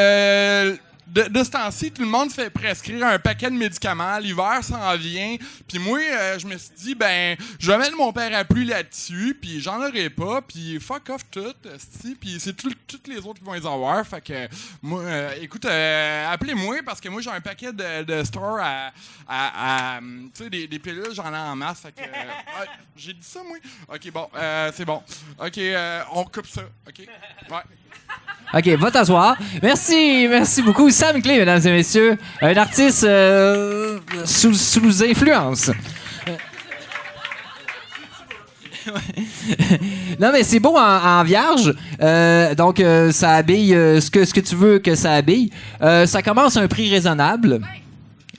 De ce temps-ci, tout le monde fait prescrire un paquet de médicaments. L'hiver s'en vient. Puis moi, je me suis dit, ben, je vais mettre mon parapluie là-dessus. Puis j'en aurai pas. Puis fuck off tout. Puis c'est toutes les autres qui vont les avoir. Fait que, moi, écoute, appelez-moi parce que moi, j'ai un paquet de stores tu sais, des pilules, j'en ai en masse. Fait que, j'ai dit ça, moi. OK, bon, c'est bon. OK, on coupe ça. OK? Ouais. OK, va t'asseoir. Merci beaucoup. Sam Clay, mesdames et messieurs. Un artiste sous influence. Non, mais c'est beau en vierge. Donc, ça habille ce que tu veux que ça habille. Ça commence à un prix raisonnable.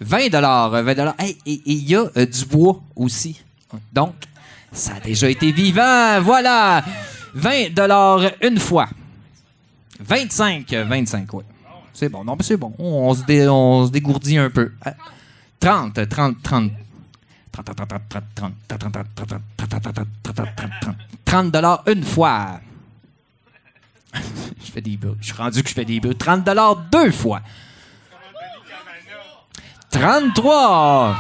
20 $. Hey, et il y a du bois aussi. Donc, ça a déjà été vivant. Voilà. 20 $ une fois. 25, oui. C'est bon, non, mais c'est bon. On se dégourdit un peu. 30 $, une fois. Je fais des bruits. Je suis rendu que je fais des bruits. 30 $ deux fois. 33.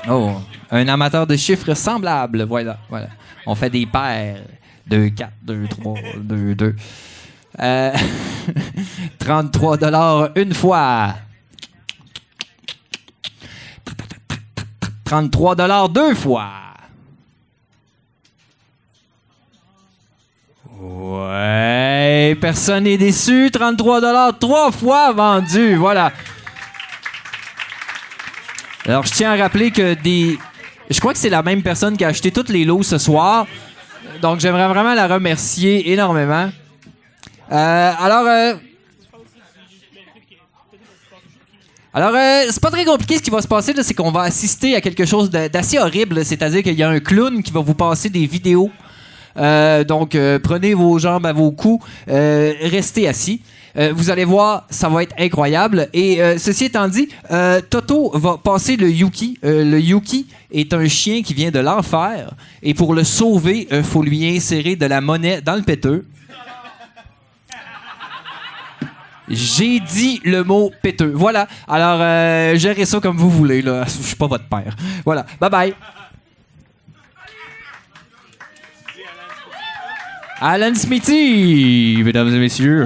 Oh, un amateur de chiffres semblables. Voilà. On fait des paires. 2, 4, 2, 3, 2, 2. 33 $ une fois. 33 $ deux fois. Ouais, personne n'est déçu. 33 $ trois fois vendu. Voilà. Alors, je tiens à rappeler que je crois que c'est la même personne qui a acheté tous les lots ce soir. Donc, j'aimerais vraiment la remercier énormément. Alors, c'est pas très compliqué ce qui va se passer, là, c'est qu'on va assister à quelque chose d'assez horrible, c'est-à-dire qu'il y a un clown qui va vous passer des vidéos. Donc, prenez vos jambes à vos coups, restez assis. Vous allez voir, ça va être incroyable. Et ceci étant dit, Toto va passer le Yuki. Le Yuki est un chien qui vient de l'enfer. Et pour le sauver, il faut lui insérer de la monnaie dans le péteux. J'ai dit le mot péteux. Voilà. Alors, gérez ça comme vous voulez, là. Je suis pas votre père. Voilà. Bye-bye. Alan Smithy, mesdames et messieurs.